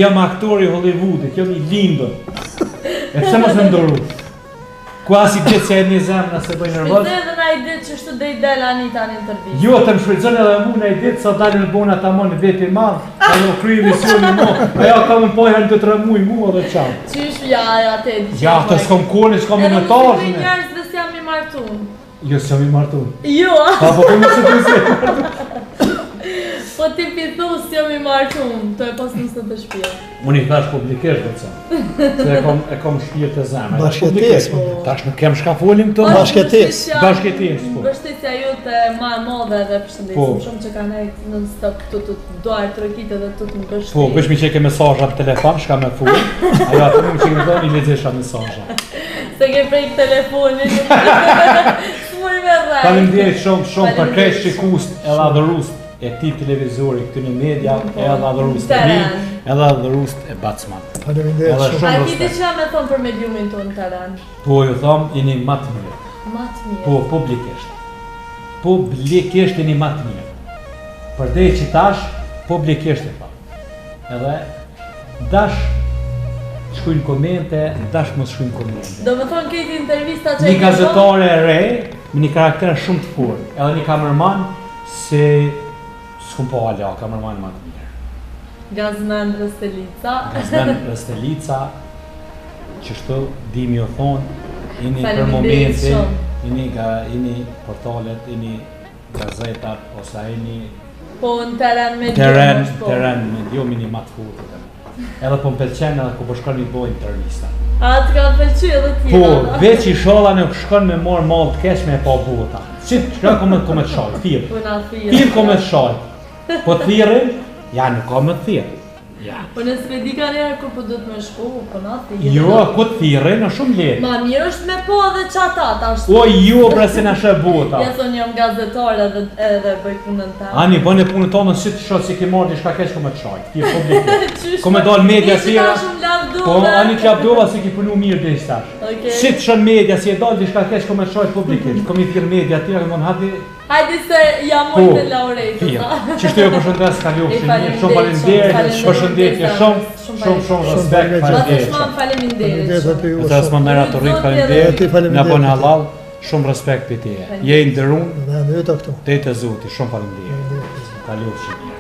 Jam aktori Hollywoodit, jam i lindër. E pse mos më nduru? Ku asi ditë se e një zemë nëse bëj nervoz? Shpëzë edhe na i ditë që shtu dhe i del Anita në intervjist. Jo të më shfrytëzën edhe mu në i ditë sa dalin në bona ta më në veti madhë, a jo kry emisioni mu, ajo ka më pojherën të 3 muj mu edhe qamë. Qysh ja te di. Ja, të s'kom kone, s'kom Edhe minutajnë. mos i njerëz dhe s'jam i martun. Jo, s'jam i martu. Jo, Pa, po për më se të si. po Po ti pithus jam I martum, të e pas nësë të shpia. Unë I thash publikisht do të thënë. Se e kom shpirt të zemrës. Bashkëtesë. Tash nuk kem shka folim këtu. Bashkëtesë. Bashkëtesë, po. Mbështetja jote më e madhe dhe përshëndesim shumë që kanë ejtë në stop këtu të doar trokite dhe të mbështet. Po, bësh mi çeke mesazha në telefon, shka me fol. Ajo atë më çike doni lexesha mesazha. Se ke prek telefonin. Faleminderit shumë për krejt shikues edhe adhurues e këtij televizori, këtu në media, edhe adhurues të mi, edhe adhurues e Bacman. Faleminderit shumë. A ti diçka me thon për mediumin tonë Taran? Po ju them, jeni më të mirë. Më të mirë. Po, publikisht. Publikisht jeni më të mirë. Përdej që tash, publikisht e them. Edhe dash shkruajnë komente, dash mos shkruajnë komente. Do më thonë këtë intervista që Një gazetare e re, me një karakter shumë të fortë, edhe një kamerman se s'kum po ala, kamerman më të mirë. Gazmen Restelica. Gazmen Restelica, qështu dimi o thonë, ini për Faleminderit momente, shumë. ini portalet, ini gazetat, ose ini Po në teren me teren me djomi një matë fortë. Edhe po më pëlqen edhe ku po shkon I bëj intervista. A të ka pëlqy edhe tjera? Po, veç I sholla nuk shkon me marr mall të keq me pa bota. Si çka komë të shoj, thirr. Po na thirr. Thirr komë të shoj. Po thirrën, ja nuk komë të thirr. Ja. Po nësë me di ka njerë kur po do të me shku, po na thirr. Jo, ku të thirrën, është shumë lehtë. Ma mirë është me po edhe qata, tash. O jo, bre se na shë bota. Ja thonë jam gazetare edhe bëj punën ta. Ani bëni punën tonë si të shoh si ke marrë diçka keq komë të shoj. Ti publik. Komë dal media si. Po ani klap dova si ki punu mirë dhe tash. Si të shon media, si e dal diçka keq komë të shoj publikisht. Komë I thirr media të tjera domon hadi. Hajde se jam mojtë e lauretë. Qështu jo përshëndes kalofshin, shumë faleminderit, përshëndetje shumë respekt, faleminderit. Faleminderit. Të asma mera të rritë, faleminderit, në bënë halal, shumë respekt për tije. Je I ndërun, Dhe në jetë këtu. te të zoti, shumë faleminderit. Kalofshin.